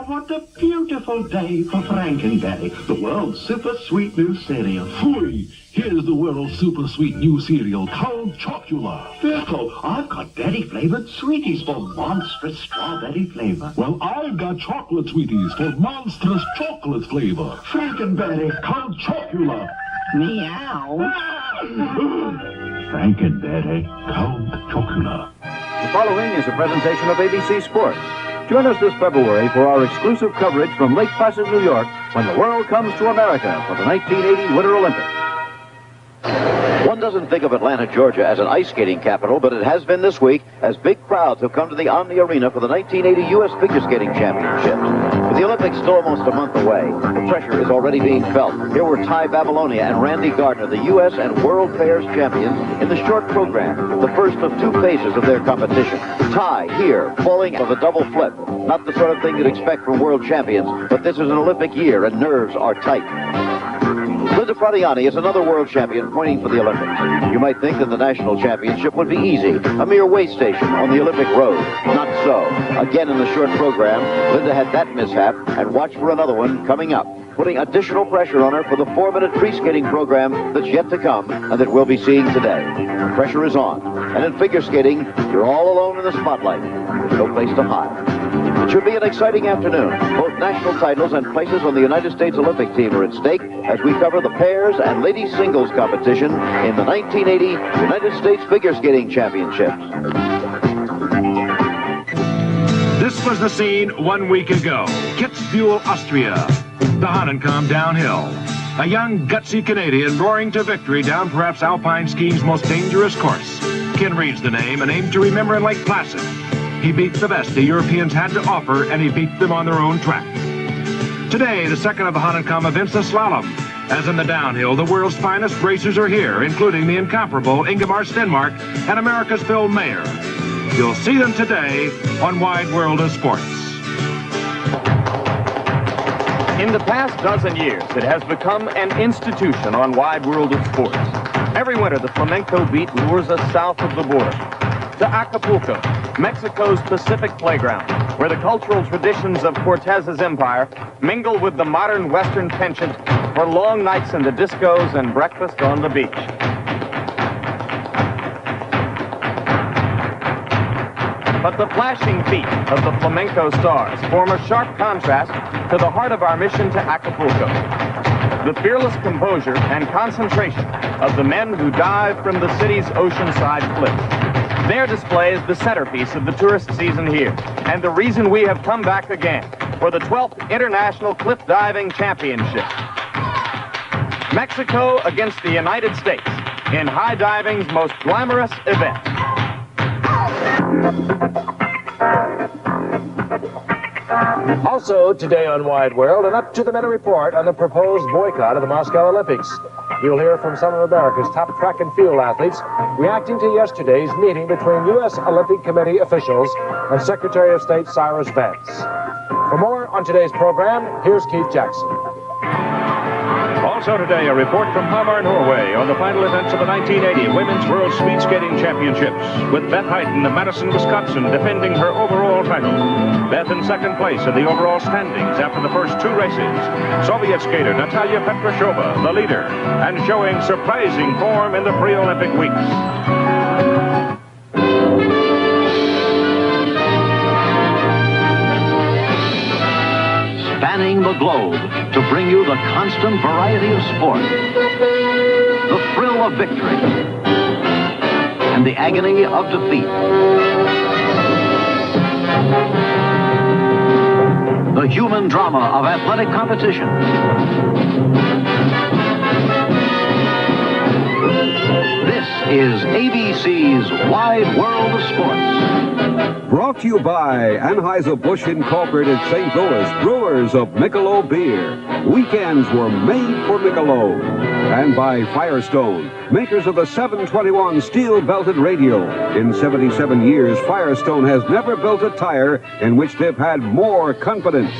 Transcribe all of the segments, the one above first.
What a beautiful day for Frankenberry, the world's super sweet new cereal. Phooey! Here's the world's super sweet new cereal called Chocula. Pickle, I've got berry-flavored sweeties for monstrous strawberry flavor. Well, I've got chocolate sweeties for monstrous chocolate flavor. Frankenberry, Called Chocula. meow. Frankenberry called Chocula. The following is a presentation of ABC Sports. Join us this February for our exclusive coverage from Lake Placid, New York, when the world comes to America for the 1980 Winter Olympics. One doesn't think of Atlanta, Georgia as an ice skating capital, but it has been this week as big crowds have come to the Omni Arena for the 1980 U.S. Figure Skating Championships. With the Olympics still almost a month away, the pressure is already being felt. Here were Ty Babylonia and Randy Gardner, the U.S. and World Pairs champions, in the short program, the first of two phases of their competition. Ty, here, falling of a double flip. Not the sort of thing you'd expect from world champions, but this is an Olympic year and nerves are tight. Linda Fradiani is another world champion pointing for the Olympics. You might think that the national championship would be easy, a mere way station on the Olympic road. Not so. Again in the short program, Linda had that mishap, and watch for another one coming up, putting additional pressure on her for the 4-minute free skating program that's yet to come and that we'll be seeing today. The pressure is on. And in figure skating, you're all alone in the spotlight. There's no place to hide. It should be an exciting afternoon. Both national titles and places on the United States Olympic team are at stake as we cover the pairs and ladies singles competition in the 1980 United States Figure Skating Championships. This was the scene 1 week ago. Kitzbühel, Austria. The Hahnenkamm downhill. A young, gutsy Canadian roaring to victory down perhaps alpine skiing's most dangerous course. Ken reads the name, a name to remember in Lake Placid. He beat the best the Europeans had to offer, and he beat them on their own track. Today, the second of the Hahnenkamm events, the slalom. As in the downhill, the world's finest racers are here, including the incomparable Ingemar Stenmark and America's Phil Mayer. You'll see them today on Wide World of Sports. In the past dozen years, it has become an institution on Wide World of Sports. Every winter, the flamenco beat lures us south of the border to Acapulco, Mexico's Pacific playground, where the cultural traditions of Cortez's empire mingle with the modern Western penchant for long nights in the discos and breakfast on the beach. But the flashing feet of the flamenco stars form a sharp contrast to the heart of our mission to Acapulco. The fearless composure and concentration of the men who dive from the city's oceanside cliffs. Their display is the centerpiece of the tourist season here, and the reason we have come back again for the 12th International Cliff Diving Championship. Mexico against the United States in high diving's most glamorous event. Also today on Wide World, an up-to-the-minute report on the proposed boycott of the Moscow Olympics. You'll hear from some of America's top track and field athletes reacting to yesterday's meeting between U.S. Olympic Committee officials and Secretary of State Cyrus Vance. For more on today's program, here's Keith Jackson. Also today, a report from Hamar, Norway on the final events of the 1980 Women's World Speed Skating Championships, with Beth Hayden of Madison, Wisconsin, defending her overall title. Beth in second place in the overall standings after the first two races. Soviet skater Natalia Petrashova, the leader, and showing surprising form in the pre-Olympic weeks. Spanning the globe to bring you the constant variety of sport, the thrill of victory, and the agony of defeat. The human drama of athletic competition. This is ABC's Wide World of Sports. Brought to you by Anheuser-Busch Incorporated St. Louis, brewers of Michelob beer. Weekends were made for Michelob. And by Firestone, makers of the 721 steel-belted radio. In 77 years, Firestone has never built a tire in which they've had more confidence.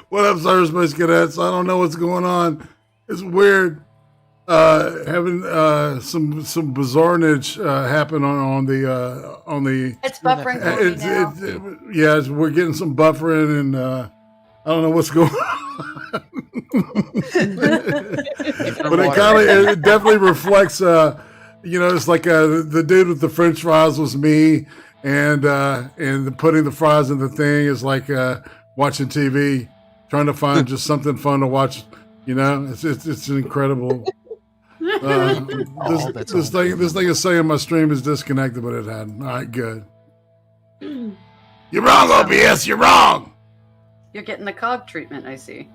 What up, Cyberspace Cadets? I don't know what's going on. It's weird having some bizarreness happen on the. It's buffering. Yeah, we're getting some buffering, and I don't know what's going on. But it definitely reflects. It's like the dude with the French fries was me. And putting the fries in the thing is like watching TV, trying to find just something fun to watch. It's incredible. This thing is saying my stream is disconnected, but it hadn't. All right, good. You're wrong, OBS. You're wrong. You're getting the cog treatment, I see.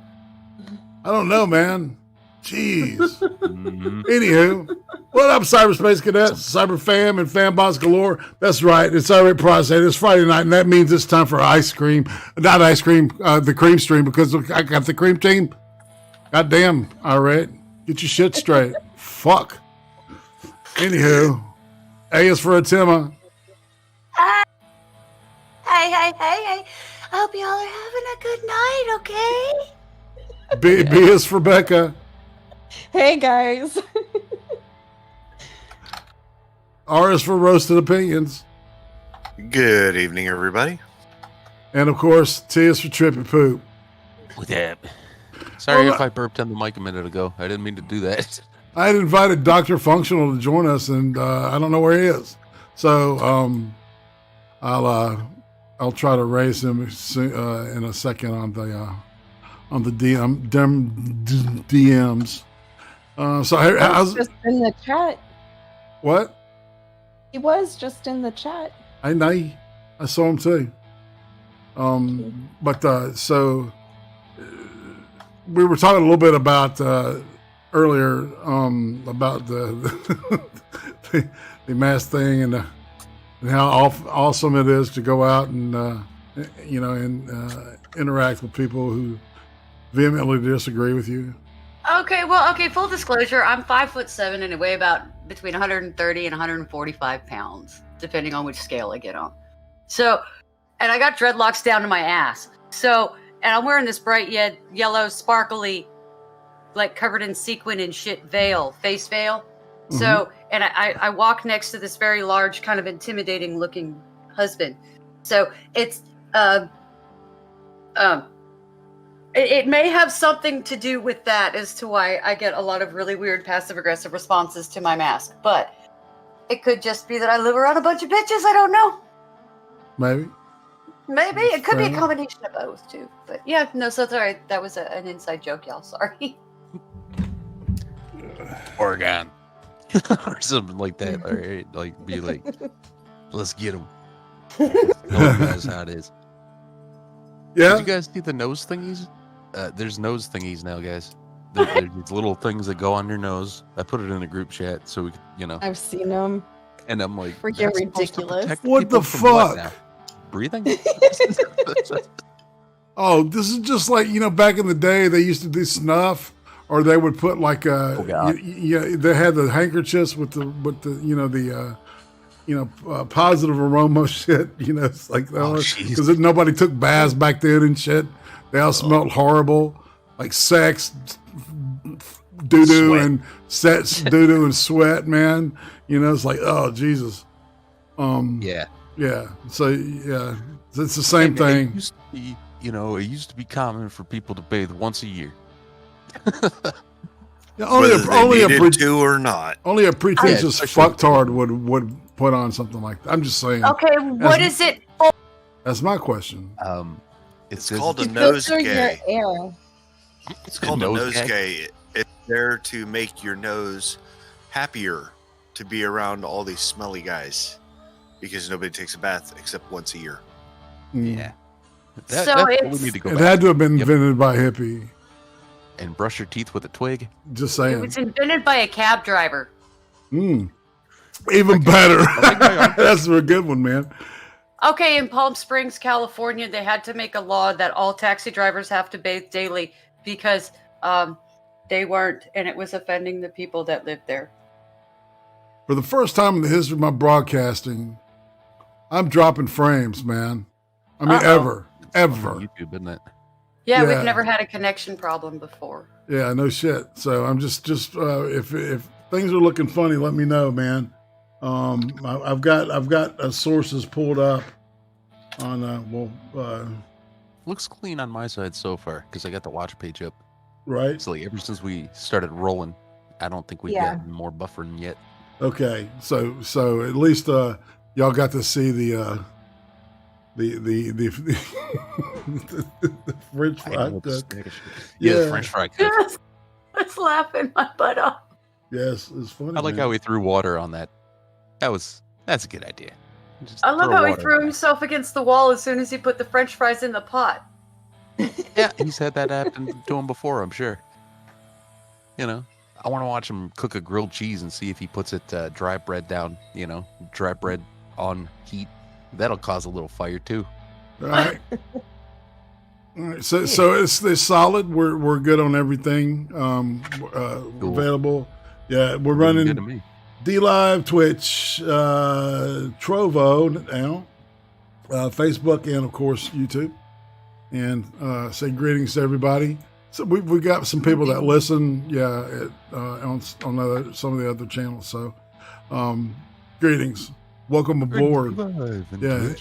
I don't know, man. Jeez. Anywho, what up, Cyberspace Cadets, Cyber Fam, and Fanbots galore? That's right. It's Irate Prostate. It's Friday night, and that means it's time for ice cream. Not ice cream, the cream stream, because I got the cream team. Goddamn, Irate. Get your shit straight. Fuck. Anywho, A is for Atima. Hey. I hope y'all are having a good night, okay? B is for BECCA. Hey, guys. R is for Roasted Opinions. Good evening, everybody. And, of course, T is for Trippypoop. What up? Sorry if I burped on the mic a minute ago. I didn't mean to do that. I had invited Dr. Functional to join us, and I don't know where he is. So I'll try to raise him in a second on the DMs. So how's just in the chat? What? He was just in the chat. I know. I saw him too. But so we were talking a little bit about earlier about the mask thing and how awesome it is to go out and interact with people who vehemently disagree with you. Okay, full disclosure, I'm 5'7" and I weigh about between 130 and 145 pounds, depending on which scale I get on. So, and I got dreadlocks down to my ass. So, and I'm wearing this bright yellow, sparkly, like covered in sequin and shit face veil. Mm-hmm. So, and I walk next to this very large, kind of intimidating looking husband. So it's, it may have something to do with that as to why I get a lot of really weird passive-aggressive responses to my mask. But it could just be that I live around a bunch of bitches. I don't know. Maybe. It could be a combination of both, too. But yeah, no, so it's all right. That was an inside joke, y'all. Sorry. Oregon. Or something like that. All right. Like, be like, let's get him. That's how it is. Yeah. Did you guys see the nose thingies? There's nose thingies now, guys. There's these little things that go on your nose. I put it in a group chat so we could, I've seen them. And I'm like, Freaking "That's supposed to ridiculous. protect What the people from what fuck? now? Breathing? Oh, this is just like, back in the day they used to do snuff, or they would put like God. they had the handkerchiefs with the positive aroma shit. It's like jeez. because nobody took baths back then and shit. They all smelled horrible, like sex, doo doo and doo doo and sweat, man. It's like, oh Jesus. Yeah. Yeah. So yeah, it's the same thing. It used to be, it used to be common for people to bathe once a year. Yeah, only Whether they needed to or not. Only a pretentious fucktard would put on something like that. I'm just saying. Okay, what is it? That's my question. It's called a To filter your nosegay. air. It's called a Nosegay? nosegay. It's there to make your nose happier to be around all these smelly guys because nobody takes a bath except once a year. Yeah. So That's what we it's- need to go It back. had to have been invented by a hippie. And brush your teeth with a twig. Just It saying. was invented by a cab driver. Even better. That's a good one, man. Okay, in Palm Springs, California, they had to make a law that all taxi drivers have to bathe daily because they weren't, and it was offending the people that lived there. For the first time in the history of my broadcasting, I'm dropping frames, man. I mean, Uh-oh. ever. YouTube, isn't it? Yeah, Yeah. we've never had a connection problem before. Yeah, no shit. So I'm just if things are looking funny, let me know, man. I've got sources pulled up on Looks clean on my side so far because I got the watch page up. right. So like ever since we started rolling, I don't think we've Yeah. gotten more buffering yet. Okay, so at least y'all got to see the French I know fry it's cook. Yeah, the Yeah. French fry cook. I was laughing my butt off. Yes, it's funny. I like man. how he threw water on that. That's a good idea. Just I love throw how he water threw on himself against the wall as soon as he put the French fries in the pot. it. Yeah, he's had that happen to him before, I'm sure. I want to watch him cook a grilled cheese and see if he puts it dry bread down. Dry bread on heat. That'll cause a little fire too. All right. All right. So it's solid. We're good on everything. Cool. Available. Yeah, we're Looking good to running me. D Live, Twitch, Trovo now, Facebook, and of course YouTube. And say greetings to everybody. So we got some people that listen. Yeah, on some of the other channels. So greetings, welcome aboard. Yeah,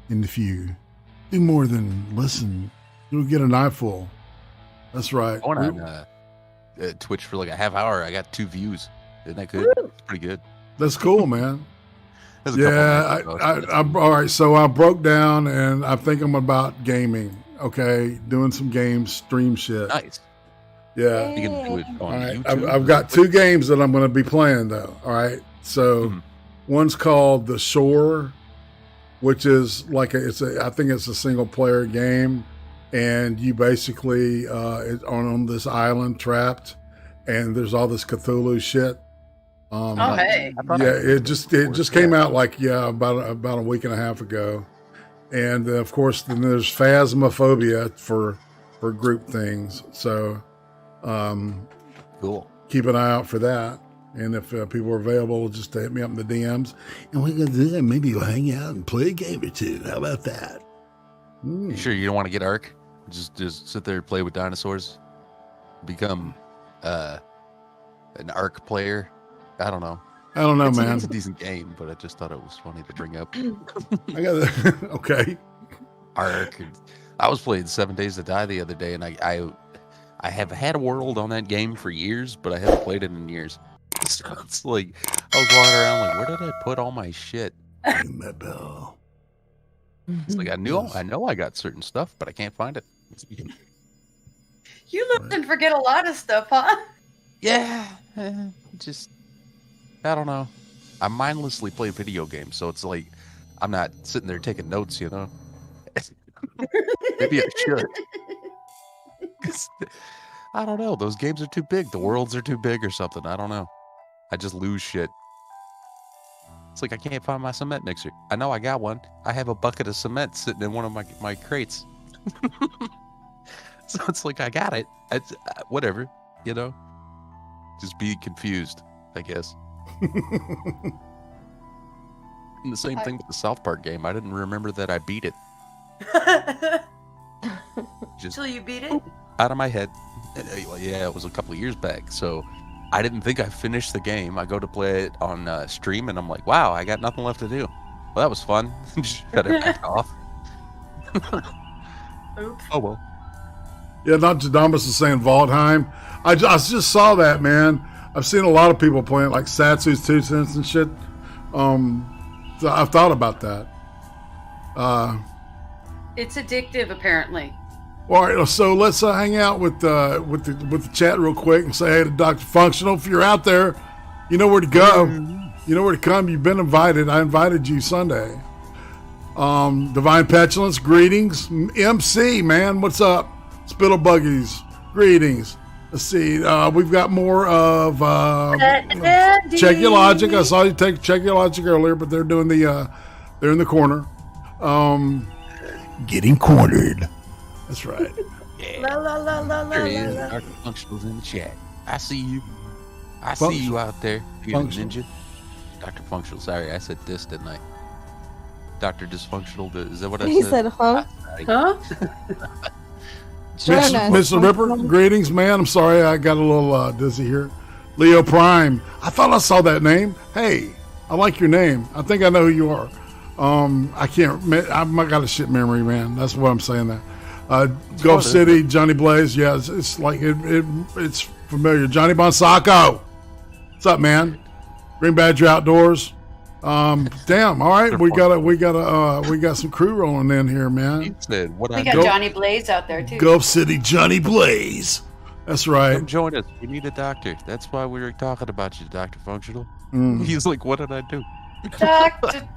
and if you do more than listen, you'll get an eyeful. That's right. I went on Twitch for like a half hour. I got 2 views. Isn't that good? It's pretty good. That's cool, man. There's a couple Yeah, nights ago. I'm all right. So I broke down, and I think I'm about gaming. Okay, doing some games, stream shit. Nice. Yeah. You can do it on All right. YouTube. I've got 2 games that I'm going to be playing though. All right. So Mhm. one's called The Shore, which is like I think it's a single player game, and you basically on this island trapped, and there's all this Cthulhu shit. Oh, hey. Yeah, it just came out like about a week and a half ago, and of course then there's Phasmophobia for group things. So Cool. keep an eye out for that. And if people are available, just hit me up in the DMs, and we can do that. Maybe you'll hang out and play a game or 2. How about that? You sure you don't want to get Ark? Just sit there and play with dinosaurs? Become an Ark player? I don't know. I don't know, man. It's a decent game, but I just thought it was funny to bring up. I got okay. Ark. I was playing 7 Days to Die the other day, and I have had a world on that game for years, but I haven't played it in years. So it's like I was walking around like, where did I put all my shit? Ring my bell. It's like I know I got certain stuff, but I can't find it. You lose and forget a lot of stuff, huh? Yeah, just I don't know. I mindlessly play video games, so it's like I'm not sitting there taking notes, you know. Maybe I should. 'Cause, I don't know. Those games are too big. The worlds are too big or something. I don't know. I just lose shit. It's like, I can't find my cement mixer. I know I got one. I have a bucket of cement sitting in one of my crates. So it's like, I got it. It's, whatever, you know? Just be confused, I guess. And the same thing with the South Park game. I didn't remember that I beat it. Just Till you beat it? out of my head. Yeah, it was a couple of years back. So I didn't think I finished the game. I go to play it on stream, and I'm like, wow, I got nothing left to do. Well, that was fun. Just shut it back off. Oops. Oh, well. Yeah, Nostradamus is saying Waldheim. I just saw that, man. I've seen a lot of people playing like Satsu's 2 cents and shit. So I've thought about that. It's addictive, apparently. All right, so let's hang out with the chat real quick and say hey to Dr. Functional. If you're out there, you know where to go. You know where to come. You've been invited. I invited you Sunday. Divine Petulance, greetings. MC, man, what's up? Spittle Buggies, greetings. Let's see. We've got more of Check Your Logic. I saw you take Check Your Logic earlier, but they're doing they're in the corner. Getting cornered. That's right. Yeah. La la la la la There he is. la. Dr. Functional's in the chat. I see you. I see you out there. You ninja. Dr. Functional. Sorry, I said this, didn't I? Dr. Dysfunctional. Is that what I said? He said, huh? Huh? Mr. Ripper, greetings, man. I'm sorry I got a little dizzy here. Leo Prime. I thought I saw that name. Hey, I like your name. I think I know who you are. I can't. I've got a shit memory, man. That's what I'm saying. That Gulf City, Johnny Blaze. Yeah, it's like it's familiar. Johnny Bonsaco. What's up, man? Green Badger Outdoors. Damn. All right, we got some crew rolling in here, man. He said, "What We I got do." Johnny Blaze out there, too. Gulf City, Johnny Blaze. That's right. Come join us. We need a doctor. That's why we were talking about you, Dr. Functional. Mm. He's like, what did I do? Doctor.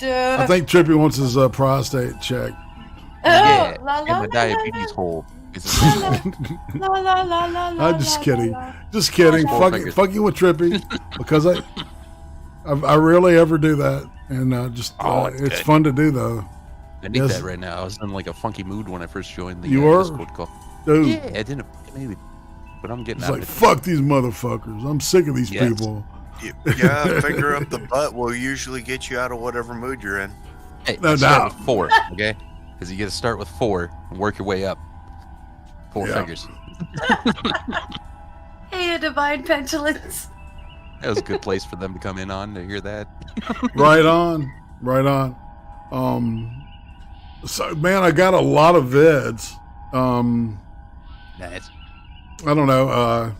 I think Trippy wants his prostate checked. Oh, Yeah, la, and la, the la, diabetes hole. la, la, la, la, la, I'm just la, kidding. la. Just kidding. Four Fucking fingers. with Trippy because I rarely ever do that, and it's good. fun to do though. I need Yes. that right now. I was in like a funky mood when I first joined the You were? Discord call. Dude, Yeah, I didn't maybe, but I'm getting it's out like of it. fuck these motherfuckers. I'm sick of these Yes. people. Yeah, finger up the butt will usually get you out of whatever mood you're in. Hey, No start doubt. with 4, okay? Because you got to start with 4 and work your way up. 4 Yeah. fingers. Hey, a divine petulance. That was a good place for them to come in on to hear that. Right on. So man, I got a lot of vids. Nice. I don't know.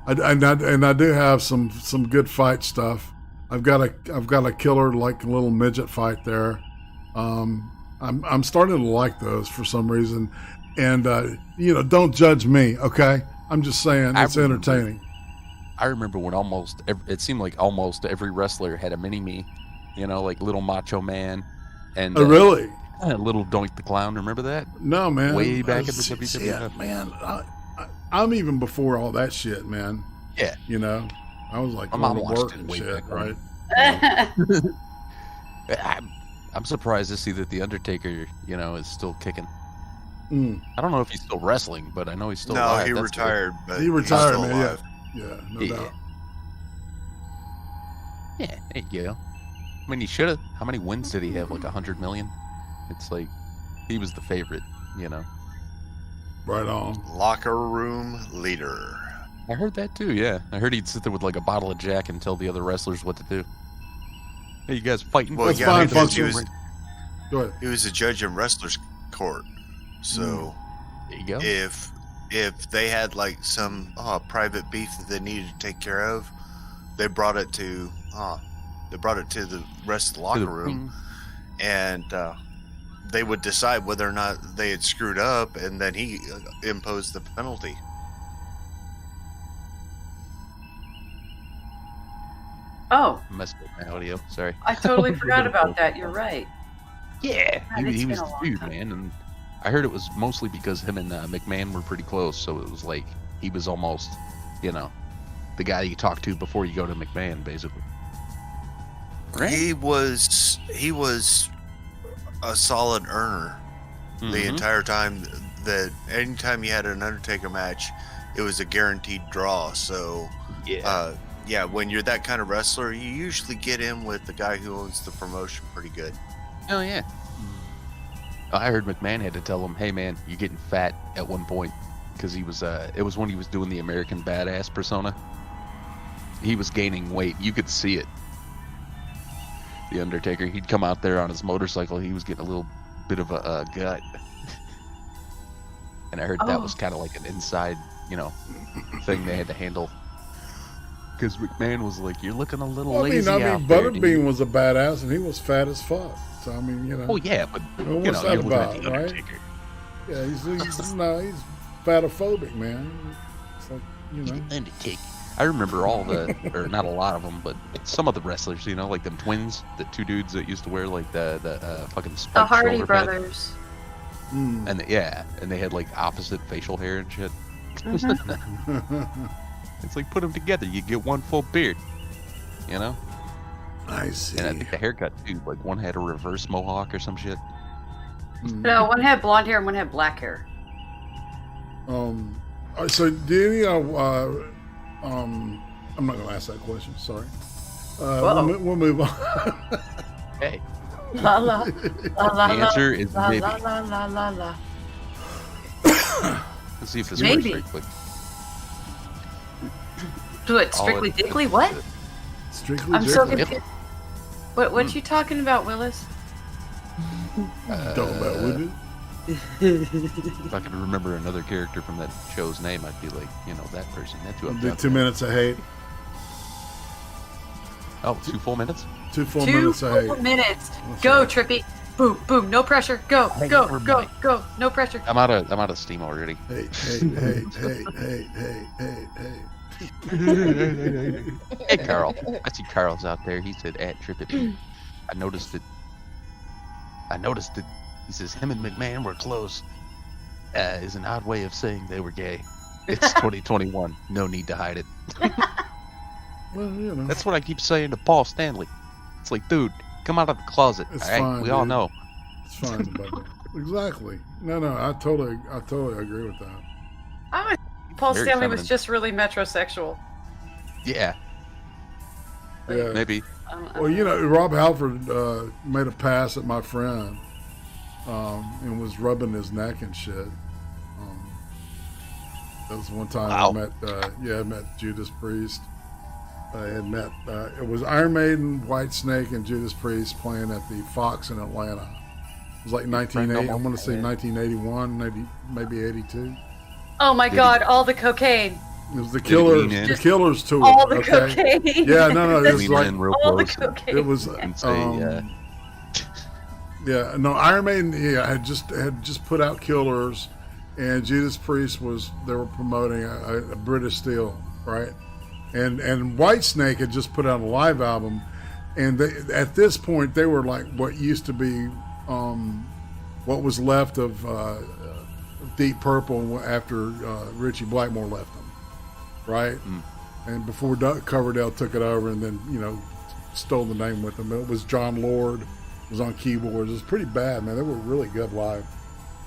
I do have some good fight stuff. I've got a killer like little midget fight there. I'm starting to like those for some reason, and don't judge me, okay? I'm just saying it's entertaining. I remember when it seemed like almost every wrestler had a mini-me, like Little Macho Man and Really? Little Doink the Clown. Remember that? No, man. Way back in the See, WWF. yeah, man. I'm even before all that shit, man. Yeah. I was like My mom going to watched work it and way shit, back right? I'm surprised to see that the Undertaker, is still kicking. Mm. I don't know if he's still wrestling, but I know he's still No, alive. he That's retired, but He retired, he's still man. alive. Yeah, no good. doubt. Yeah, there you go. I mean, he should have. How many wins did he have? Like 100 million? It's like he was the favorite, Right on. Locker room leader. I heard that too. Yeah, I heard he'd sit there with like a bottle of Jack and tell the other wrestlers what to do. Hey, you guys fighting? Well, That's yeah, fine, because he Functional. was, Go ahead. he was a judge in wrestlers' court. So There you go. if they had like some private beef that they needed to take care of, they brought it to the rest of the locker room, and they would decide whether or not they had screwed up, and then he imposed the penalty. Oh, Messed up my audio. Sorry. I totally forgot about that. You're right. Yeah, God, it's he been was a the long dude, time. man, and I heard it was mostly because him and McMahon were pretty close, so it was like he was almost, the guy you talk to before you go to McMahon, basically. Right? He was a solid earner the entire time. That anytime you had an Undertaker match, it was a guaranteed draw. So yeah, when you're that kind of wrestler, you usually get in with the guy who owns the promotion pretty good. Oh yeah. I heard McMahon had to tell him, "Hey man, you're getting fat" at one point, because he was it was when he was doing the American Badass persona. He was gaining weight. You could see it. The Undertaker, he'd come out there on his motorcycle. He was getting a little bit of a gut. And I heard that was kind of like an inside, thing they had to handle. Because McMahon was like, "You're looking a little lazy out there." Butterbean was a badass, and he was fat as fuck. So I mean, Oh yeah, but what's that you're looking about, at the Undertaker. right? Yeah, he's fatophobic, man. It's like Undertaker. I remember all the, or not a lot of them, but some of the wrestlers, like them twins, the two dudes that used to wear like the fucking spiked The Hardy shoulder pads. brothers. And and they had like opposite facial hair and shit. It's like, put them together, you get one full beard, I see. And I think the haircut too, like one had a reverse mohawk or some shit. No, one had blonde hair and one had black hair. So do you I'm not gonna ask that question. Sorry. We'll move on. Hey. La la la. The answer is la, maybe. La la la la la. Let's see if this Maybe. works right quick. Do it strictly dickly? What? Strictly I'm so dickly. confused. What you talking about, Willis? Talking about Willis? If I could remember another character from that show's name, I'd be like, that person. That's who I'm Do talking 2 minutes of hate. about. Oh, 2 full minutes? 2 full 2 minutes of hate. full minutes. That's Go, right. Trippy. Boom, boom. No pressure. Go, go, go, go. No pressure. I'm out of steam already. Hey. Hey, Carl. I see Carl's out there. He said, at Trippypoop. I noticed it. He says, him and McMahon were close. Is an odd way of saying they were gay. It's 2021. No need to hide it. Well, That's what I keep saying to Paul Stanley. It's like, dude, come out of the closet. It's all right? fine, We all dude. know. It's fine, buddy. Exactly. No, I totally agree with that. Paul Very Stanley feminine. was just really metrosexual. Yeah. Yeah. Maybe. Well, Rob Halford made a pass at my friend and was rubbing his neck and shit. That was one time I met Judas Priest. I had met, it was Iron Maiden, Whitesnake, and Judas Priest playing at the Fox in Atlanta. It was like 1980, I want to say 1981, maybe 82. Oh my God! All the cocaine. It was the Killers tour. All the okay? cocaine. Yeah, no, it was Lean like in real all the close cocaine. it was. and say, Yeah, no, Iron Maiden had just put out Killers, and Judas Priest they were promoting a British Steel, right? And Whitesnake had just put out a live album, and at this point they were like what used to be what was left of Deep Purple after Richie Blackmore left them, right? And before Coverdale took it over, and then stole the name with them. It was John Lord was on keyboards. It was pretty bad, man. They were really good live.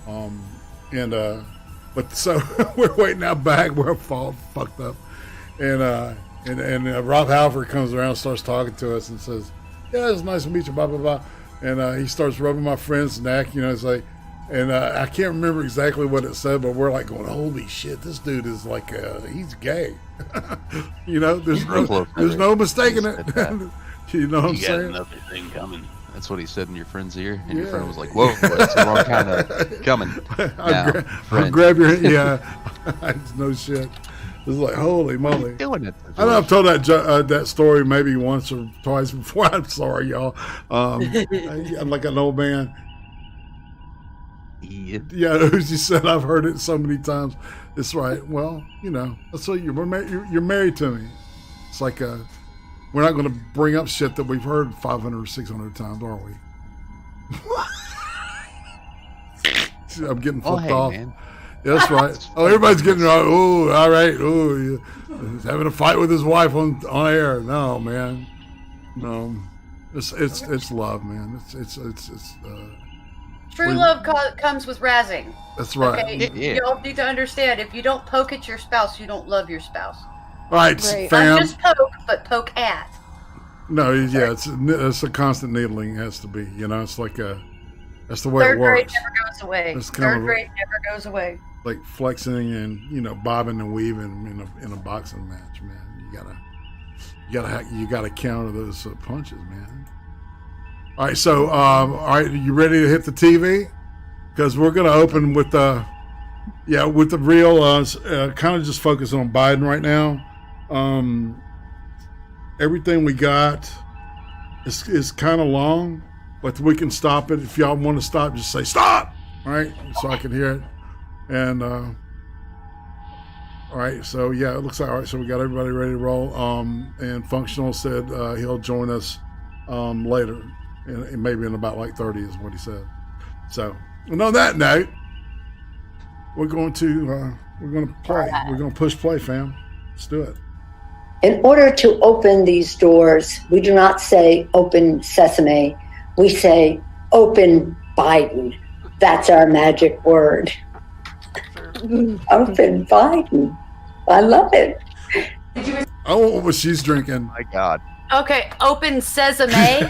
But so we're waiting out back. We're all fucked up, and Rob Halford comes around, starts talking to us, and says, "Yeah, it's nice to meet you." Blah blah blah. And he starts rubbing my friend's neck. It's like, and I can't remember exactly what it said, but we're like going, "Holy shit, this dude is like he's gay." There's no mistaking it. You know what I'm you got saying? another thing coming. That's what he said in your friend's ear, and your friend was like, "Whoa, that's the wrong kind of coming." I'll grab your hand. Yeah, no shit. It's like, holy moly. Doing it. I know I've told that story maybe once or twice before. I'm sorry, y'all. I'm like an old man. Yeah, as you said, I've heard it so many times. It's right. Well, that's what you're married to me. It's like we're not going to bring up shit that we've heard 500 or 600 times, are we? I'm getting flipped off. Man. Yeah, that's right. Oh, everybody's getting all right. He's having a fight with his wife on air. No, man. No. It's love, man. It's True love comes with razzing. That's right. Okay? You all need to understand, if you don't poke at your spouse, you don't love your spouse. All right, fam. Not just poke, but poke at. No, yeah, it's a constant needling. It has to be. It's like that's the way Third it works. grade never goes away. Third grade never goes away. Like flexing and bobbing and weaving in a boxing match, man. You gotta counter those punches, man. All right, so all right, you ready to hit the TV? Because we're gonna open with the real kind of just focus on Biden right now. Everything we got is kind of long, but we can stop it. If y'all want to stop, just say stop. All right, so I can hear it. And all right, so yeah, it looks like all right. So we got everybody ready to roll. And Functional said he'll join us later, and maybe in about like 30 is what he said. So, and on that note, we're going to play. We're going to push play, fam. Let's do it. In order to open these doors, we do not say open sesame. We say open Biden. That's our magic word. Open Biden. I love it. I want what she's drinking. My God. Okay, open sesame.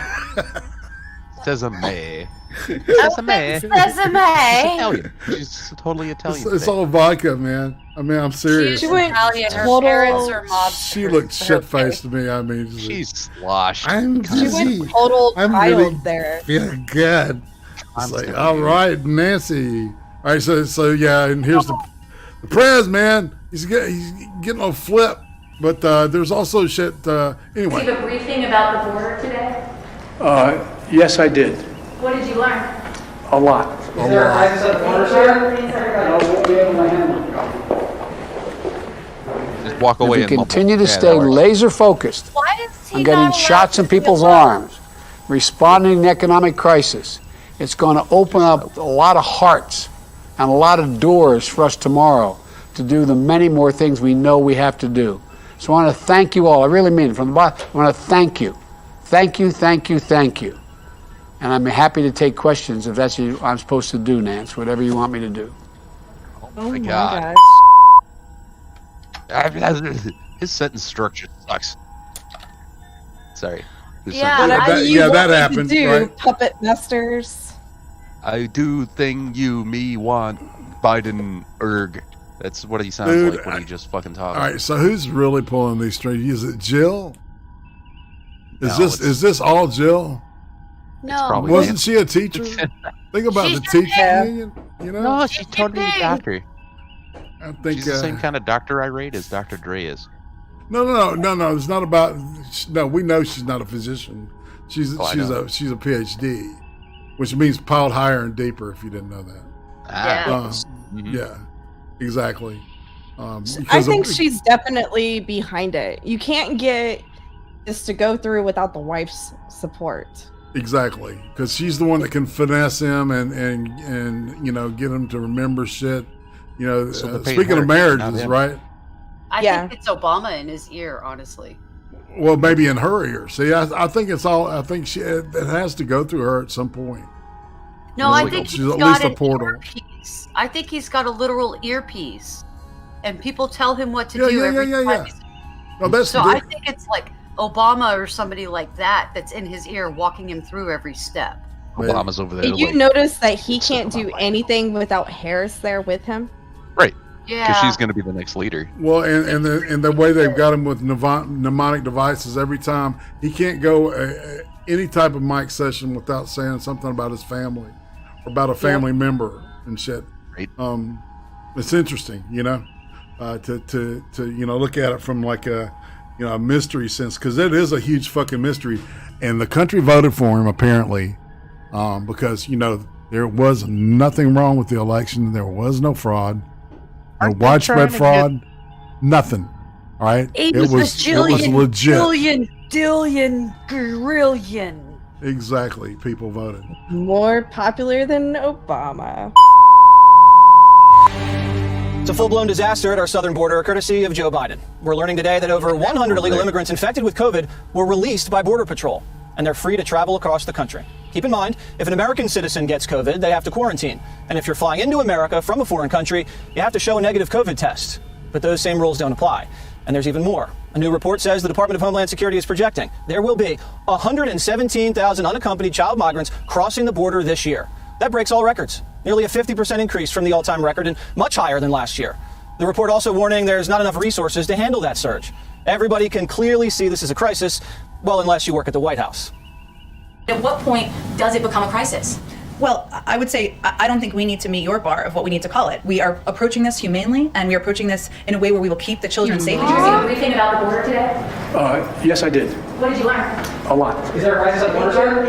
Sesame. Sesame. Sesame. Italian. She's totally Italian. It's all vodka, man. I mean, I'm serious. She's Italian. Her parents are mobsters. She looked shit-faced to me. I mean, she's sloshed. She went total child there. Feeling good. It's like, all right, Nancy. All right, so yeah, and here's the Prez, man. He's getting a flip, but there's also shit. Anyway. Did you give a briefing about the border today? Yes, I did. What did you learn? A lot. Is there a high set border, sir? I won't be able to handle it. Just walk away if we continue to stay laser focused on getting shots in people's arms, responding to the economic crisis, it's going to open up a lot of hearts and a lot of doors for us tomorrow to do the many more things we know we have to do. So I want to thank you all. I really mean it from the bottom. I want to thank you. Thank you, thank you, thank you. And I'm happy to take questions if that's what I'm supposed to do, Nance, whatever you want me to do. Oh my God. His sentence structure sucks. Sorry. That happened. Right? Puppet masters. I do thing you me want Biden erg. That's what he sounds like when he just fucking talks. All right, so who's really pulling these strings? Is it Jill? Is this all Jill? No. Wasn't she a teacher? Think about the teacher union. No, she's totally a doctor. I think she's the same kind of Dr. Irate as Dr. Dre is. No. It's not about. No, we know she's not a physician. She's a PhD, which means piled higher and deeper. If you didn't know that. Yeah, exactly. I think she's definitely behind it. You can't get this to go through without the wife's support. Exactly, because she's the one that can finesse him and get him to remember shit. Speaking of marriages, right? I think it's Obama in his ear, honestly. Well, maybe in her ear. See, I think it's all. I think it has to go through her at some point. No, I think she's at least a portal. Earpiece. I think he's got a literal earpiece, and people tell him what to do every time. I think it's like Obama or somebody like that's in his ear, walking him through every step. Obama's over there. Did you notice that he can't do anything without Harris there with him? Right. Yeah. Because she's going to be the next leader. Well, and the way they've got him with mnemonic devices, every time he can't go any type of mic session without saying something about his family or about a family member and shit. Right. It's interesting, to look at it from like a mystery sense, because it is a huge fucking mystery, and the country voted for him apparently, because there was nothing wrong with the election. There was no fraud, no widespread fraud, nothing. All right, it was legit. Grillion. Exactly, people voted. More popular than Obama. It's a full-blown disaster at our southern border, courtesy of Joe Biden. We're learning today that over 100 illegal immigrants infected with COVID were released by Border Patrol. and they're free to travel across the country. Keep in mind, if an American citizen gets COVID, they have to quarantine. And if you're flying into America from a foreign country, you have to show a negative COVID test. But those same rules don't apply. And there's even more. A new report says the Department of Homeland Security is projecting there will be 117,000 unaccompanied child migrants crossing the border this year. That breaks all records. Nearly a 50% increase from the all-time record and much higher than last year. The report also warning there's not enough resources to handle that surge. Everybody can clearly see this as a crisis, well, unless you work at the White House. At what point does it become a crisis? Well, I would say I don't think we need to meet your bar of what we need to call it. We are approaching this humanely, and we are approaching this in a way where we will keep the children safe. Did you see a briefing about the border today? Yes, I did. What did you learn? A lot. Is there a crisis at the border, sir?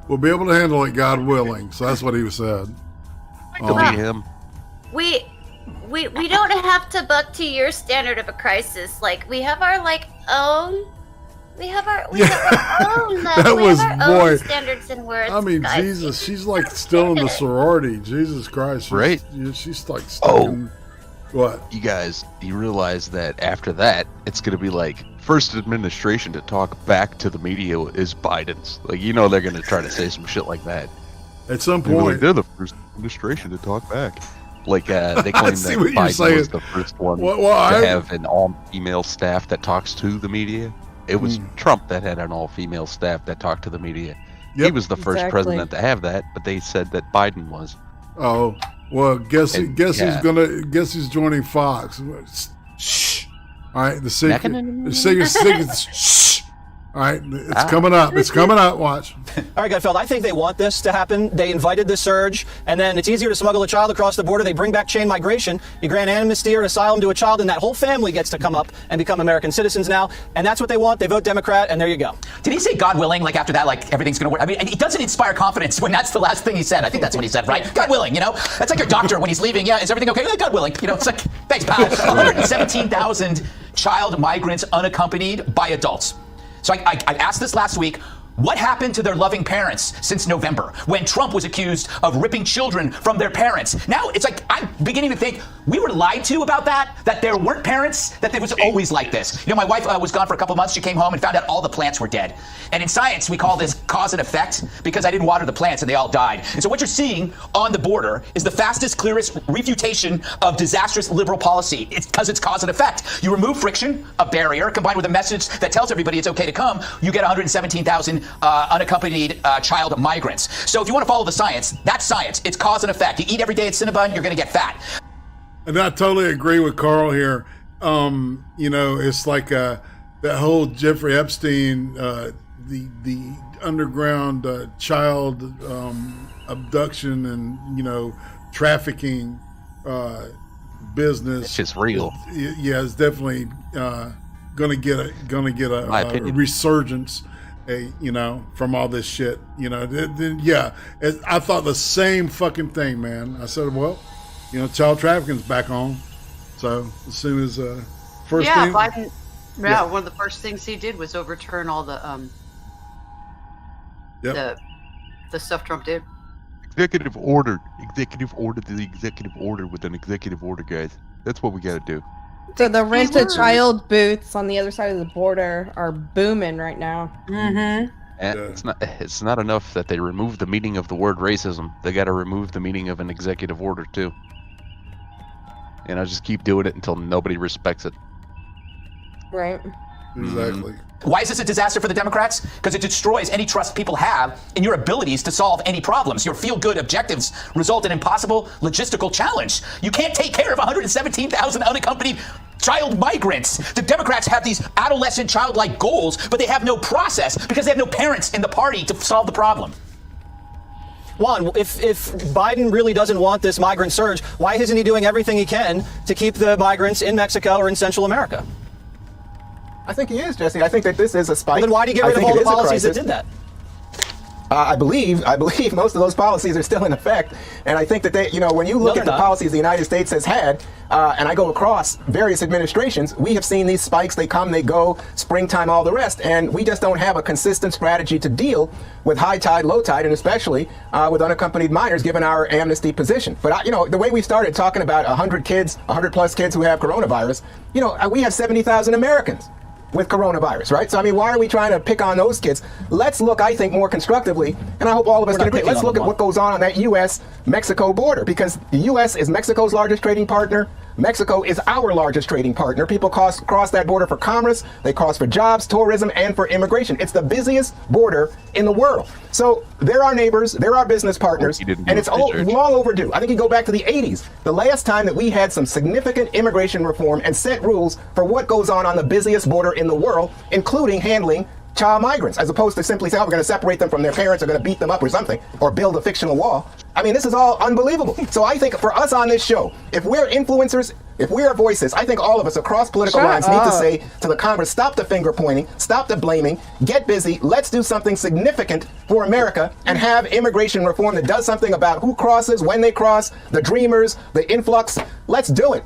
We'll be able to handle it, God willing. So that's what he said. him. We don't have to buck to your standard of a crisis. Like, we have our own. We have our own. Own standards and words. I mean, guys. Jesus, she's like still in the sorority. Jesus Christ, Right? She's like stuck in. What? You guys, you realize that after that, it's going to be like first administration to talk back to the media is Biden's. Like, you know, they're going to try to say some shit like that. At some They're point, like, they're the first administration to talk back. Like, they claim that Biden was the first one to have an all-female staff that talks to the media. It was Trump that had an all-female staff that talked to the media. He was the first president to have that, but they said that Biden was. Oh, well, guess who's joining Fox? Shh. All right, the secret. Shh. All right, it's coming up. It's coming up. Watch. All right, Gutfeld, I think they want this to happen. They invited the surge, and then it's easier to smuggle a child across the border. They bring back chain migration. You grant amnesty or asylum to a child, and that whole family gets to come up and become American citizens now. And that's what they want. They vote Democrat, and there you go. Did he say, God willing, like after that, like everything's going to work? I mean, it doesn't inspire confidence when that's the last thing he said. I think that's what he said, right? God willing, you know? That's like your doctor when he's leaving. Yeah, is everything okay? God willing. You know, it's like, thanks, pal. 117,000 child migrants unaccompanied by adults. So I asked this last week. What happened to their loving parents since November when Trump was accused of ripping children from their parents? Now it's like I'm beginning to think we were lied to about that there weren't parents, that it was always like this. You know, my wife was gone for a couple of months. She came home and found out all the plants were dead. And in science, we call this cause and effect because I didn't water the plants and they all died. And so what you're seeing on the border is the fastest, clearest refutation of disastrous liberal policy. It's because it's cause and effect. You remove friction, a barrier, combined with a message that tells everybody it's okay to come, you get 117,000 unaccompanied child migrants. So if you want to follow the science, that's science. It's cause and effect. You eat every day at Cinnabon, you're going to get fat. And I totally agree with Carl here. You know, it's like that whole Jeffrey Epstein, the underground child abduction and, you know, trafficking business. It's just real. Yeah, it's definitely gonna get a resurgence. You know, from all this shit, you know, I thought the same fucking thing, man. I said, well, you know, child trafficking's back on. So as soon as first thing, Biden, one of the first things he did was overturn all the stuff Trump did. Executive order with an executive order, guys. That's what we got to do. So the rent-a-child booths on the other side of the border are booming right now. Mm-hmm. And it's not enough that they remove the meaning of the word racism. They got to remove the meaning of an executive order too. And I just keep doing it until nobody respects it. Right. Exactly. Why is this a disaster for the Democrats? Because it destroys any trust people have in your abilities to solve any problems. Your feel-good objectives result in impossible logistical challenge. You can't take care of 117,000 unaccompanied child migrants. The Democrats have these adolescent childlike goals, but they have no process because they have no parents in the party to solve the problem. Juan, if Biden really doesn't want this migrant surge, why isn't he doing everything he can to keep the migrants in Mexico or in Central America? I think he is, Jesse. I think that this is a spike. Well, then why do you get rid of all the policies that did that? I believe most of those policies are still in effect, and I think that they, you know, when you look at the policies the United States has had, and I go across various administrations, we have seen these spikes. They come, they go, springtime, all the rest, and we just don't have a consistent strategy to deal with high tide, low tide, and especially with unaccompanied minors, given our amnesty position. But you know, the way we started talking about 100 plus kids who have coronavirus, you know, we have 70,000 Americans. with coronavirus, right? So, I mean, why are we trying to pick on those kids? Let's look, I think, more constructively, and I hope all of us can agree. Let's look at what goes on that U.S.-Mexico border, because the U.S. is Mexico's largest trading partner. Mexico is our largest trading partner. People cross that border for commerce, they cross for jobs, tourism, and for immigration. It's the busiest border in the world. So they're our neighbors, they're our business partners, and it's long overdue. I think you go back to the 80s, the last time that we had some significant immigration reform and set rules for what goes on the busiest border in the world, including handling child migrants, as opposed to simply saying, oh, we're going to separate them from their parents, or going to beat them up or something, or build a fictional wall. I mean, this is all unbelievable. So I think for us on this show, if we're influencers, if we are voices, I think all of us across political lines need to say to the Congress, stop the finger pointing, stop the blaming, get busy, let's do something significant for America and have immigration reform that does something about who crosses, when they cross, the dreamers, the influx. Let's do it.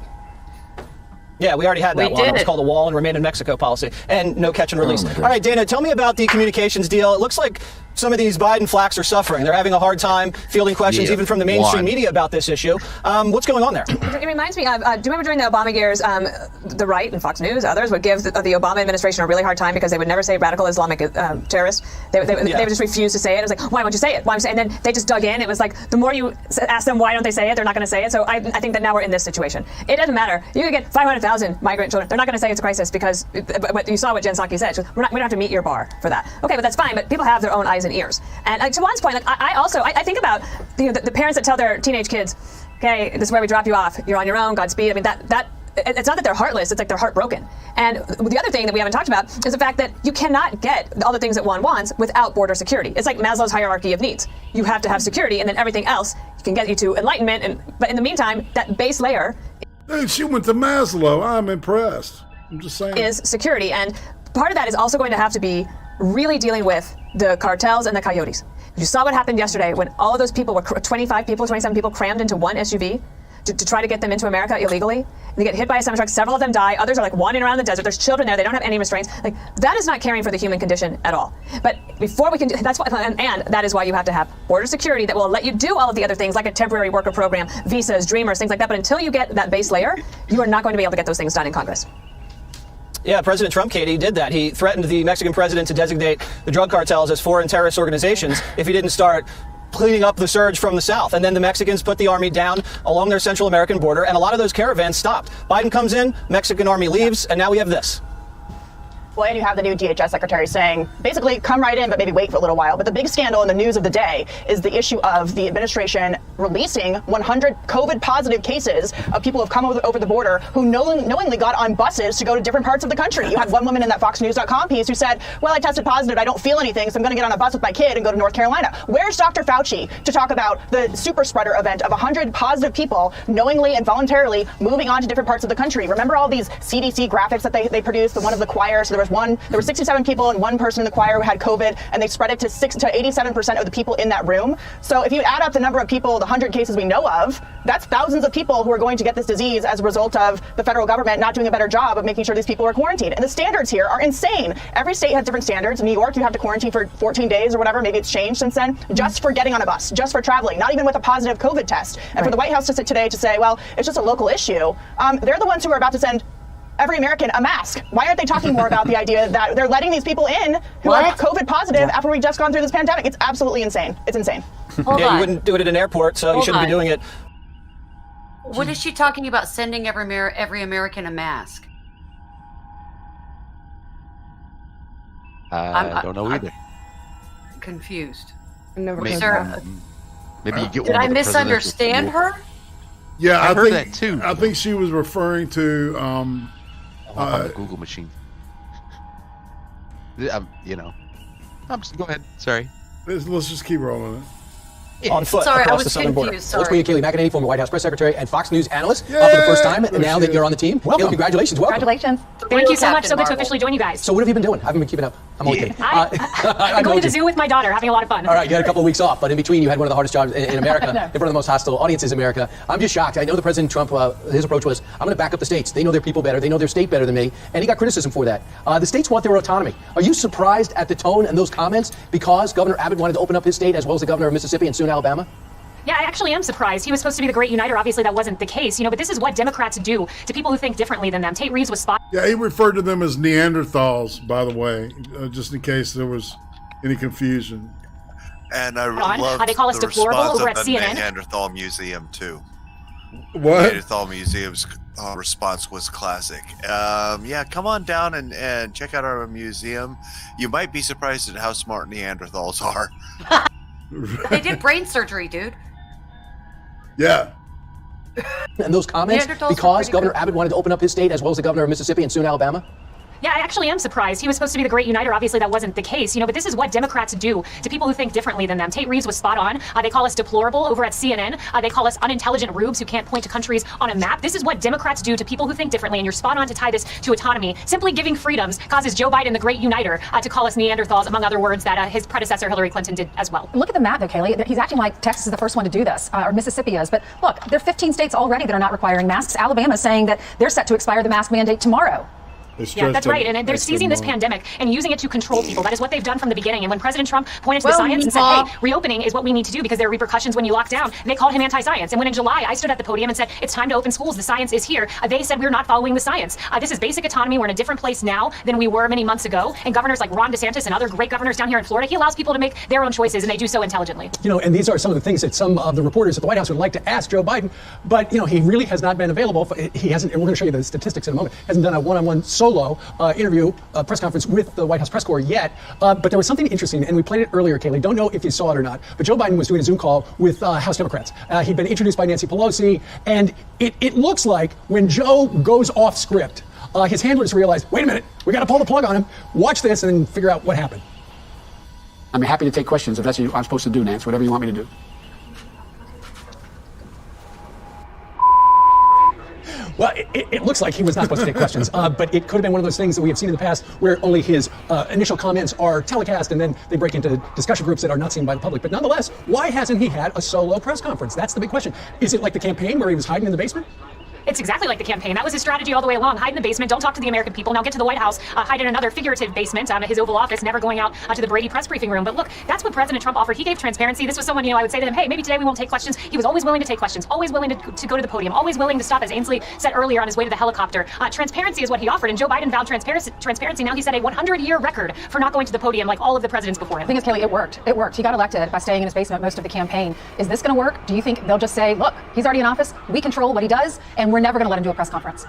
Yeah, we already had that one. It was called the Wall and Remain in Mexico policy and no catch and release. All right, Dana, tell me about the communications deal. It looks like some of these Biden flacks are suffering. They're having a hard time fielding questions, even from the mainstream media about this issue. What's going on there? It reminds me of, do you remember during the Obama years, the right and Fox News, others would give the Obama administration a really hard time because they would never say radical Islamic terrorists. They would just refuse to say it. It was like, why won't you say it? Why won't you say it? And then they just dug in. It was like, the more you ask them why don't they say it, they're not going to say it. So I think that now we're in this situation. It doesn't matter. You could get 500,000 migrant children. They're not going to say it's a crisis because, but you saw what Jen Psaki said. We don't have to meet your bar for that. Okay, but that's fine. But people have their own eyes and ears. And to Juan's point, like, I think about the parents that tell their teenage kids, okay, this is where we drop you off. You're on your own. Godspeed. I mean, it's not that they're heartless. It's like they're heartbroken. And the other thing that we haven't talked about is the fact that you cannot get all the things that one wants without border security. It's like Maslow's hierarchy of needs. You have to have security, and then everything else can get you to enlightenment. But in the meantime, that base layer. Hey, she went to Maslow. I'm impressed. I'm just saying. Is security. And part of that is also going to have to be really dealing with the cartels and the coyotes. You saw what happened yesterday when all of those people were 27 people crammed into one SUV to try to get them into America illegally. They get hit by a semi truck. Several of them die. Others are like wandering around the desert. There's children there. They don't have any restraints. Like, that is not caring for the human condition at all. But before we can do that's why, and that is why you have to have border security that will let you do all of the other things like a temporary worker program, visas, dreamers, things like that. But until you get that base layer, you are not going to be able to get those things done in Congress. Yeah, President Trump, Katie, did that. He threatened the Mexican president to designate the drug cartels as foreign terrorist organizations if he didn't start cleaning up the surge from the south. And then the Mexicans put the army down along their Central American border, and a lot of those caravans stopped. Biden comes in, Mexican army leaves, and now we have this. Well, and you have the new DHS secretary saying, basically, come right in, but maybe wait for a little while. But the big scandal in the news of the day is the issue of the administration releasing 100 COVID-positive cases of people who have come over the border who knowingly got on buses to go to different parts of the country. You had one woman in that FoxNews.com piece who said, well, I tested positive, I don't feel anything, so I'm going to get on a bus with my kid and go to North Carolina. Where's Dr. Fauci to talk about the super spreader event of 100 positive people knowingly and voluntarily moving on to different parts of the country? Remember all these CDC graphics that they produced, the one of the choir? So there were 67 people and one person in the choir who had COVID, and they spread it to 87% of the people in that room. So if you add up the number of people, the 100 cases we know of, that's thousands of people who are going to get this disease as a result of the federal government not doing a better job of making sure these people are quarantined. And the standards here are insane. Every state has different standards. In New York, you have to quarantine for 14 days or whatever. Maybe it's changed since then, just for getting on a bus, just for traveling, not even with a positive COVID test. And for the White House to sit today to say, well, it's just a local issue, they're the ones who are about to send every American a mask. Why aren't they talking more about the idea that they're letting these people in who are COVID positive after we've just gone through this pandemic? It's absolutely insane. It's insane. You wouldn't do it at an airport, so you shouldn't be doing it. What is she talking about, sending every American a mask? I don't know either. I'm confused. Maybe, maybe you get Did I misunderstand her? Yeah, I heard that too. I think she was referring to on the Google machine. You know, go ahead. Sorry. Let's just keep rolling it. On foot across the southern border. Let's bring in Kayleigh McEnany, former White House press secretary and Fox News analyst, for the first time. And now that you're on the team, welcome. Congratulations. Welcome. Congratulations. Thank you so much. So good to officially join you guys. So what have you been doing? I haven't been keeping up. I'm only kidding. I'm going to the zoo with my daughter, having a lot of fun. All right, you had a couple of weeks off, but in between you had one of the hardest jobs in America, in front of the most hostile audiences in America. I'm just shocked. I know the President Trump, his approach was, I'm going to back up the states. They know their people better. They know their state better than me. And he got criticism for that. The states want their autonomy. Are you surprised at the tone and those comments because Governor Abbott wanted to open up his state as well as the governor of Mississippi and soon Alabama? Yeah, I actually am surprised. He was supposed to be the great uniter. Obviously, that wasn't the case, but this is what Democrats do to people who think differently than them. Tate Reeves was spotted. Yeah, he referred to them as Neanderthals, by the way, just in case there was any confusion. And I love they call us the deplorable response over of at the CNN. Neanderthal Museum, too. What? Neanderthal Museum's response was classic. Yeah, come on down and check out our museum. You might be surprised at how smart Neanderthals are. They did brain surgery, dude. Yeah. And those comments, because Governor Abbott wanted to open up his state as well as the governor of Mississippi and soon Alabama? Yeah, I actually am surprised. He was supposed to be the great uniter. Obviously, that wasn't the case, but this is what Democrats do to people who think differently than them. Tate Reeves was spot on. They call us deplorable over at CNN. They call us unintelligent rubes who can't point to countries on a map. This is what Democrats do to people who think differently, and you're spot on to tie this to autonomy. Simply giving freedoms causes Joe Biden, the great uniter, to call us Neanderthals, among other words that his predecessor Hillary Clinton did as well. Look at the map, though, Kaylee. He's acting like Texas is the first one to do this, or Mississippi is. But look, there are 15 states already that are not requiring masks. Alabama is saying that they're set to expire the mask mandate tomorrow. Yeah, that's right. And they're seizing this pandemic and using it to control people. That is what they've done from the beginning. And when President Trump pointed to the science and said, hey, reopening is what we need to do because there are repercussions when you lock down, they called him anti-science. And when in July I stood at the podium and said, it's time to open schools, the science is here, they said we're not following the science. This is basic autonomy. We're in a different place now than we were many months ago. And governors like Ron DeSantis and other great governors down here in Florida, he allows people to make their own choices, and they do so intelligently. And these are some of the things that some of the reporters at the White House would like to ask Joe Biden, but he really has not been available. He hasn't, and we're going to show you the statistics in a moment, hasn't done a one-on-one solo interview, press conference with the White House press corps yet. But there was something interesting, and we played it earlier, Kaylee. Don't know if you saw it or not, but Joe Biden was doing a Zoom call with House Democrats. He'd been introduced by Nancy Pelosi, and it looks like when Joe goes off script, his handlers realize, wait a minute, we got to pull the plug on him. Watch this and figure out what happened. I'm happy to take questions if that's what I'm supposed to do, Nance, whatever you want me to do. Well, it looks like he was not supposed to take questions, but it could have been one of those things that we have seen in the past where only his initial comments are telecast and then they break into discussion groups that are not seen by the public. But nonetheless, why hasn't he had a solo press conference? That's the big question. Is it like the campaign where he was hiding in the basement? It's exactly like the campaign. That was his strategy all the way along. Hide in the basement, don't talk to the American people. Now get to the White House, hide in another figurative basement, his Oval Office, never going out to the Brady press briefing room. But look, that's what President Trump offered. He gave transparency. This was someone, I would say to him, hey, maybe today we won't take questions. He was always willing to take questions, always willing to go to the podium, always willing to stop, as Ainsley said earlier, on his way to the helicopter. Transparency is what he offered, and Joe Biden vowed transparency. Now he set a 100-year record for not going to the podium like all of the presidents before him. The thing is, Kaylee, it worked. It worked. He got elected by staying in his basement most of the campaign. Is this going to work? Do you think they'll just say, look, he's already in office, we control what he does, and we're never going to let him do a press conference?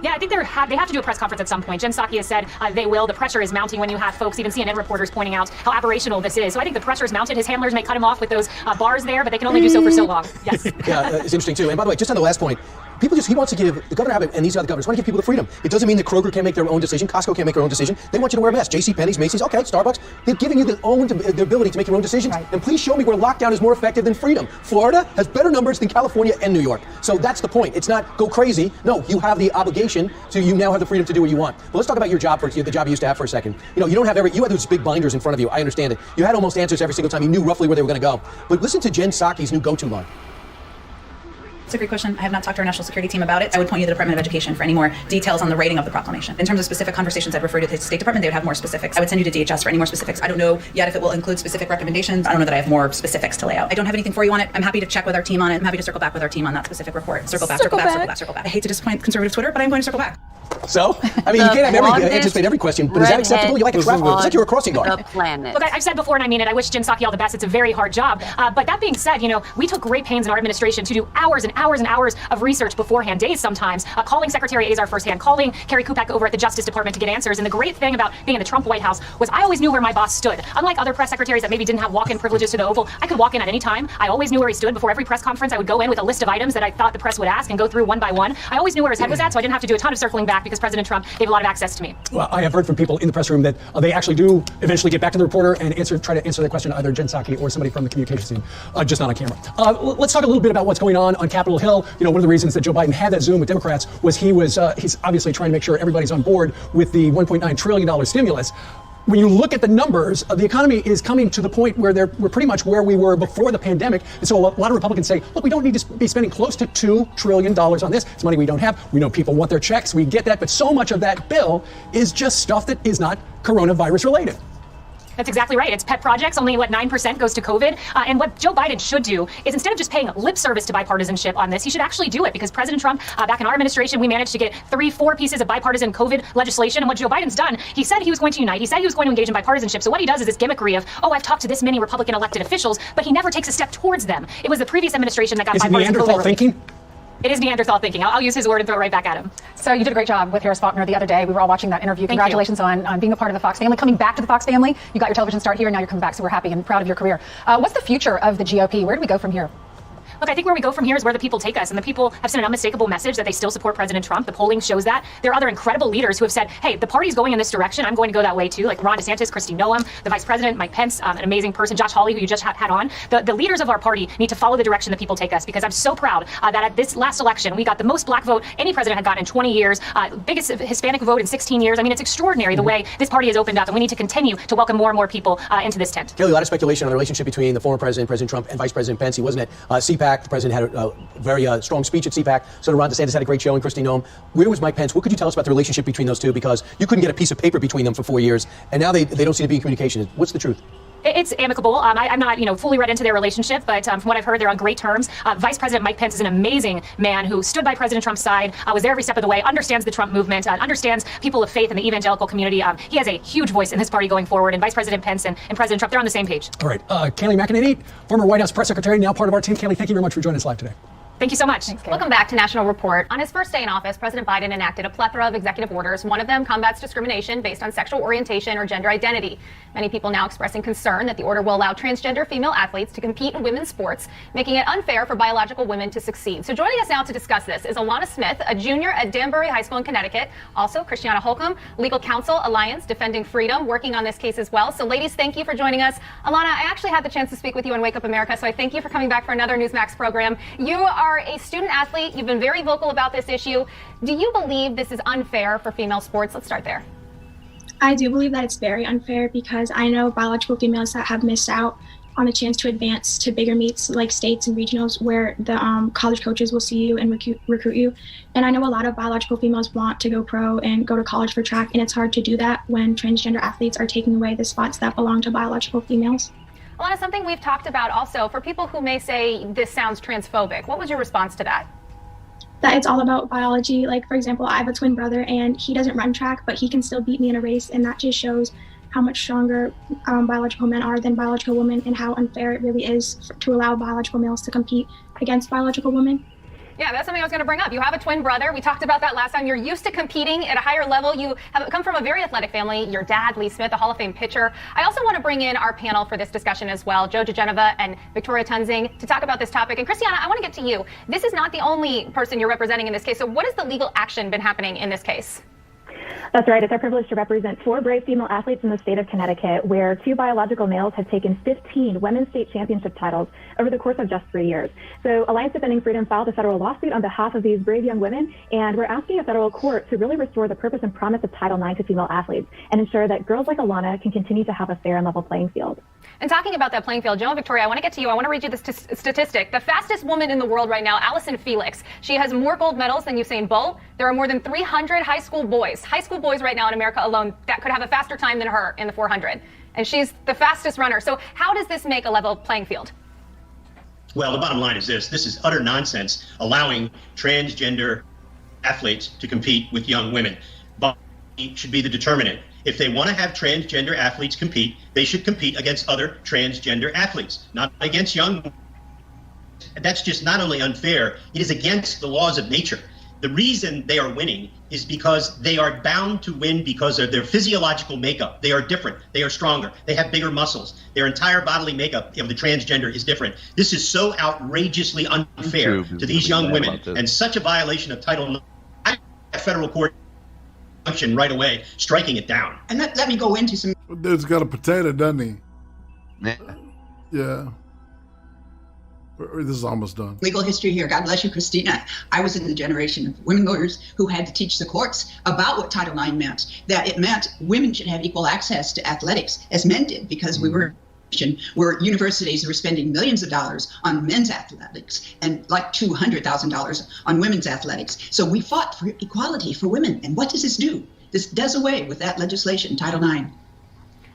Yeah, I think they have to do a press conference at some point. Jen Psaki has said they will. The pressure is mounting when you have folks, even CNN reporters, pointing out how aberrational this is. So I think the pressure is mounted. His handlers may cut him off with those bars there, but they can only do so for so long. Yes. Yeah, it's interesting too. And by the way, just on the last point, he wants to give, the Governor Abbott and these other governors want to give people the freedom. It doesn't mean that Kroger can't make their own decision, Costco can't make their own decision. They want you to wear a mask. JCPenney's, Macy's, okay, Starbucks. They're giving you the ability to make your own decisions. Right. And please show me where lockdown is more effective than freedom. Florida has better numbers than California and New York. So that's the point. It's not go crazy. No, you have the obligation to, you now have the freedom to do what you want. But let's talk about your job, the job you used to have for a second. You don't have you had those big binders in front of you. I understand it. You had almost answers every single time. You knew roughly where they were going to go. But listen to Jen Psaki's new go-to line. It's a great question. I have not talked to our national security team about it. I would point you to the Department of Education for any more details on the writing of the proclamation. In terms of specific conversations, I'd refer to the State Department. They would have more specifics. I would send you to DHS for any more specifics. I don't know yet if it will include specific recommendations. I don't know that I have more specifics to lay out. I don't have anything for you on it. I'm happy to check with our team on it. I'm happy to circle back with our team on that specific report. Circle back. I hate to disappoint conservative Twitter, but I'm going to circle back. So, I mean, you can't anticipate every question, but is that acceptable? You like a traffic? It's like you're a crossing guard. Look, I've said before, and I mean it, I wish Jen Psaki all the best. It's a very hard job. But that being said, we took great pains in our administration to do hours and hours and hours of research beforehand, days sometimes, calling Secretary Azar firsthand, calling Carrie Kupak over at the Justice Department to get answers. And the great thing about being in the Trump White House was I always knew where my boss stood. Unlike other press secretaries that maybe didn't have walk-in privileges to the Oval, I could walk in at any time. I always knew where he stood. Before every press conference, I would go in with a list of items that I thought the press would ask and go through one by one. I always knew where his head was at, so I didn't have to do a ton of circling back because President Trump gave a lot of access to me. Well, I have heard from people in the press room that they actually do eventually get back to the reporter and try to answer that question, either Jen Psaki or somebody from the communications team, just not on camera. Let's talk a little bit about what's going on Capitol Hill. One of the reasons that Joe Biden had that Zoom with Democrats was he's obviously trying to make sure everybody's on board with the $1.9 trillion stimulus. When you look at the numbers, the economy is coming to the point where we're pretty much where we were before the pandemic. And so a lot of Republicans say, look, we don't need to be spending close to $2 trillion on this. It's money we don't have. We know people want their checks. We get that. But so much of that bill is just stuff that is not coronavirus related. That's exactly right. It's pet projects. Only 9% goes to COVID. And what Joe Biden should do is instead of just paying lip service to bipartisanship on this, he should actually do it, because President Trump, back in our administration, we managed to get 3-4 pieces of bipartisan COVID legislation. And what Joe Biden's done, he said he was going to unite. He said he was going to engage in bipartisanship. So what he does is this gimmickry of, I've talked to this many Republican elected officials, but he never takes a step towards them. It was the previous administration that got bipartisan Neanderthal thinking? It is Neanderthal thinking. I'll use his word and throw it right back at him. So you did a great job with Harris Faulkner the other day. We were all watching that interview. Congratulations on being a part of the Fox family, coming back to the Fox family. You got your television start here, and now you're coming back, so we're happy and proud of your career. What's the future of the GOP? Where do we go from here? Look, I think where we go from here is where the people take us, and the people have sent an unmistakable message that they still support President Trump. The polling shows that. There are other incredible leaders who have said, hey, the party's going in this direction. I'm going to go that way too, like Ron DeSantis, Kristi Noem, the Vice President, Mike Pence, an amazing person, Josh Hawley, who you just had on. The leaders of our party need to follow the direction the people take us, because I'm so proud that at this last election, we got the most black vote any president had gotten in 20 years, biggest Hispanic vote in 16 years. I mean, it's extraordinary the way this party has opened up, and we need to continue to welcome more and more people into this tent. Kelly, a lot of speculation on the relationship between the former president, President Trump, and Vice President Pence. He wasn't at CPAC. The president had a very strong speech at CPAC. So did Ron DeSantis, had a great show, and Kristi Noem. Where was Mike Pence? What could you tell us about the relationship between those two? Because you couldn't get a piece of paper between them for 4 years, and now they don't seem to be in communication. What's the truth? It's amicable. I'm not, fully read into their relationship, but from what I've heard, they're on great terms. Vice President Mike Pence is an amazing man who stood by President Trump's side, was there every step of the way, understands the Trump movement, understands people of faith in the evangelical community. He has a huge voice in this party going forward, and Vice President Pence and President Trump, they're on the same page. All right. Kayleigh McEnany, former White House press secretary, now part of our team. Kayleigh, thank you very much for joining us live today. Thank you so much. Welcome back to National Report. On his first day in office, President Biden enacted a plethora of executive orders. One of them combats discrimination based on sexual orientation or gender identity. Many people now expressing concern that the order will allow transgender female athletes to compete in women's sports, making it unfair for biological women to succeed. So joining us now to discuss this is Alana Smith, a junior at Danbury High School in Connecticut. Also, Christiana Holcomb, Legal Counsel Alliance Defending Freedom, working on this case as well. So ladies, thank you for joining us. Alana, I actually had the chance to speak with you on Wake Up America, so I thank you for coming back for another Newsmax program. You are a student athlete. You've been very vocal about this issue. Do you believe this is unfair for female sports? Let's start there. I do believe that it's very unfair, because I know biological females that have missed out on a chance to advance to bigger meets like states and regionals, where the college coaches will see you and recruit you. And I know a lot of biological females want to go pro and go to college for track, and it's hard to do that when transgender athletes are taking away the spots that belong to biological females. Alana, something we've talked about also, for people who may say this sounds transphobic, what was your response to that? That it's all about biology. Like, for example, I have a twin brother, and he doesn't run track, but he can still beat me in a race, and that just shows how much stronger biological men are than biological women, and how unfair it really is to allow biological males to compete against biological women. Yeah, that's something I was going to bring up. You have a twin brother. We talked about that last time. You're used to competing at a higher level. You have come from a very athletic family. Your dad, Lee Smith, a Hall of Fame pitcher. I also want to bring in our panel for this discussion as well, Joe DeGeneva and Victoria Tunzing, to talk about this topic. And Christiana, I want to get to you. This is not the only person you're representing in this case. So what has the legal action been happening in this case? That's right. It's our privilege to represent 4 brave female athletes in the state of Connecticut, where 2 biological males have taken 15 women's state championship titles over the course of just 3 years. So Alliance Defending Freedom filed a federal lawsuit on behalf of these brave young women, and we're asking a federal court to really restore the purpose and promise of Title IX to female athletes and ensure that girls like Alana can continue to have a fair and level playing field. And talking about that playing field, Joe and Victoria, I want to get to you. I want to read you this statistic. The fastest woman in the world right now, Allison Felix. She has more gold medals than Usain Bolt. There are more than 300 high school boys right now in America alone that could have a faster time than her in the 400. And she's the fastest runner. So how does this make a level playing field? Well, the bottom line is this is utter nonsense, allowing transgender athletes to compete with young women. But it should be the determinant. If they want to have transgender athletes compete, they should compete against other transgender athletes, not against young women. That's just not only unfair, it is against the laws of nature. The reason they are winning is because they are bound to win because of their physiological makeup. They are different. They are stronger. They have bigger muscles. Their entire bodily makeup of the transgender is different. This is so outrageously unfair to these young women, and such a violation of Title IX. A federal court function right away, striking it down. And let me go into some. Dude's got a potato, doesn't he? Yeah. This is almost done. Legal history here. God bless you, Christina. I was in the generation of women lawyers who had to teach the courts about what Title IX meant, that it meant women should have equal access to athletics as men did, because we were where universities were spending millions of dollars on men's athletics and like $200,000 on women's athletics. So we fought for equality for women. And what does this do? This does away with that legislation, Title IX.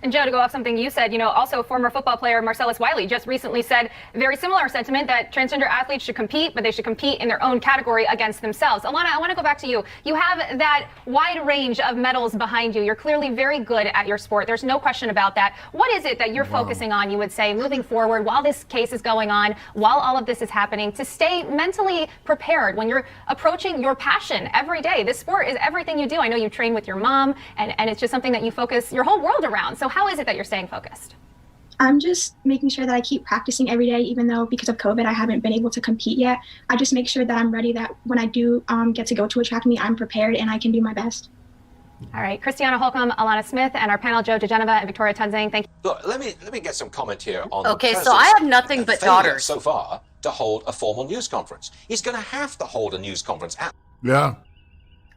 And Joe, to go off something you said, also former football player Marcellus Wiley just recently said very similar sentiment that transgender athletes should compete, but they should compete in their own category against themselves. Alana, I want to go back to you. You have that wide range of medals behind you. You're clearly very good at your sport. There's no question about that. What is it that you're focusing on, you would say, moving forward while this case is going on, while all of this is happening, to stay mentally prepared when you're approaching your passion every day? This sport is everything you do. I know you train with your mom, and it's just something that you focus your whole world around. So how is it that you're staying focused? I'm just making sure that I keep practicing every day, even though because of COVID, I haven't been able to compete yet. I just make sure that I'm ready, that when I do get to go to a track meet, I'm prepared and I can do my best. All right, Christiana Holcomb, Alana Smith, and our panel, Joe DeGeneva and Victoria Tunzing. Thank you. Look, let me get some comment here on. Okay, so I have nothing but daughters so far to hold a formal news conference. He's going to have to hold a news conference. Yeah.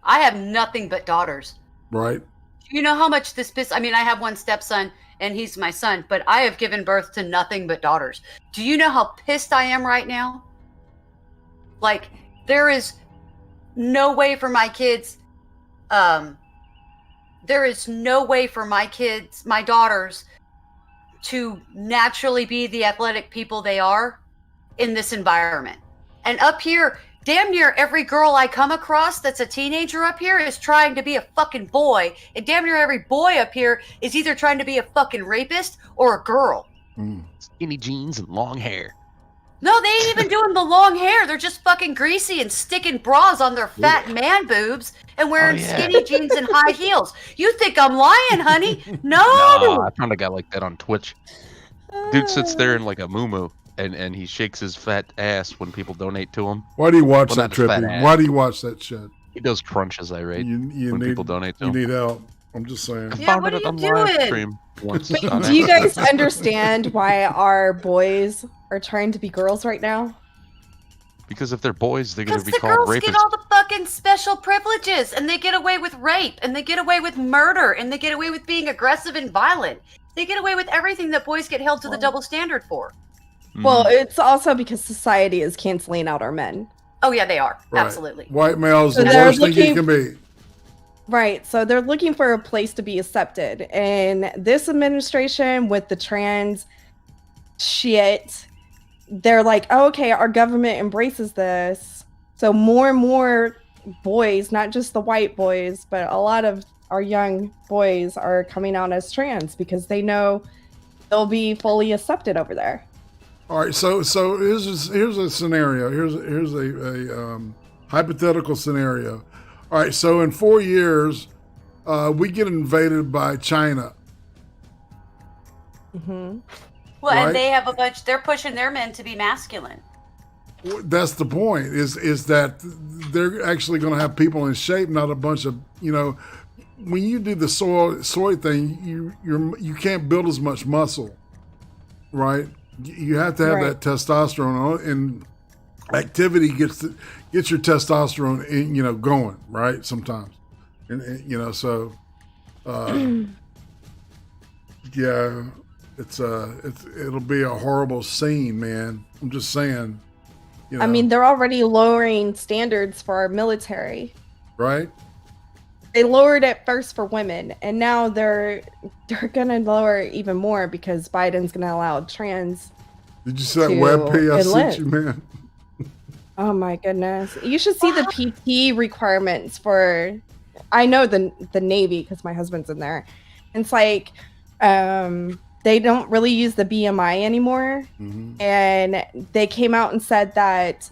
I have nothing but daughters. Right. You know how much this I mean, I have one stepson and he's my son, but I have given birth to nothing but daughters. Do you know how pissed I am right now? Like, there is no way for my kids, there is no way for my kids, my daughters, to naturally be the athletic people they are in this environment. And up here, damn near every girl I come across that's a teenager up here is trying to be a fucking boy. And damn near every boy up here is either trying to be a fucking rapist or a girl. Skinny jeans and long hair. No, they ain't even doing the long hair. They're just fucking greasy and sticking bras on their fat man boobs and wearing skinny jeans and high heels. You think I'm lying, honey? No! I found a guy like that on Twitch. Dude sits there in like a muumuu. And he shakes his fat ass when people donate to him. Why do you watch that, Trippy? Why do you watch that shit? He does crunches, I rate, when people donate to him. You need help. I'm just saying. Yeah, what are you doing? Do you guys understand why our boys are trying to be girls right now? Because if they're boys, they're going to be the called girls rapists. get all the fucking special privileges, and they get away with rape, and they get away with murder, and they get away with being aggressive and violent. They get away with everything that boys get held to the double standard for. Well, it's also because society is canceling out our men. Oh yeah, they are. Right. Absolutely. White males, the worst thing you can be. Right, so they're looking for a place to be accepted. And this administration with the trans shit, they're like, oh, okay, our government embraces this. So more and more boys, not just the white boys, but a lot of our young boys are coming out as trans because they know they'll be fully accepted over there. All right, so here's a scenario. Here's a hypothetical scenario. All right, so in 4 years, we get invaded by China. Mm-hmm. Well, Right? and they have a bunch. They're pushing their men to be masculine. That's the point. Is that they're actually going to have people in shape, not a bunch of When you do the soy thing, you can't build as much muscle, right? You have to have that testosterone, and activity gets your testosterone going, right? Sometimes, and yeah, it'll be a horrible scene, man. I'm just saying. I mean, they're already lowering standards for our military. Right? They lowered it first for women, and now they're gonna lower it even more because Biden's gonna allow trans. Did you see that webpage I sent you, man? Oh my goodness! You should see the PT requirements for. I know the Navy because my husband's in there. It's like they don't really use the BMI anymore, and they came out and said that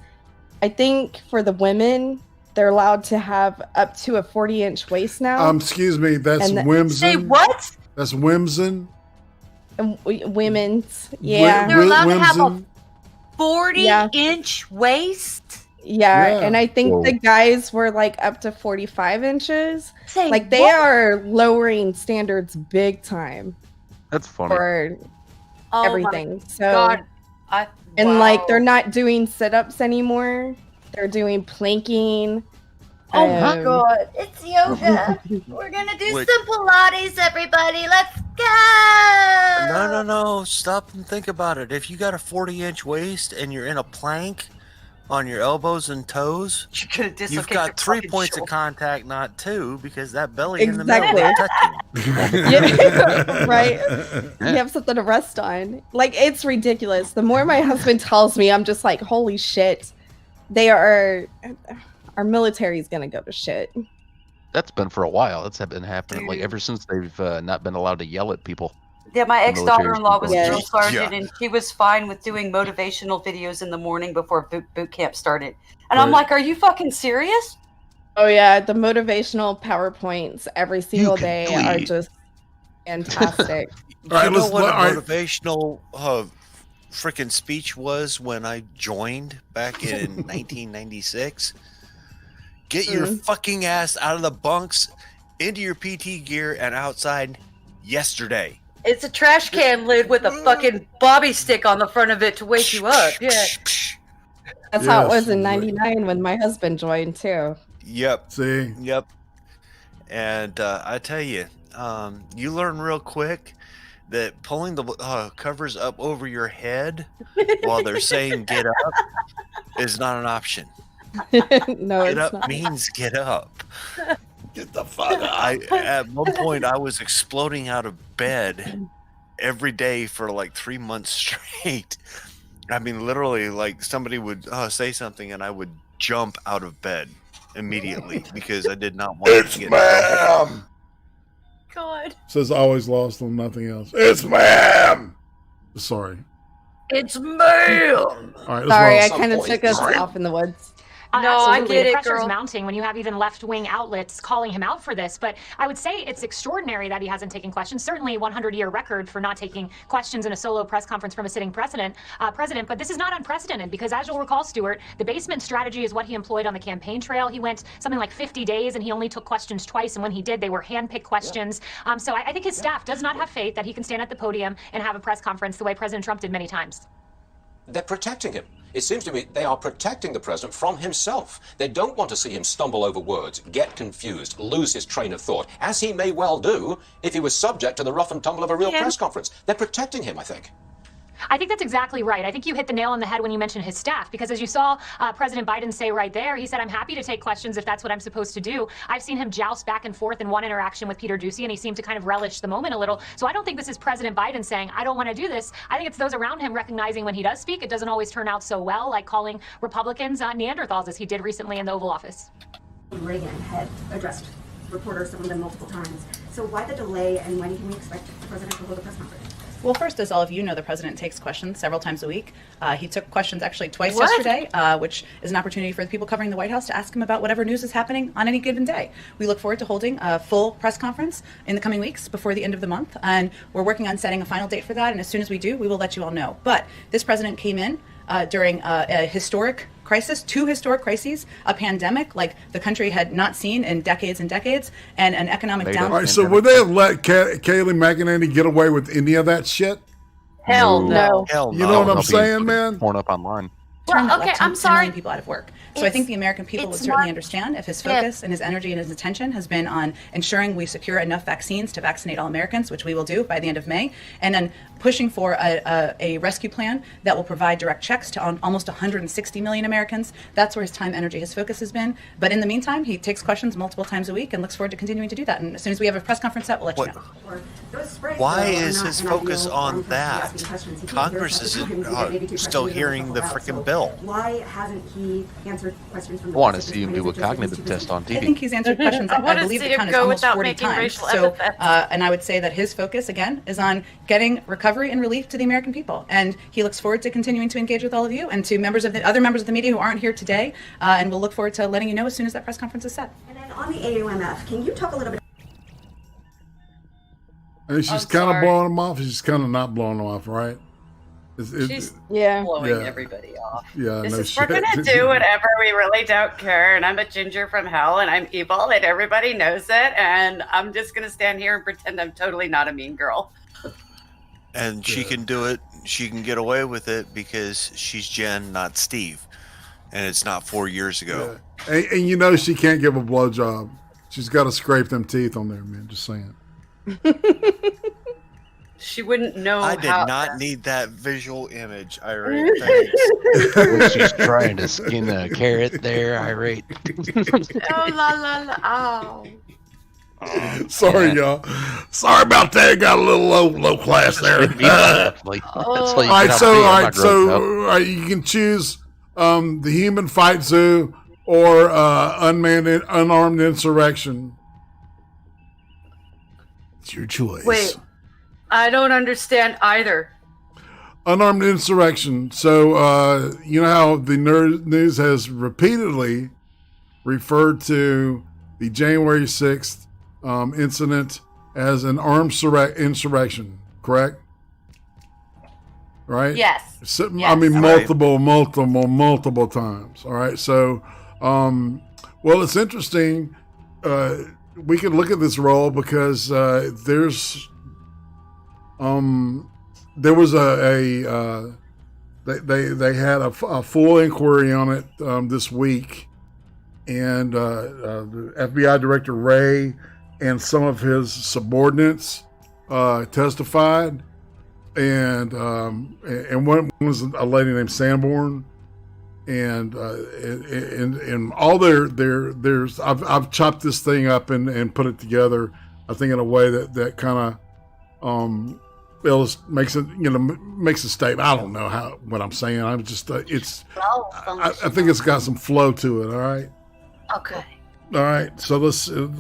I think for the women. They're allowed to have up to a 40-inch waist now. Excuse me, that's Wimson. Say what? That's Wimson. Women's, yeah. They're allowed to have a 40-inch waist? Yeah, and I think the guys were like up to 45 inches. They are lowering standards big time. That's funny. For everything. God. They're not doing sit-ups anymore. They're doing planking. Oh my God, it's yoga. We're gonna do some Pilates, everybody. Let's go. No. Stop and think about it. If you got a 40-inch waist and you're in a plank, on your elbows and toes, you've got 3 points of contact, not 2, because that belly in the middle is touching. Yeah, right? You have something to rest on. Like, it's ridiculous. The more my husband tells me, I'm just like, holy shit. Our military is gonna go to shit. That's been for a while. That's been happening like ever since they've not been allowed to yell at people. Yeah, my ex-daughter-in-law was a Yes. drill sergeant, Yeah. and she was fine with doing motivational videos in the morning before boot camp started. And I'm like, are you fucking serious? Oh yeah, the motivational PowerPoints every single day are just fantastic. You know what a motivational freaking speech was when I joined back in 1996? Get your fucking ass out of the bunks, into your PT gear, and outside yesterday. It's a trash can lid with a fucking bobby stick on the front of it to wake you up. Yeah. That's how it was in '99 when my husband joined too. Yep. See? Yep. And I tell you, you learn real quick that pulling the covers up over your head while they're saying get up is not an option. No, Get it's up not. means get up. Get the fuck up. At one point, I was exploding out of bed every day for like 3 months straight. I mean, literally, like somebody would say something and I would jump out of bed immediately because I did not want to get ma'am. God. Says always lost on nothing else. It's ma'am. Sorry. It's ma'am. All right. Sorry, I kind of took us off in the woods. No, I Absolutely. get the it, pressure's girl. mounting when you have even left-wing outlets calling him out for this. But I would say it's extraordinary that he hasn't taken questions. Certainly a 100-year record for not taking questions in a solo press conference from a sitting president. But this is not unprecedented because, as you'll recall, Stuart, the basement strategy is what he employed on the campaign trail. He went something like 50 days and he only took questions twice. And when he did, they were hand-picked questions. So I think his staff does not have faith that he can stand at the podium and have a press conference the way President Trump did many times. They're protecting him. It seems to me they are protecting the president from himself. They don't want to see him stumble over words, get confused, lose his train of thought, as he may well do if he was subject to the rough and tumble of a real press conference. They're protecting him, I think. I think that's exactly right. I think you hit the nail on the head when you mentioned his staff, because as you saw President Biden say right there, he said, I'm happy to take questions if that's what I'm supposed to do. I've seen him joust back and forth in one interaction with Peter Doocy, and he seemed to kind of relish the moment a little. So I don't think this is President Biden saying, I don't want to do this. I think it's those around him recognizing when he does speak, it doesn't always turn out so well, like calling Republicans Neanderthals, as he did recently in the Oval Office. Reagan had addressed reporters, some of them multiple times. So why the delay, and when can we expect the president to hold a press conference? Well, first, as all of you know, the president takes questions several times a week. He took questions actually twice What? yesterday, which is an opportunity for the people covering the White House to ask him about whatever news is happening on any given day. We look forward to holding a full press conference in the coming weeks before the end of the month, and we're working on setting a final date for that, and as soon as we do, we will let you all know. But this president came in during a historic crisis, 2 historic crises, a pandemic like the country had not seen in decades and decades, and an economic downturn. All right, so would they have let Kayleigh McEnany get away with any of that shit? Hell no. Hell You know what I'm saying, man? Torn up online. Turn that okay, left I'm 10 sorry. million people out of work. So I think the American people would certainly understand if his focus and his energy and his attention has been on ensuring we secure enough vaccines to vaccinate all Americans, which we will do by the end of May, and then pushing for a rescue plan that will provide direct checks to almost 160 million Americans. That's where his time, energy, his focus has been. But in the meantime, he takes questions multiple times a week and looks forward to continuing to do that. And as soon as we have a press conference set, we'll let you know. Why is his focus on that? Congress isn't still hearing the freaking bill. Why hasn't he answered questions from I the want to press at see this him point? do a Is there cognitive something test on I think TV. he's answered questions. I wanna believe see the him count is go almost without 40 making times. racial So, epithets. and I would say that his focus again is on getting recovery and relief to the American people, and he looks forward to continuing to engage with all of you and to other members of the media who aren't here today. And we'll look forward to letting you know as soon as that press conference is set. And then on the AUMF, can you talk a little bit? And she's kind of blowing them off. She's kind of not blowing them off, right? She's Yeah. blowing everybody off. Yeah, This no is shit. we're gonna do whatever we really don't care, and I'm a ginger from hell, and I'm evil, and everybody knows it, and I'm just gonna stand here and pretend I'm totally not a mean girl. And she can do it. She can get away with it because she's Jen, not Steve. And it's not 4 years ago. And you know she can't give a blowjob. She's got to scrape them teeth on there, man. Just saying. She wouldn't know. I did how not need that visual image, Irate. Thanks. When she's trying to skin a carrot there, Irate. Oh la la la! Oh. Sorry, y'all. Sorry about that. Got a little low class there. All right, so you can choose the human fight zoo or unarmed insurrection. It's your choice. Wait, I don't understand either. Unarmed insurrection. So you know how the news has repeatedly referred to the January 6th incident as an armed insurrection, correct? Right? Yes. So, Yes. I mean, multiple times. All right. So, well, it's interesting. We can look at this role because there was they had a full inquiry on it this week, and the FBI Director Wray and some of his subordinates testified, and one was a lady named Sanborn, and all there's I've chopped this thing up and put it together, I think, in a way that kind of makes it, makes a statement. I don't know what I'm saying. I'm just I think it's got some flow to it. All right. Okay. All right, so let's In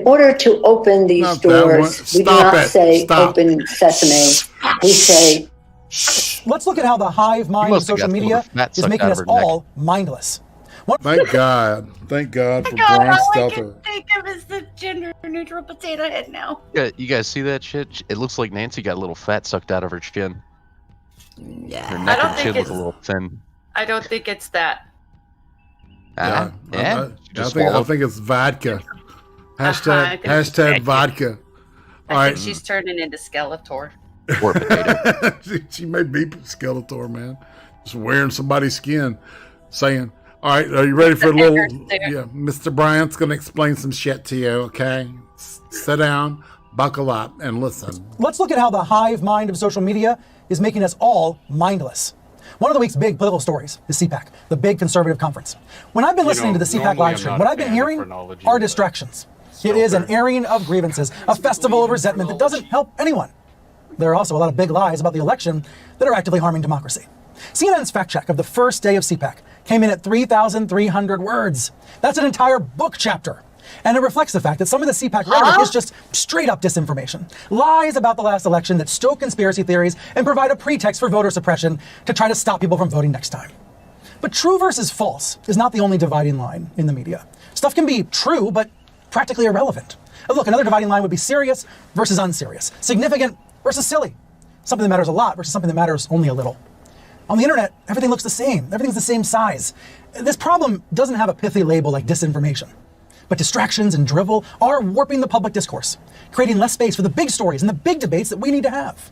order to open these doors, we do not say open sesame. We say. Let's look at how the hive mind of social media is making us all mindless. Thank God for Brian Stelter. Think of as the gender-neutral potato head now. Yeah, you guys see that shit? It looks like Nancy got a little fat sucked out of her chin. Yeah. Her neck and chin look a little thin. I don't think it's that. I think it's vodka. Hashtag vodka. I think she's turning into Skeletor. Or potato. she may be Skeletor, man. Just wearing somebody's skin. Saying, all right, are you ready for a little? Yeah, Mr. Bryant's going to explain some shit to you, okay? Sit down, buckle up, and listen. Let's look at how the hive mind of social media is making us all mindless. One of the week's big political stories is CPAC, the big conservative conference. When I've been listening to the CPAC live stream, what I've been hearing are distractions. It is an airing of grievances, a festival of resentment that doesn't help anyone. There are also a lot of big lies about the election that are actively harming democracy. CNN's fact check of the first day of CPAC came in at 3,300 words. That's an entire book chapter. And it reflects the fact that some of the CPAC rhetoric is just straight up disinformation. Lies about the last election that stoke conspiracy theories and provide a pretext for voter suppression to try to stop people from voting next time. But true versus false is not the only dividing line in the media. Stuff can be true, but practically irrelevant. Look, another dividing line would be serious versus unserious, significant versus silly, something that matters a lot versus something that matters only a little. On the internet, everything looks the same. Everything's the same size. This problem doesn't have a pithy label like disinformation. But distractions and drivel are warping the public discourse, creating less space for the big stories and the big debates that we need to have.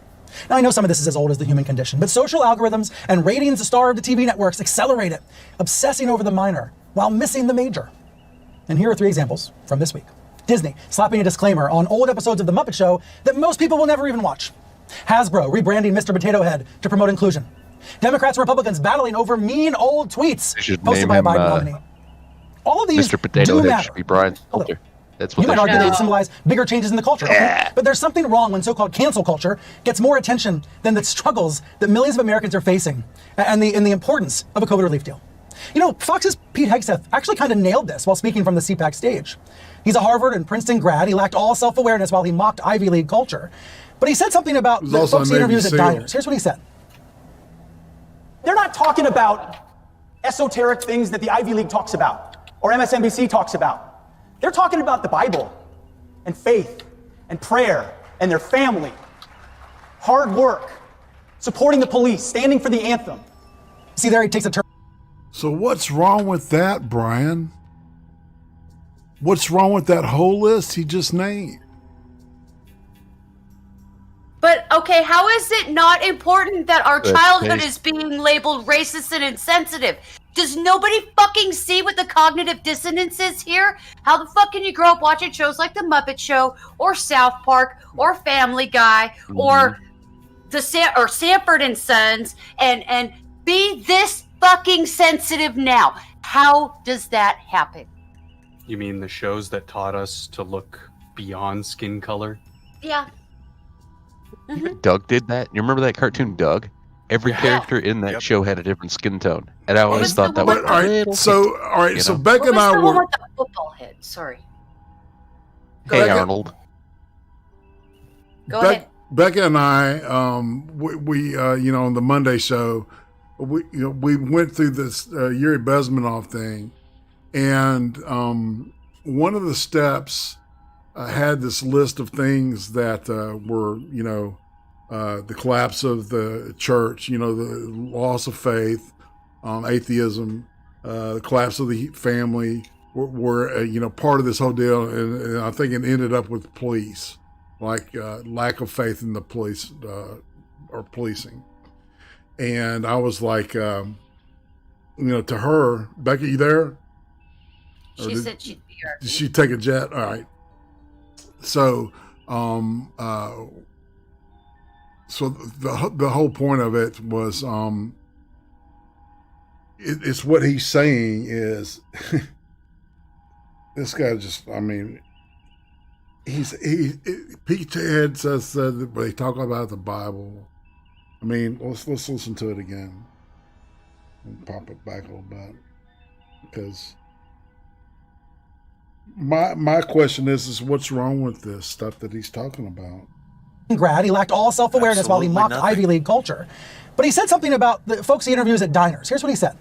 Now, I know some of this is as old as the human condition, but social algorithms and ratings-starved TV networks accelerate it, obsessing over the minor while missing the major. And here are 3 examples from this week. Disney slapping a disclaimer on old episodes of The Muppet Show that most people will never even watch. Hasbro rebranding Mr. Potato Head to promote inclusion. Democrats and Republicans battling over mean old tweets posted by a Biden nominee. All of these Mr. Potato do Head matter. should be Brian Stelter. That's what You might they argue should they do. symbolize bigger changes in the culture. Okay? But there's something wrong when so-called cancel culture gets more attention than the struggles that millions of Americans are facing and the importance of a COVID relief deal. You know, Fox's Pete Hegseth actually kind of nailed this while speaking from the CPAC stage. He's a Harvard and Princeton grad. He lacked all self-awareness while he mocked Ivy League culture. But he said something about the folks he interviews at diners. Here's what he said. They're not talking about esoteric things that the Ivy League talks about or MSNBC talks about. They're talking about the Bible and faith and prayer and their family, hard work, supporting the police, standing for the anthem. See, there he takes a turn. So what's wrong with that, Brian? What's wrong with that whole list he just named? But okay, how is it not important that our Good childhood taste. is being labeled racist and insensitive? Does nobody fucking see what the cognitive dissonance is here? How the fuck can you grow up watching shows like The Muppet Show or South Park or Family Guy or Sanford and Sons and be this fucking sensitive now? How does that happen? You mean the shows that taught us to look beyond skin color? Yeah. Doug did that. You remember that cartoon, Doug? Every character in that show had a different skin tone, and I always thought that was all right. So Becca and I were. The football head. Sorry. Hey, Arnold. Go ahead. Becca and I, we on the Monday show, we went through this Yuri Bezmenov thing, and one of the steps had this list of things that were, the collapse of the church, the loss of faith, atheism, the collapse of the family were part of this whole deal. And I think it ended up with police, like lack of faith in the police or policing. And I was like, to her, Becky, you there? She said she'd be here. Did she take a jet? All right. So, so the whole point of it was, it's what he's saying is, this guy just, Pete Head says that they talk about the Bible. Let's listen to it again and pop it back a little bit, because my question is what's wrong with this stuff that he's talking about? Grad, he lacked all self-awareness while he mocked Ivy League culture. But he said something about the folks he interviews at diners. Here's what he said.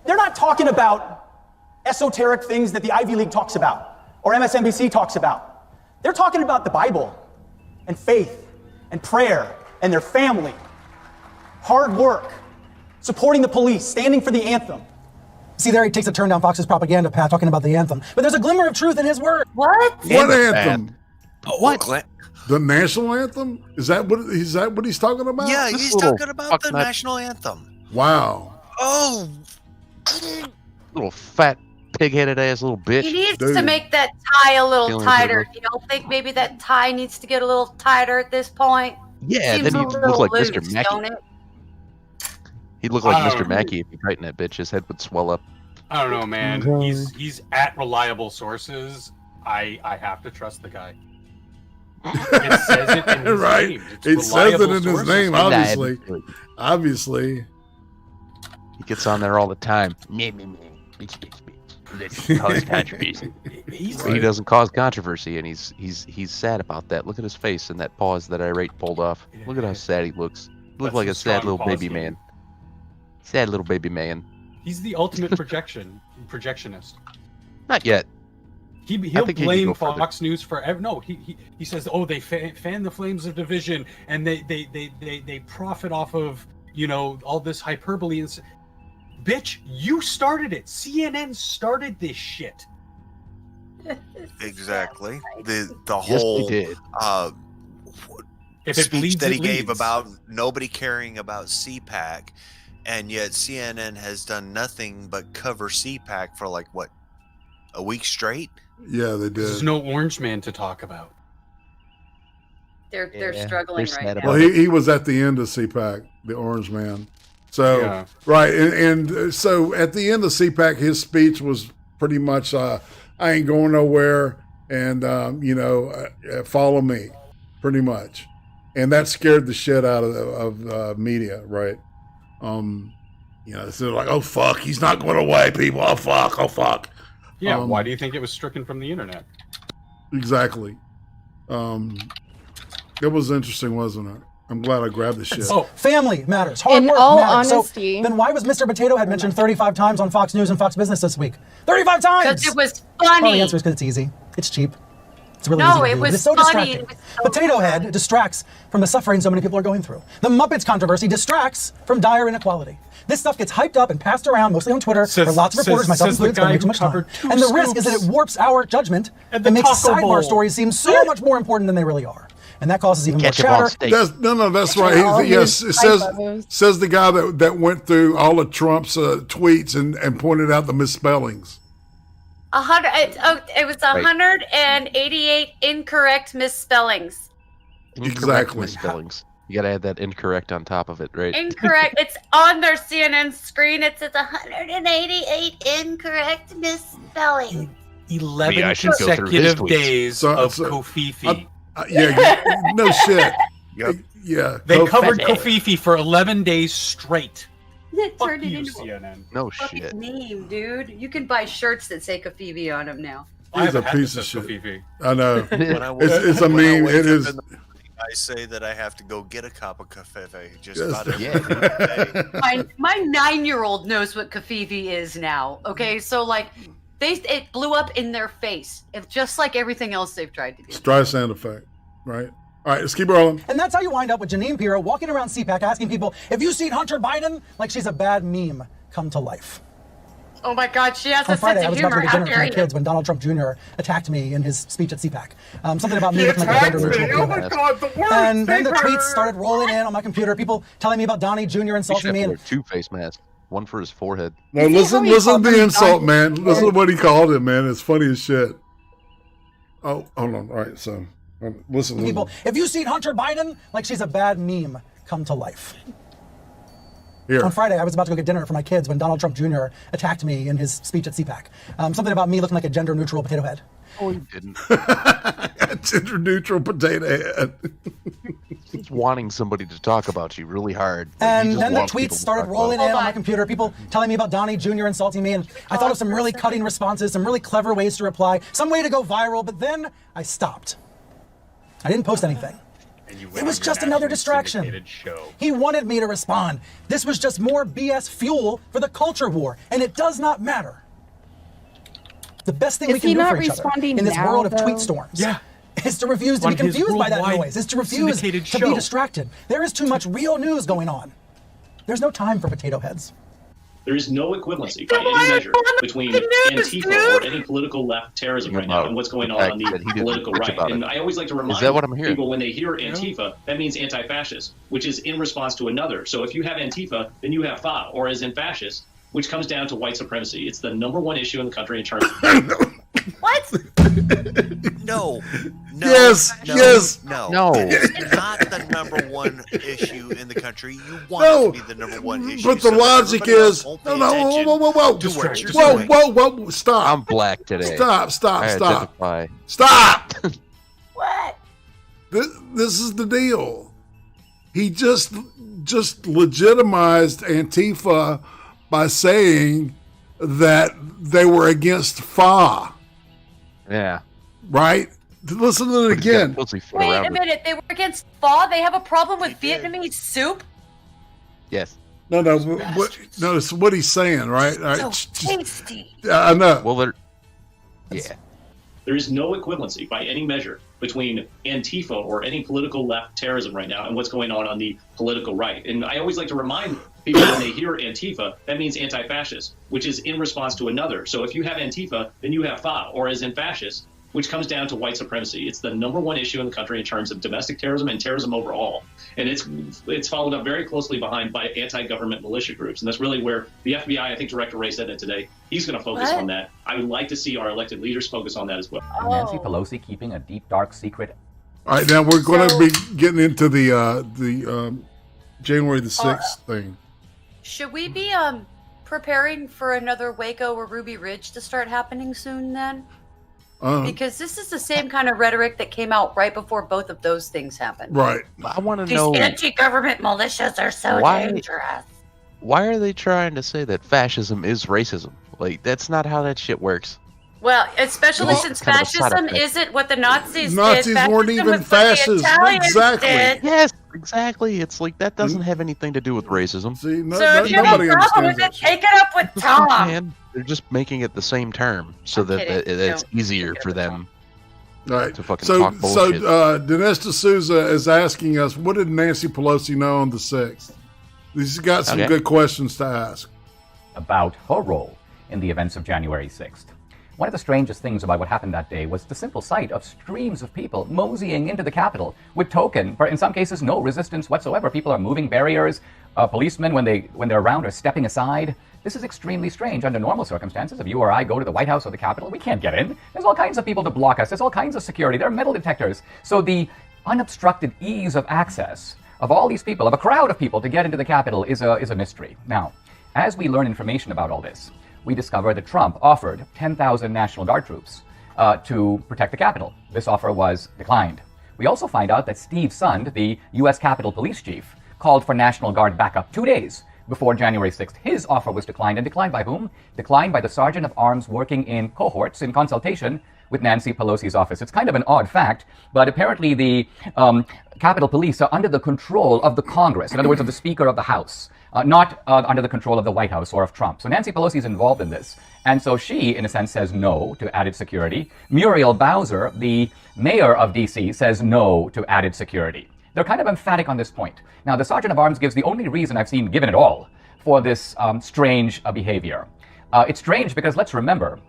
They're not talking about esoteric things that the Ivy League talks about or MSNBC talks about. They're talking about the Bible and faith and prayer and their family, hard work, supporting the police, standing for the anthem. See, there he takes a turn down Fox's propaganda path, talking about the anthem. But there's a glimmer of truth in his word. What? What anthem? What? The national anthem? Is that what he's talking about? Yeah, he's talking about the national anthem. Wow. Oh, little fat, pig-headed ass little bitch. He needs to make that tie a little tighter. You don't think maybe that tie needs to get a little tighter at this point? Yeah, Seems then a he'd little look like loose, Mr. Mackey. don't it? He'd look like Mr. Mackey if he tightened that bitch. His head would swell up. I don't know, man. He's at reliable sources. I have to trust the guy. It says it in his name. It says it in his name, obviously. Obviously. He gets on there all the time. Me. Let's cause controversy. He doesn't cause controversy, and he's sad about that. Look at his face and that pause that irate pulled off. Look at how sad he looks. Look like a sad little baby man. Sad little baby man. He's the ultimate projectionist. Not yet. He'll blame Fox News for no. He says, oh, they fan the flames of division, and they profit off of all this hyperbole. And bitch, you started it. CNN started this shit. Exactly. The whole speech that he gave about nobody caring about CPAC, and yet CNN has done nothing but cover CPAC for like what, a week straight? Yeah, they did. There's no Orange Man to talk about. They're struggling right now. Well, he was at the end of CPAC, the Orange Man. So right, and so at the end of CPAC, his speech was pretty much, "I ain't going nowhere," and follow me, pretty much, and that scared the shit out of media, right? So like, oh fuck, he's not going away, people. Oh fuck. Yeah, why do you think it was stricken from the internet? Exactly. It was interesting, wasn't it? I'm glad I grabbed this shit. Oh, family matters. Hard In work all matters. honesty. So, then why was Mr. Potato Head mentioned 35 times on Fox News and Fox Business this week? 35 times! Because it was funny. Oh, the answer is because it's easy. It's cheap. It's really No, easy to it do. was It's so funny. distracting. It was so Potato Head distracts from the suffering so many people are going through. The Muppets controversy distracts from dire inequality. This stuff gets hyped up and passed around, mostly on Twitter, where lots of reporters, myself included, spend way too much time. And the risk is that it warps our judgment and makes sidebar stories seem so much more important than they really are. and that causes even more chatter. That's right. Yes, it says the guy that went through all of Trump's tweets and pointed out the misspellings. It was 188 incorrect misspellings. Exactly. Misspellings. You gotta add that incorrect on top of it, right? Incorrect. It's on their CNN screen. It says 188 incorrect misspellings. 11 consecutive days of Kofifi. No shit. Yeah. They covered Kofifi for 11 days straight. It turned it into CNN. No fucking shit. meme, dude. You can buy shirts that say Kofifi on them now. He's a piece of shit. Kofifi. I know. It's a meme. It is. I say that I have to go get a cup of cafe just Yes. about every day. My 9-year-old knows what Kafivi is now. Okay, so like, it blew up in their face. It's just like everything else they've tried to do. Dry sound effect, right? All right, let's keep rolling. And that's how you wind up with Janine Pirro walking around CPAC asking people, "Have you seen Hunter Biden?" Like she's a bad meme come to life. Oh my God, she has On a Friday, sense I of was about to humor. go to How dinner with dare my you? kids when Donald Trump Jr. attacked me in his speech at CPAC. Something about me He looking like a attacked gender me. neutral. Oh my God, the worst And then the thing tweets ever. started rolling in on my computer. People telling me about Donnie Jr. He should insulting have me. to And wear two face masks. One for his forehead. No, listen to the insult, man. Listen to what he called him, man. It's funny as shit. Oh, hold on. All right, so listen. people, "Have you seen Hunter Biden?" Like she's a bad meme come to life. Here. On Friday, I was about to go get dinner for my kids when Donald Trump Jr. attacked me in his speech at CPAC. Something about me looking like a gender-neutral potato head. Oh, he didn't. Gender-neutral potato head. He's wanting somebody to talk about you really hard. And He just then the wants people tweets to started talk rolling about in on my computer. People telling me about Donnie Jr. insulting me. And I thought of some really cutting responses, some really clever ways to reply, some way to go viral. But then I stopped. I didn't post anything. It was just another distraction. He wanted me to respond. This was just more BS fuel for the culture war, and it does not matter. The best thing we can do for each other in this world of tweet storms is to refuse to be confused by that noise, is to refuse to be distracted. There is too much real news going on. There's no time for potato heads. There is no equivalency by any measure between Antifa or any political left terrorism right now and what's going on the political right. And I always like to remind people when they hear Antifa, that means anti-fascist, which is in response to another. So if you have Antifa, then you have FA, or as in fascist, which comes down to white supremacy. It's the #1 issue in the country in terms of... What? No. Yes. No. It's not the #1 issue in the country. You want it to be the #1 issue. But the logic is whoa. Stop. I'm black today. Stop. What? This is the deal. He just legitimized Antifa by saying that they were against FA. Yeah. Right? Listen to it again. Wait a minute. They were against FA? They have a problem with Vietnamese soup? Yes. No. Notice what he's saying, right? All right. So tasty. I know. Well, There is no equivalency by any measure between Antifa or any political left terrorism right now and what's going on the political right. And I always like to remind people when they hear Antifa, that means anti-fascist, which is in response to another. So if you have Antifa, then you have FA, or as in fascist, which comes down to white supremacy. It's the #1 issue in the country in terms of domestic terrorism and terrorism overall. And it's followed up very closely behind by anti-government militia groups. And that's really where the FBI, I think Director Wray said it today, he's going to focus on that. I would like to see our elected leaders focus on that as well. Nancy Pelosi keeping a deep, dark secret. All right, now we're going to be getting into the January the 6th thing. Should we be preparing for another Waco or Ruby Ridge to start happening soon then? Because this is the same kind of rhetoric that came out right before both of those things happened. Right. I want to These know anti-government militias are so dangerous. Why are they trying to say that fascism is racism? Like, that's not how that shit works. Well, especially since kind of a side fascism effect. isn't what the Nazis did. Nazis weren't Fascism even was what the fascists. Italians Exactly. did. Yes, exactly. It's like that doesn't have anything to do with racism. See, So if you have a problem with it, take it up with Tom. Man, they're just making it the same term so that it's easier for them Right. to fucking So, talk bullshit. Dinesh D'Souza is asking us, what did Nancy Pelosi know on the 6th? He's got some good questions to ask. About her role in the events of January 6th. One of the strangest things about what happened that day was the simple sight of streams of people moseying into the Capitol with token, for in some cases, no resistance whatsoever. People are moving barriers. Policemen, when they're around, are stepping aside. This is extremely strange. Under normal circumstances, if you or I go to the White House or the Capitol, we can't get in. There's all kinds of people to block us. There's all kinds of security. There are metal detectors. So the unobstructed ease of access of all these people, of a crowd of people to get into the Capitol is a mystery. Now, as we learn information about all this, we discover that Trump offered 10,000 National Guard troops to protect the Capitol. This offer was declined. We also find out that Steve Sund, the U.S. Capitol Police Chief, called for National Guard backup 2 days before January 6th. His offer was declined. And declined by whom? Declined by the Sergeant of Arms working in cohorts in consultation with Nancy Pelosi's office. It's kind of an odd fact, but apparently the Capitol Police are under the control of the Congress, in other words, of the Speaker of the House. Not under the control of the White House or of Trump. So Nancy Pelosi is involved in this. And so she, in a sense, says no to added security. Muriel Bowser, the mayor of D.C., says no to added security. They're kind of emphatic on this point. Now, the Sergeant of Arms gives the only reason I've seen given at all for this strange behavior. It's strange because, let's remember,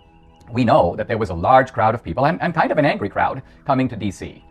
we know that there was a large crowd of people, and kind of an angry crowd, coming to D.C.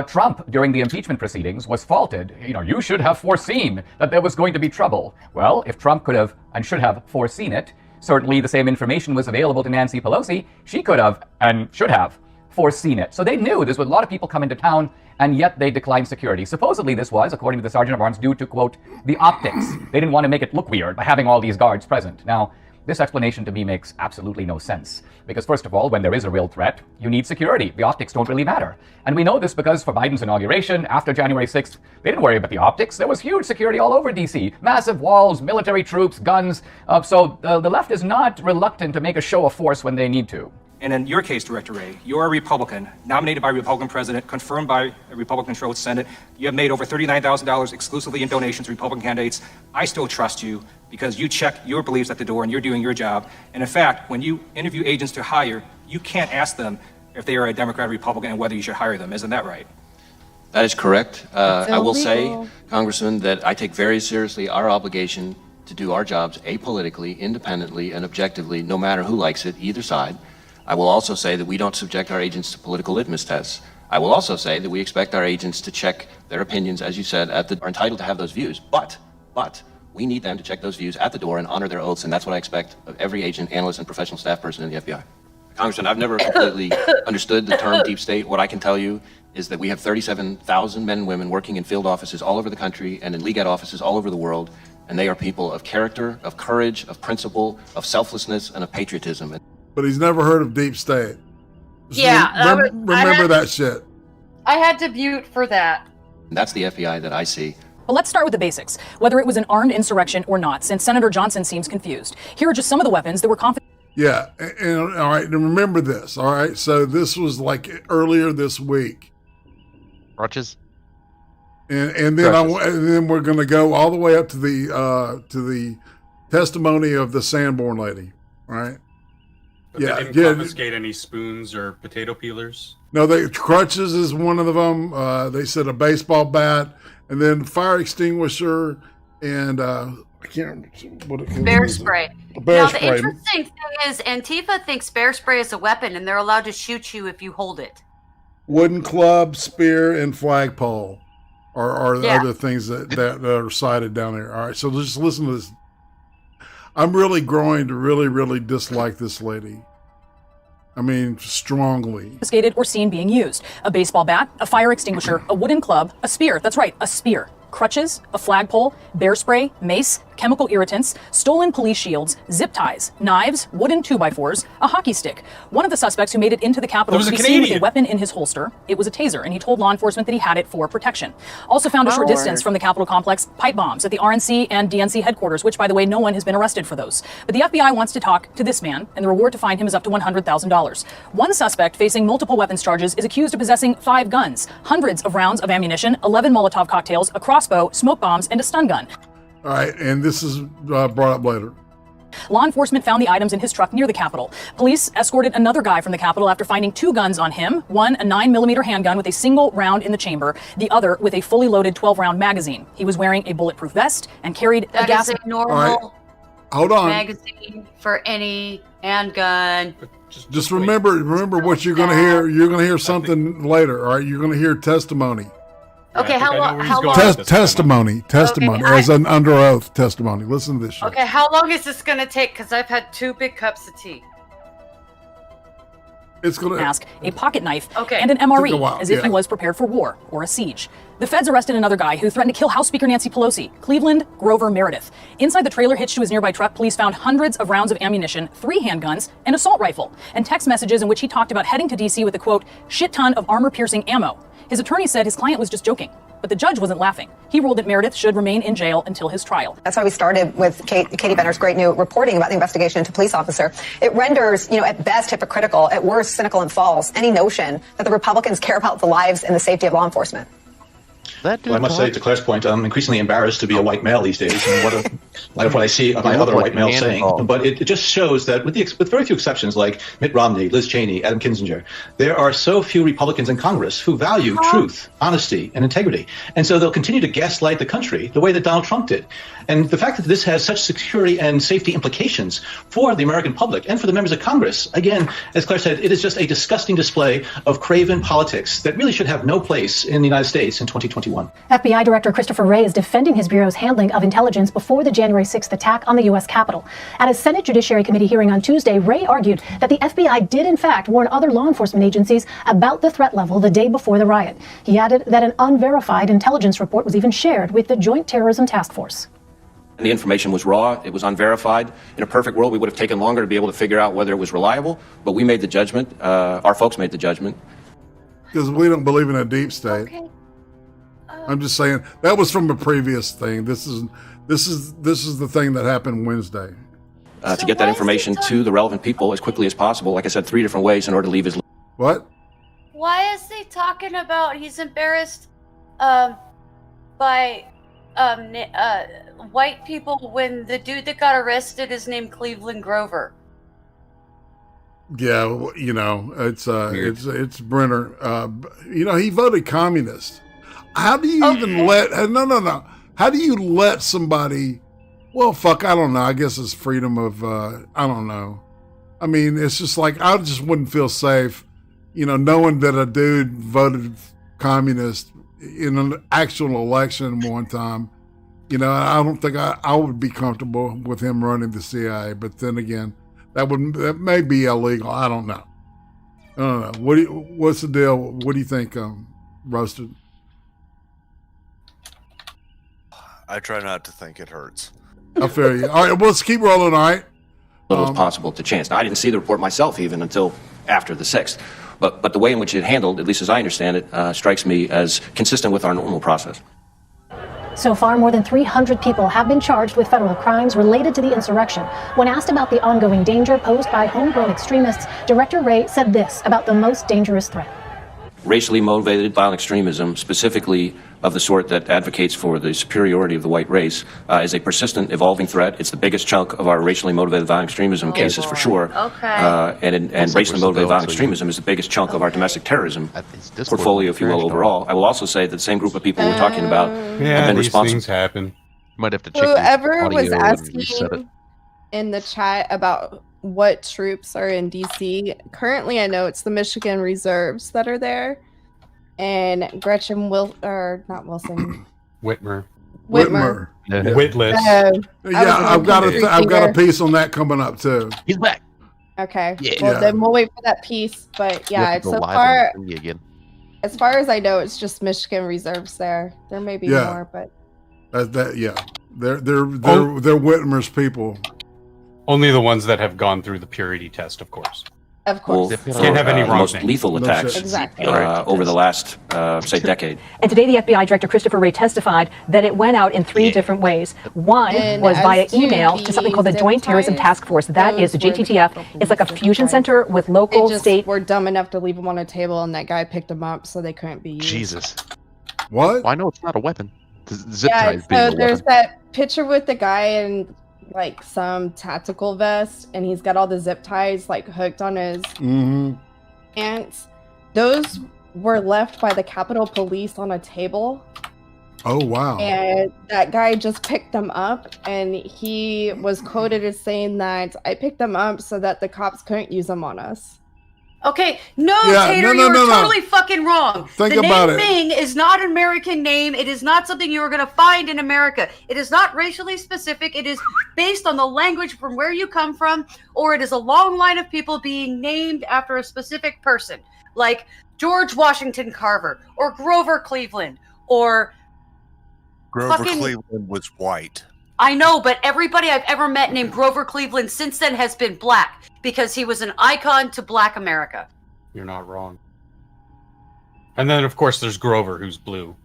Trump, during the impeachment proceedings, was faulted. You should have foreseen that there was going to be trouble. Well, if Trump could have and should have foreseen it, certainly the same information was available to Nancy Pelosi. She could have and should have foreseen it. So they knew there was a lot of people coming to town, and yet they declined security. Supposedly this was, according to the Sergeant of Arms, due to, quote, the optics. They didn't want to make it look weird by having all these guards present. Now, this explanation to me makes absolutely no sense. Because first of all, when there is a real threat, you need security. The optics don't really matter. And we know this because for Biden's inauguration, after January 6th, they didn't worry about the optics. There was huge security all over D.C. Massive walls, military troops, guns. So the left is not reluctant to make a show of force when they need to. And in your case, Director Wray, you're a Republican, nominated by a Republican president, confirmed by a Republican-controlled Senate. You have made over $39,000 exclusively in donations to Republican candidates. I still trust you because you check your beliefs at the door and you're doing your job. And in fact, when you interview agents to hire, you can't ask them if they are a Democrat or Republican and whether you should hire them. Isn't that right? That is correct. I will say, Congressman, that I take very seriously our obligation to do our jobs apolitically, independently, and objectively, no matter who likes it, either side. I will also say that we don't subject our agents to political litmus tests. I will also say that we expect our agents to check their opinions, as you said, are entitled to have those views. But we need them to check those views at the door and honor their oaths, and that's what I expect of every agent, analyst, and professional staff person in the FBI. Congressman, I've never completely understood the term deep state. What I can tell you is that we have 37,000 men and women working in field offices all over the country and in league offices all over the world, and they are people of character, of courage, of principle, of selflessness, and of patriotism. But he's never heard of deep state. Yeah. Remember that shit. I had to mute for that. And that's the FBI that I see. Well, let's start with the basics, whether it was an armed insurrection or not, since Senator Johnson seems confused. Here are just some of the weapons that were confiscated. Yeah, and all right, and remember this, all right? So this was like earlier this week. Crutches? And then we're going to go all the way up to the testimony of the Sanborn lady, right? But they didn't confiscate any spoons or potato peelers? No, crutches is one of them. They said a baseball bat, and then fire extinguisher, and I can't remember what it Bear spray. Bear now, spray. the interesting thing is Antifa thinks bear spray is a weapon, and they're allowed to shoot you if you hold it. Wooden club, spear, and flagpole are the other things that are cited down there. All right, so just listen to this. I'm really growing to really, really dislike this lady. I mean, strongly. Confiscated or seen being used. A baseball bat, a fire extinguisher, a wooden club, a spear. That's right, a spear. Crutches, a flagpole, bear spray, mace, chemical irritants, stolen police shields, zip ties, knives, wooden 2x4s, a hockey stick. One of the suspects who made it into the Capitol was seen with a weapon in his holster. It was a taser, and he told law enforcement that he had it for protection. Also found a short distance from the Capitol complex, pipe bombs at the RNC and DNC headquarters, which, by the way, no one has been arrested for those. But the FBI wants to talk to this man, and the reward to find him is up to $100,000. One suspect facing multiple weapons charges is accused of possessing 5 guns, hundreds of rounds of ammunition, 11 Molotov cocktails, a crossbow, smoke bombs, and a stun gun. All right, and this is brought up later. Law enforcement found the items in his truck near the Capitol. Police escorted another guy from the Capitol after finding 2 guns on him, one a 9mm handgun with a single round in the chamber, the other with a fully loaded 12-round magazine. He was wearing a bulletproof vest and carried a gas... That is a normal Hold on. magazine for any handgun. Just remember what you're going to hear. You're going to hear something later. All right, you're going to hear testimony. Okay, how long? Testimony as an under oath testimony. Listen to this shit. Okay, how long is this gonna take? Because I've had 2 big cups of tea. It's going to mask, a pocket knife, Okay. and an MRE, while, as if he was prepared for war or a siege. The feds arrested another guy who threatened to kill House Speaker Nancy Pelosi, Cleveland Grover Meredith. Inside the trailer hitched to his nearby truck, police found hundreds of rounds of ammunition, 3 handguns, an assault rifle, and text messages in which he talked about heading to D.C. with a, quote, shit ton of armor-piercing ammo. His attorney said his client was just joking, but the judge wasn't laughing. He ruled that Meredith should remain in jail until his trial. That's why we started with Katie Benner's great new reporting about the investigation into police officer. It renders, at best hypocritical, at worst cynical and false, any notion that the Republicans care about the lives and the safety of law enforcement. Well, I must say, to Claire's point, I'm increasingly embarrassed to be a white male these days, and what I see my other white males saying. But it just shows that, with very few exceptions, like Mitt Romney, Liz Cheney, Adam Kinzinger, there are so few Republicans in Congress who value truth, honesty, and integrity. And so they'll continue to gaslight the country the way that Donald Trump did. And the fact that this has such security and safety implications for the American public and for the members of Congress, again, as Claire said, it is just a disgusting display of craven politics that really should have no place in the United States in 2021. FBI Director Christopher Wray is defending his bureau's handling of intelligence before the January 6th attack on the U.S. Capitol. At a Senate Judiciary Committee hearing on Tuesday, Wray argued that the FBI did in fact warn other law enforcement agencies about the threat level the day before the riot. He added that an unverified intelligence report was even shared with the Joint Terrorism Task Force. The information was raw, it was unverified. In a perfect world, we would have taken longer to be able to figure out whether it was reliable, but we made the judgment, our folks made the judgment. Because we don't believe in a deep state. Okay. I'm just saying that was from a previous thing. This is the thing that happened Wednesday. To get that information to the relevant people as quickly as possible. Like I said, 3 different ways in order to leave his. What? Why is he talking about he's embarrassed by white people when the dude that got arrested is named Cleveland Grover? Yeah, it's Brenner. He voted communist. How do you even let? No. How do you let somebody? Well, fuck, I don't know. I guess it's freedom of. I don't know. I mean, it's just like I just wouldn't feel safe, knowing that a dude voted communist in an actual election one time. I don't think I would be comfortable with him running the CIA. But then again, that may be illegal. I don't know. What's the deal? What do you think, Roasted? I try not to think it hurts. I feel you. All right, well, let's keep rolling, all right? Little as possible to chance. Now, I didn't see the report myself even until after the 6th. But the way in which it handled, at least as I understand it, strikes me as consistent with our normal process. So far, more than 300 people have been charged with federal crimes related to the insurrection. When asked about the ongoing danger posed by homegrown extremists, Director Wray said this about the most dangerous threat. Racially motivated violent extremism, specifically of the sort that advocates for the superiority of the white race, is a persistent, evolving threat. It's the biggest chunk of our racially motivated violent extremism cases for sure. Okay. And racially motivated violent extremism is the biggest chunk of our domestic terrorism portfolio, if you will, overall. I will also say that the same group of people we're talking about have been responsible. Things happen. Might have to check whoever was asking in the chat about what troops are in DC. Currently, I know it's the Michigan Reserves that are there, and Whitmer. Witless. I've got a piece on that coming up too. He's back. Okay. Yeah. Well, then we'll wait for that piece. But yeah, as far as I know, it's just Michigan Reserves there. There may be more, but they're Whitmer's people. Only the ones that have gone through the purity test, of course. Of course. Can't have any wrong most names. lethal attacks over the last, say, decade. And today, the FBI Director Christopher Wray testified that it went out in 3 different ways. One was via email to something called the Joint Terrorism Task Force. That is the JTTF. It's like a fusion center with local, state. We're dumb enough to leave them on a table, and that guy picked them up, so they couldn't be used. Jesus. What? Well, I know it's not a weapon. Zip ties so being there's weapon. that picture with the guy in like some tactical vest, and he's got all the zip ties like hooked on his pants. Those were left by the Capitol Police on a table, Oh, wow. And that guy just picked them up, and he was quoted as saying that I picked them up so that the cops couldn't use them on us. Okay, no, Yeah, Tater, no, you're no. totally fucking wrong. Think the about name it. Ming is not an American name. It is not something you are going to find in America. It is not racially specific. It is based on the language from where you come from, or it is a long line of people being named after a specific person, like George Washington Carver, or Grover Cleveland, or Grover Cleveland was white. I know, but everybody I've ever met named Grover Cleveland since then has been black because he was an icon to Black America. You're not wrong. And then, of course, there's Grover, who's blue.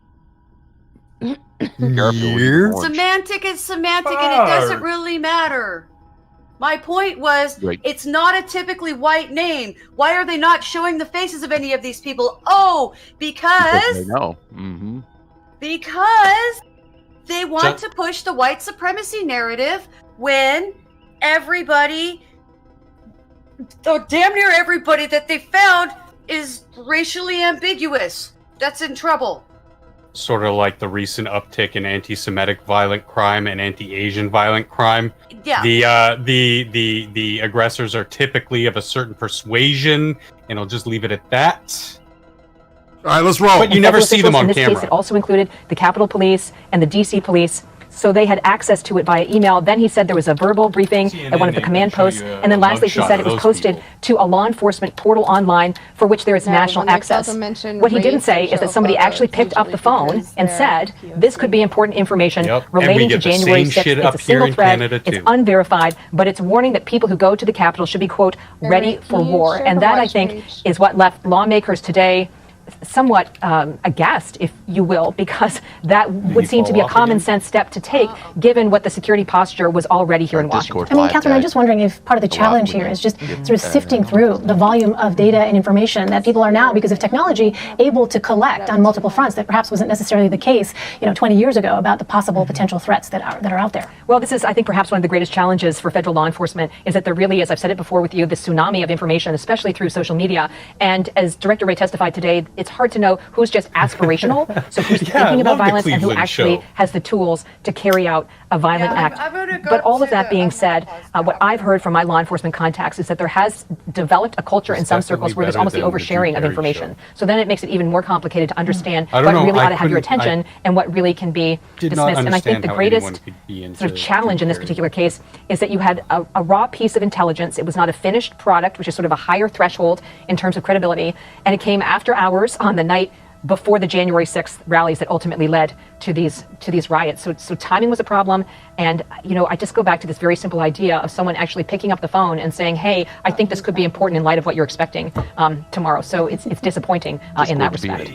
Semantic is semantic, and it doesn't really matter. My point was, it's not a typically white name. Why are they not showing the faces of any of these people? Oh, because they know. Mm-hmm. Because they want to push the white supremacy narrative when everybody, damn near everybody that they found is racially ambiguous. That's in trouble. Sort of like the recent uptick in anti-Semitic violent crime and anti-Asian violent crime. Yeah. The aggressors are typically of a certain persuasion, and I'll just leave it at that. All right, let's roll. But you never see them on in this camera. case, it also included the Capitol Police and the DC Police, so they had access to it via email. Then he said there was a verbal briefing at one of the command posts, and then lastly he said it was posted to a law enforcement portal online for which there is national access. What he didn't say is that somebody actually picked up the phone and said, this could be important information relating to January 6th. It's a single thread, it's unverified, but it's warning that people who go to the Capitol should be, quote, ready for war. And that, I think, is what left lawmakers today somewhat aghast, if you will, because that would seem to be a common sense step to take, given what the security posture was already here in Washington. I mean, Catherine, I'm just wondering if part of the challenge here is just sort of sifting through the volume of data and information that people are now, because of technology, able to collect on multiple fronts that perhaps wasn't necessarily the case, 20 years ago about the possible potential threats that are out there. Well, this is, I think, perhaps one of the greatest challenges for federal law enforcement is that there really is, I've said it before with you, this tsunami of information, especially through social media. And as Director Ray testified today, it's hard to know who's just aspirational, so who's thinking about violence, and who actually has the tools to carry out a violent act. But all of that being said, what I've heard from my law enforcement contacts is that there has developed a culture in some circles where there's almost the oversharing of information. So then it makes it even more complicated to understand what really ought to have your attention and what really can be dismissed. And I think the greatest sort of challenge in this particular case is that you had a raw piece of intelligence. It was not a finished product, which is sort of a higher threshold in terms of credibility, and it came after hours on the night before the January 6th rallies that ultimately led to these riots. So timing was a problem, and I just go back to this very simple idea of someone actually picking up the phone and saying, "Hey, I think this could be important in light of what you're expecting tomorrow." So it's disappointing in that respect.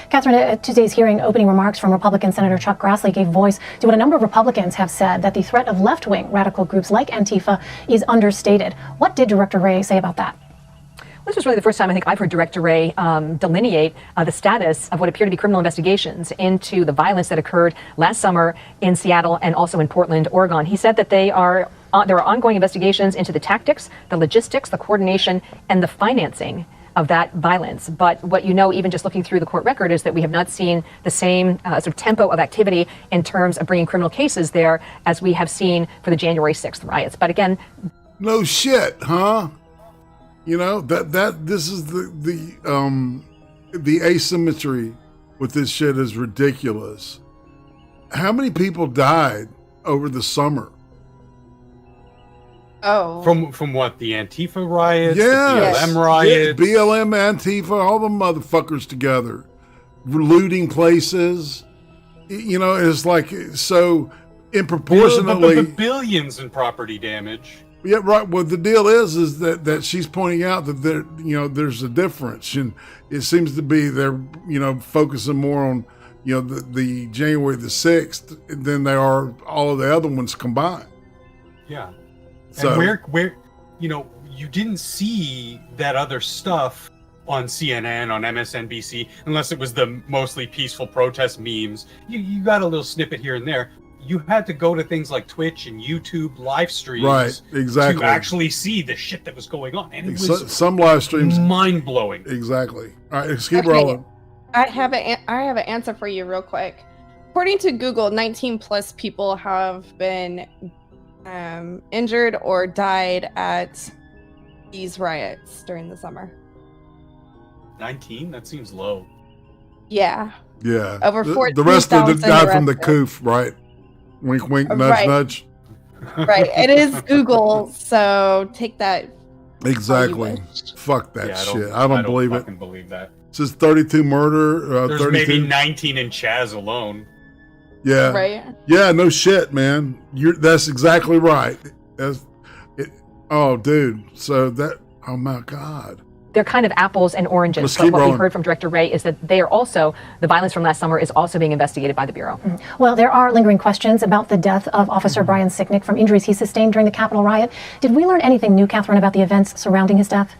Catherine, at Tuesday's hearing, opening remarks from Republican Senator Chuck Grassley gave voice to what a number of Republicans have said, that the threat of left-wing radical groups like Antifa is understated. What did Director Ray say about that? This was really the first time I think I've heard Director Ray delineate the status of what appear to be criminal investigations into the violence that occurred last summer in Seattle and also in Portland, Oregon. He said that there are ongoing investigations into the tactics, the logistics, the coordination, and the financing of that violence. But what even just looking through the court record, is that we have not seen the same sort of tempo of activity in terms of bringing criminal cases there as we have seen for the January 6th riots. But again, no shit, huh? This is the asymmetry with this shit is ridiculous. How many people died over the summer? Oh. From what? The Antifa riots? Yes. The BLM riots? BLM, Antifa, all the motherfuckers together. Looting places. It's like, so in proportionately... billions in property damage. Yeah, right. Well, the deal is that she's pointing out that there's a difference, and it seems to be they're focusing more on the January the 6th than they are all of the other ones combined. Yeah. So and where you didn't see that other stuff on CNN, on MSNBC, unless it was the mostly peaceful protest memes. You got a little snippet here and there. You had to go to things like Twitch and YouTube live streams, right? Exactly, to actually see the shit that was going on, and it was some live streams mind blowing. Exactly. All right, let's keep rolling. I have an answer for you real quick. According to Google, 19 plus people have been injured or died at these riots during the summer. 19? That seems low. Yeah. Yeah. Over the rest of them died from the arrested. coof, right? Wink, wink, nudge, Right. nudge. Right. It is Google, so take that. Exactly. Fuck that shit. I don't believe it. fucking believe that. It says 32 murder. There's 32. maybe 19 in Chaz alone. Yeah. Right. Yeah, no shit, man. That's exactly right. Oh, dude. So that, oh my God. They're kind of apples and oranges. Let's But keep what we rolling. heard from Director Ray is that they are also, the violence from last summer is also being investigated by the Bureau. Well, there are lingering questions about the death of Officer Brian Sicknick from injuries he sustained during the Capitol riot. Did we learn anything new, Catherine, about the events surrounding his death?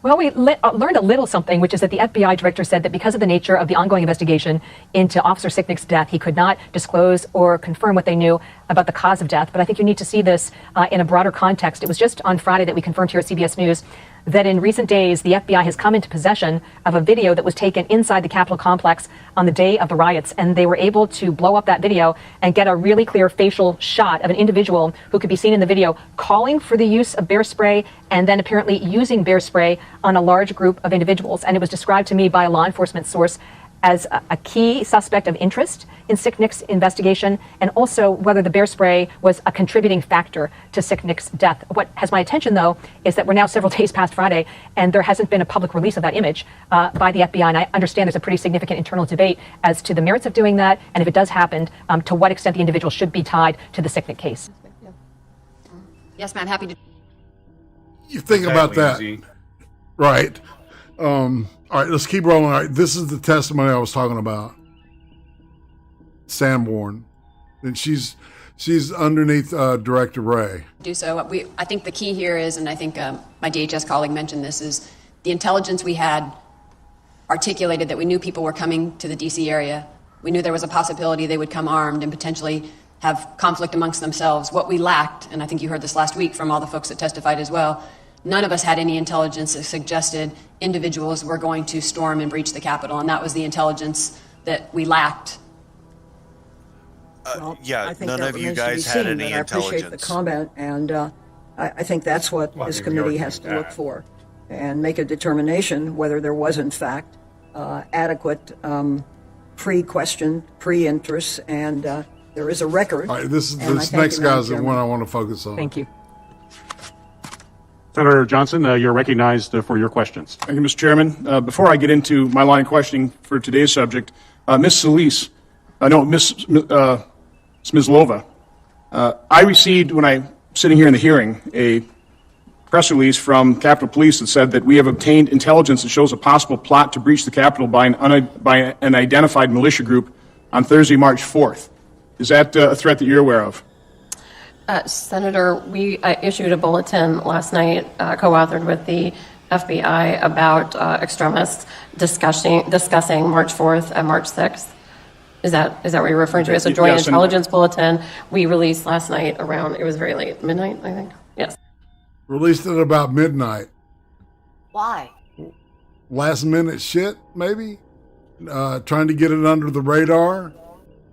Well, we learned a little something, which is that the FBI director said that because of the nature of the ongoing investigation into Officer Sicknick's death, he could not disclose or confirm what they knew about the cause of death. But I think you need to see this in a broader context. It was just on Friday that we confirmed here at CBS News that in recent days, the FBI has come into possession of a video that was taken inside the Capitol complex on the day of the riots. And they were able to blow up that video and get a really clear facial shot of an individual who could be seen in the video calling for the use of bear spray and then apparently using bear spray on a large group of individuals. And it was described to me by a law enforcement source as a key suspect of interest in Sicknick's investigation, and also whether the bear spray was a contributing factor to Sicknick's death. What has my attention, though, is that we're now several days past Friday, and there hasn't been a public release of that image by the FBI, and I understand there's a pretty significant internal debate as to the merits of doing that, and if it does happen, to what extent the individual should be tied to the Sicknick case. Yes, ma'am. Happy to. You think about that. Right. All right, let's keep rolling. All right, this is the testimony I was talking about. Sanborn. And she's underneath Director Ray. Do so. I think the key here is, and I think my DHS colleague mentioned this, is the intelligence we had articulated that we knew people were coming to the DC area. We knew there was a possibility they would come armed and potentially have conflict amongst themselves. What we lacked, and I think you heard this last week from all the folks that testified as well, none of us had any intelligence that suggested individuals were going to storm and breach the Capitol, and that was the intelligence that we lacked. Yeah, none of you guys had any I appreciate the intelligence. comment, and I think that's what this committee has to look for and make a determination whether there was, in fact, adequate pre-question, pre-interest, and there is a record. All right, this next guy's the one I want to focus on. Thank you. Senator Johnson, you're recognized for your questions. Thank you, Mr. Chairman. Before I get into my line of questioning for today's subject, Ms. Solis, Smyslova, I received, when I'm sitting here in the hearing, a press release from Capitol Police that said that we have obtained intelligence that shows a possible plot to breach the Capitol by an identified militia group on Thursday, March 4th. Is that a threat that you're aware of? Senator, we issued a bulletin last night, co-authored with the FBI, about extremists discussing March 4th and March 6th. Is that what you're referring to? It's a joint intelligence bulletin we released last night around, it was very late, midnight, I think. Yes. Released it about midnight. Why? Last minute shit, maybe? Trying to get it under the radar.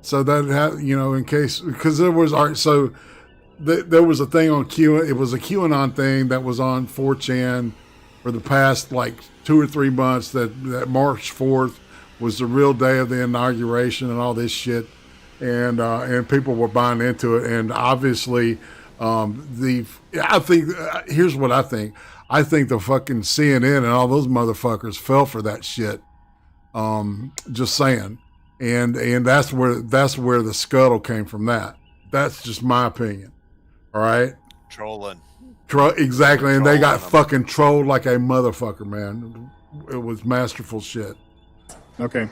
So that, in case, because there was, all right, so there was a thing on it was a QAnon thing that was on 4chan for the past like 2 or 3 months that March 4th was the real day of the inauguration and all this shit. And people were buying into it. And obviously, I think, here's what I think. I think the fucking CNN and all those motherfuckers fell for that shit. Just saying. And that's where the scuttle came from that. That's just my opinion. All right? Trolling. Exactly. And they got fucking trolled like a motherfucker, man. It was masterful shit. Okay.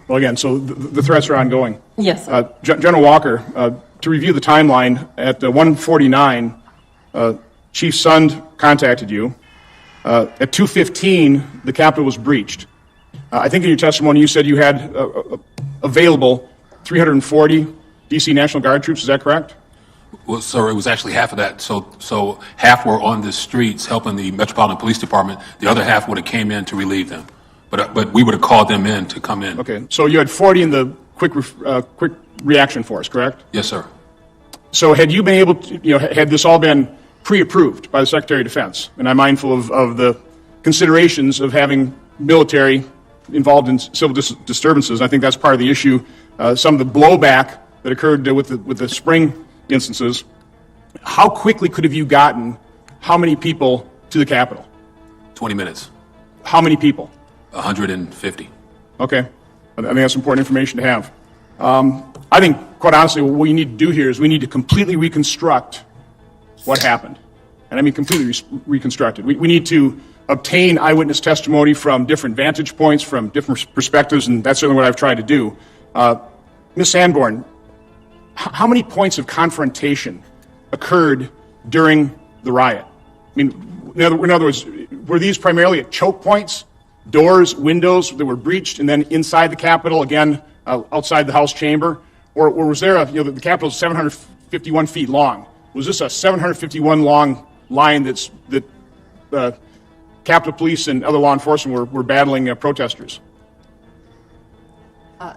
Well, again, so the threats are ongoing. Yes. General Walker, to review the timeline, at 1:49, Chief Sund contacted you. At 2:15, the Capitol was breached. I think in your testimony you said you had available 340 DC National Guard troops. Is that correct? Well, sir, it was actually half of that. So half were on the streets helping the Metropolitan Police Department. The other half would have came in to relieve them. But we would have called them in to come in. Okay. So you had 40 in the quick reaction force, correct? Yes, sir. So had you been able to, had this all been pre-approved by the Secretary of Defense, and I'm mindful of the considerations of having military involved in civil disturbances, I think that's part of the issue. Some of the blowback that occurred with the spring instances, how quickly could have you gotten how many people to the Capitol? 20 minutes. How many people? 150. Okay. I think that's important information to have. I think, quite honestly, what we need to do here is we need to completely reconstruct what happened. And I mean completely reconstruct it. We need to obtain eyewitness testimony from different vantage points, from different perspectives, and that's certainly what I've tried to do. Ms. Sanborn, how many points of confrontation occurred during the riot? I mean, in other words, were these primarily at choke points, doors, windows that were breached, and then inside the Capitol, again, outside the House chamber? Or was there the Capitol is 751 feet long. Was this a 751 long line that Capitol Police and other law enforcement were battling protesters?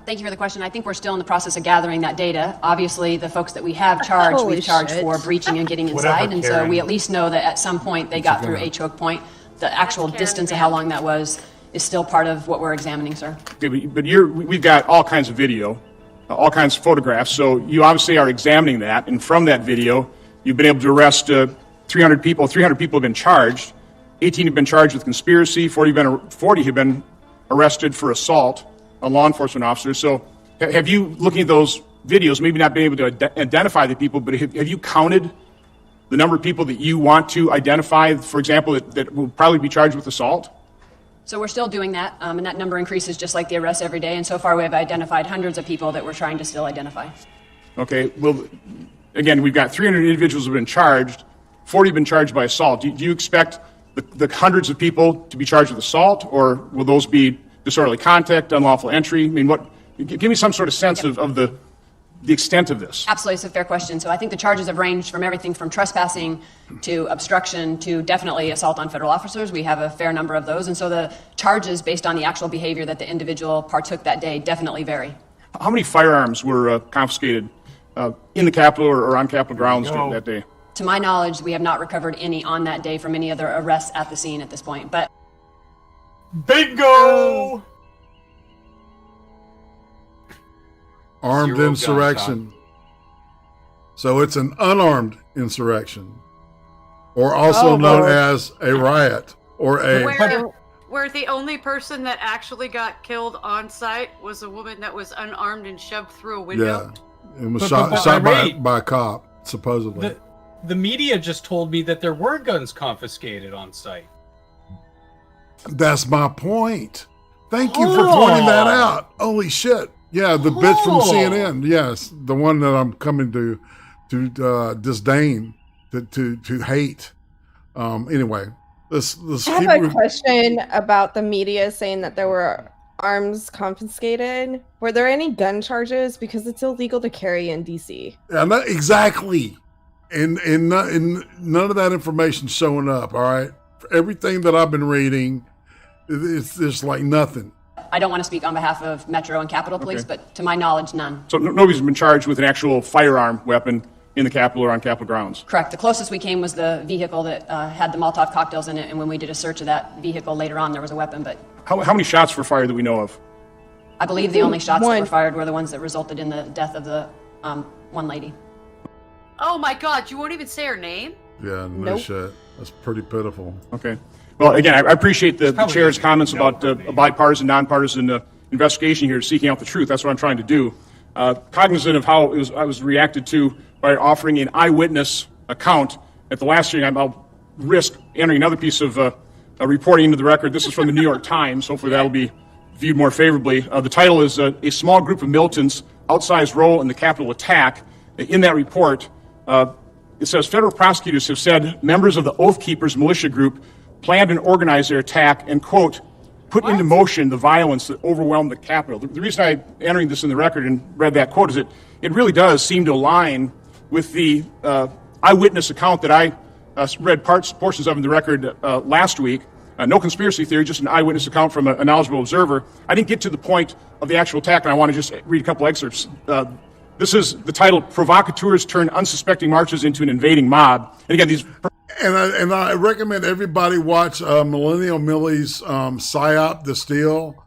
Thank you for the question. I think we're still in the process of gathering that data. Obviously, the folks that we have charged, we've charged for breaching and getting inside, and so we at least know that at some point they got through a choke point. The actual distance of how long that was is still part of what we're examining, sir. Okay, but we've got all kinds of video, all kinds of photographs, so you obviously are examining that, and from that video, you've been able to arrest 300 people. 300 people have been charged. 18 have been charged with conspiracy. 40 have been arrested for assault on law enforcement officers. So have you, looking at those videos, maybe not been able to identify the people, but have you counted the number of people that you want to identify, for example, that will probably be charged with assault? So we're still doing that, and that number increases just like the arrests every day, and so far we have identified hundreds of people that we're trying to still identify. Okay, well, again, we've got 300 individuals who have been charged, 40 have been charged by assault. Do you expect the hundreds of people to be charged with assault, or will those be disorderly conduct, unlawful entry? I mean, give me some sort of sense of the extent of this. Absolutely, it's a fair question. So I think the charges have ranged from everything from trespassing to obstruction to definitely assault on federal officers. We have a fair number of those, and so the charges based on the actual behavior that the individual partook that day definitely vary. How many firearms were confiscated in the Capitol or on Capitol grounds during that day? To my knowledge, we have not recovered any on that day from any other arrests at the scene at this point, but bingo! Armed Zero insurrection. So it's an unarmed insurrection, or also known as a riot or a... Where the only person that actually got killed on site was a woman that was unarmed and shoved through a window. Yeah, and was shot by a cop, supposedly. The media just told me that there were guns confiscated on site. That's my point. Thank you for pointing that out. Holy shit. Yeah, the bitch from CNN. Yes, the one that I'm coming to disdain, to hate. Anyway, let's I have a question about the media saying that there were arms confiscated. Were there any gun charges? Because it's illegal to carry in DC. Yeah, exactly. And none of that information showing up. All right, for everything that I've been reading, it's just like nothing. I don't want to speak on behalf of Metro and Capitol Police, but to my knowledge, none. So nobody's been charged with an actual firearm weapon in the Capitol or on Capitol grounds? Correct. The closest we came was the vehicle that had the Molotov cocktails in it, and when we did a search of that vehicle later on, there was a weapon, but... How many shots were fired that we know of? I believe the only shots that were fired were the ones that resulted in the death of the one lady. Oh my God, you won't even say her name? Yeah, no shit. That's pretty pitiful. Okay. Well, again, I appreciate the chair's comments about a bipartisan, nonpartisan investigation here, seeking out the truth. That's what I'm trying to do. Cognizant of how I was reacted to by offering an eyewitness account at the last hearing, I'll risk entering another piece of reporting into the record. This is from the New York Times. Hopefully that'll be viewed more favorably. The title is A Small Group of Militants, Outsized Role in the Capitol Attack. In that report, it says federal prosecutors have said members of the Oath Keepers militia group planned and organized their attack and, quote, put into motion the violence that overwhelmed the Capitol. The reason I'm entering this in the record and read that quote is it really does seem to align with the eyewitness account that I read portions of in the record last week. No conspiracy theory, just an eyewitness account from a knowledgeable observer. I didn't get to the point of the actual attack, and I want to just read a couple excerpts. This is the title, Provocateurs Turn Unsuspecting Marches into an Invading Mob. And again, these... And I recommend everybody watch Millennial Millie's PSYOP, The Steal,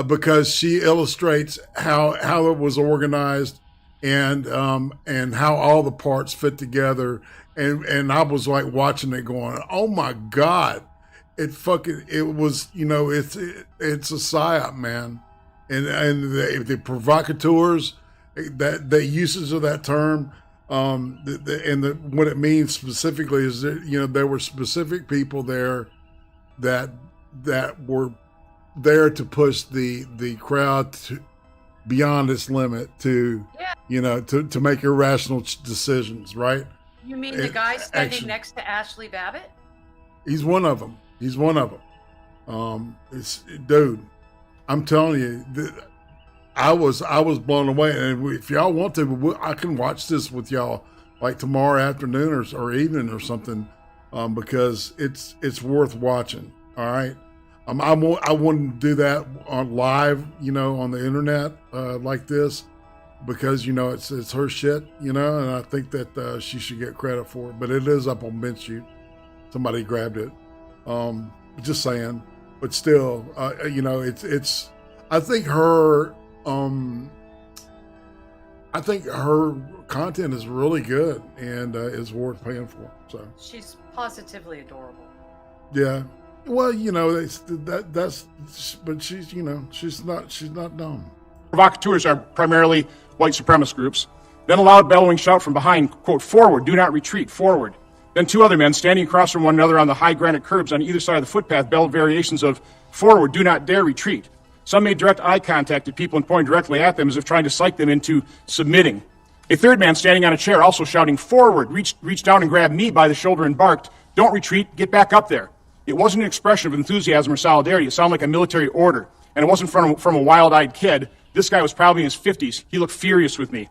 because she illustrates how it was organized and how all the parts fit together. And I was like watching it going, oh my God, it was, it's a PSYOP, man. And the provocateurs, that the usage of that term, what it means specifically is that, there were specific people there that were there to push the crowd beyond its limit to make irrational decisions, right? You mean the guy standing next to Ashley Babbitt? He's one of them. Dude, I'm telling you, I was blown away. And if y'all want to, I can watch this with y'all like tomorrow afternoon or evening or something, because it's worth watching. All right. I wouldn't do that on live, on the internet like this, because it's her shit, and I think that she should get credit for it. But it is up on BenchShoot. Somebody grabbed it. Just saying. But still, it's. I think her content is really good and is worth paying for. So she's positively adorable. Yeah. Well, but she's not dumb. Provocateurs are primarily white supremacist groups. Then a loud bellowing shout from behind, quote, "Forward, do not retreat, forward." Then two other men standing across from one another on the high granite curbs on either side of the footpath bellowed variations of "Forward, do not dare retreat." Some made direct eye contact at people and pointed directly at them as if trying to psych them into submitting. A third man standing on a chair also shouting "Forward," reached down and grabbed me by the shoulder and barked, "Don't retreat, get back up there." It wasn't an expression of enthusiasm or solidarity. It sounded like a military order. And it wasn't from a wild-eyed kid. This guy was probably in his 50s. He looked furious with me.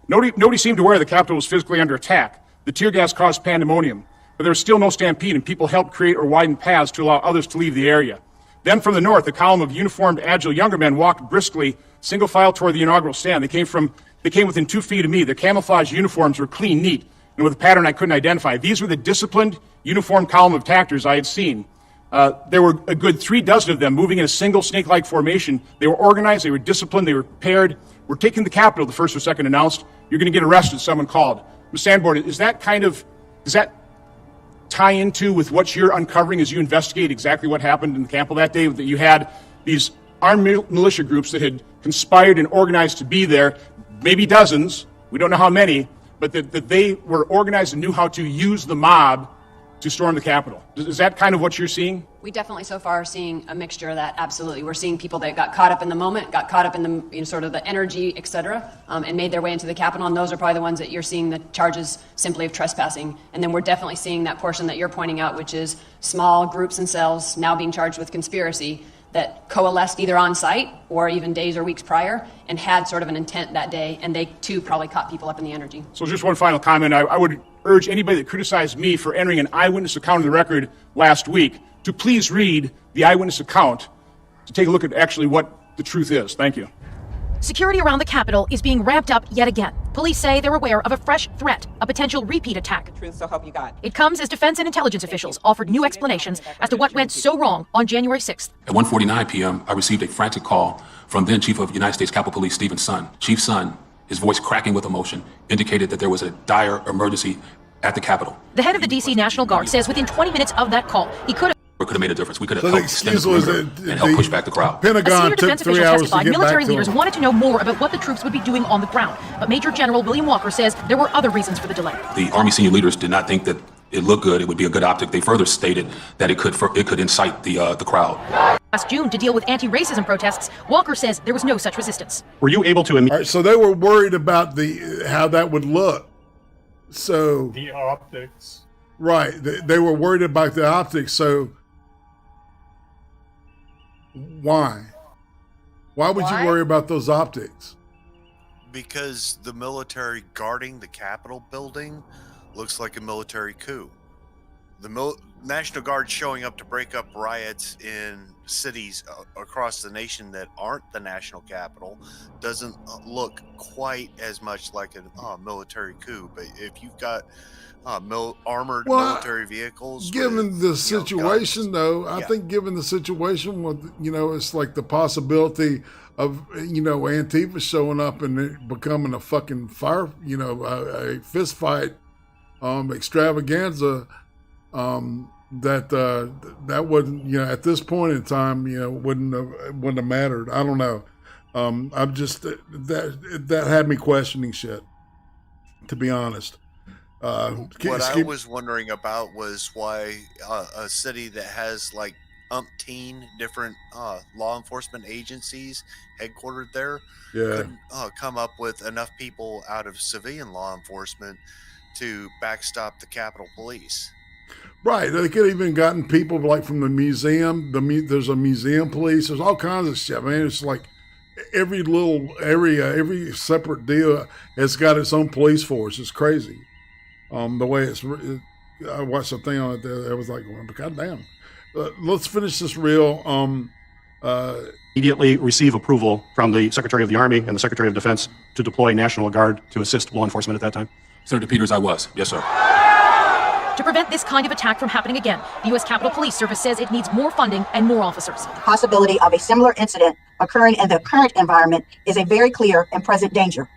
Nobody seemed aware the Capitol was physically under attack. The tear gas caused pandemonium. But there was still no stampede, and people helped create or widen paths to allow others to leave the area. Then from the north, a column of uniformed, agile younger men walked briskly, single file toward the inaugural stand. They came within 2 feet of me. Their camouflage uniforms were clean, neat, and with a pattern I couldn't identify. These were the disciplined, uniformed column of tactors I had seen. There were a good 3 dozen of them moving in a single snake-like formation. They were organized, they were disciplined, they were prepared. We're taking the Capitol, the first or second announced. You're going to get arrested, someone called. Ms. Sanborn, does that tie into with what you're uncovering as you investigate exactly what happened in the Capitol that day? That you had these armed militia groups that had conspired and organized to be there, maybe dozens, we don't know how many, but that they were organized and knew how to use the mob to storm the Capitol. Is that kind of what you're seeing? We definitely so far are seeing a mixture of that. Absolutely. We're seeing people that got caught up in the moment, got caught up in the sort of the energy, et cetera, and made their way into the Capitol. And those are probably the ones that you're seeing the charges simply of trespassing. And then we're definitely seeing that portion that you're pointing out, which is small groups and cells now being charged with conspiracy that coalesced either on site or even days or weeks prior and had sort of an intent that day. And they too probably caught people up in the energy. So just one final comment. I would urge anybody that criticized me for entering an eyewitness account of the record last week to please read the eyewitness account to take a look at actually what the truth is. Thank you. Security around the Capitol is being ramped up yet again. Police say they're aware of a fresh threat, a potential repeat attack. So help you God. It comes as defense and intelligence officials offered new explanations as to what went so wrong on January 6th. At 1:49 p.m., I received a frantic call from then Chief of United States Capitol Police Stephen Son. Chief Son, his voice cracking with emotion, indicated that there was a dire emergency at the Capitol. The head of the D.C. National Guard says within 20 minutes of that call, he could have made a difference. We could have helped extend the perimeter and help push back the crowd. Pentagon took 3 hours to get military back to leaders him. wanted to know more about what the troops would be doing on the ground. But Major General William Walker says there were other reasons for the delay. The Army senior leaders did not think that it looked good. It would be a good optic. They further stated that it could incite the crowd. Last June, to deal with anti-racism protests, Walker says there was no such resistance. Were you able to... All right, so they were worried about how that would look. So the optics. Right. They were worried about the optics. So why? Why would you worry about those optics? Because the military guarding the Capitol building looks like a military coup. National Guard showing up to break up riots in cities across the nation that aren't the national capital doesn't look quite as much like a military coup. But if you've got armored military vehicles, given the situation, though, I think given the situation, with it's like the possibility of Antifa showing up and it becoming a fucking fire, a fist fight, extravaganza. That wouldn't, at this point in time, wouldn't have mattered. I don't know. I'm just that had me questioning shit, to be honest. What I was wondering about was why a city that has like umpteen different law enforcement agencies headquartered there couldn't come up with enough people out of civilian law enforcement to backstop the Capitol Police. Right, they could have even gotten people like from the museum. There's a museum police. There's all kinds of shit, man. It's like every little area, every separate deal has got its own police force. It's crazy. The way I watched a thing on it there. I was like, well, God damn. Let's finish this reel. Immediately receive approval from the Secretary of the Army and the Secretary of Defense to deploy National Guard to assist law enforcement at that time? Senator Peters, I was. Yes, sir. To prevent this kind of attack from happening again, the U.S. Capitol Police Service says it needs more funding and more officers. The possibility of a similar incident occurring in the current environment is a very clear and present danger.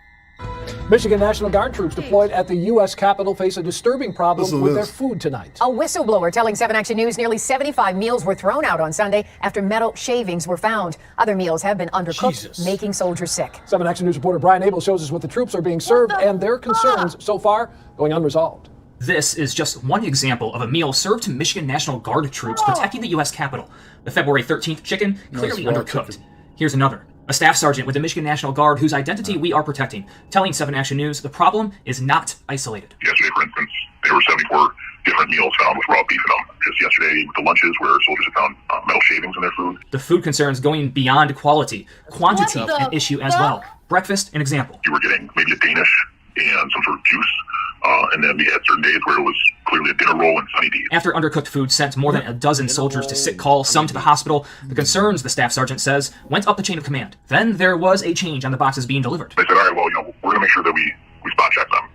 Michigan National Guard troops deployed at the U.S. Capitol face a disturbing problem with their food tonight. A whistleblower telling 7 Action News nearly 75 meals were thrown out on Sunday after metal shavings were found. Other meals have been undercooked, making soldiers sick. 7 Action News reporter Brian Abel shows us what the troops are being served and their concerns so far going unresolved. This is just one example of a meal served to Michigan National Guard troops protecting the U.S. Capitol. The February 13th chicken, clearly undercooked. Here's another. A staff sergeant with the Michigan National Guard whose identity we are protecting, telling 7 Action News the problem is not isolated. Yesterday, for instance, there were 74 different meals found with raw beef in them. Just yesterday with the lunches where soldiers had found metal shavings in their food. The food concerns going beyond quality. Quantity an issue as well. Breakfast, an example. You were getting maybe a Danish and some sort of juice. And then we had certain days where it was clearly a dinner roll and Sunny D's. After undercooked food sent more than a dozen soldiers to sick call, some to the hospital, the concerns, the staff sergeant says, went up the chain of command. Then there was a change on the boxes being delivered. They said, all right, well, we're going to make sure that we spot check them.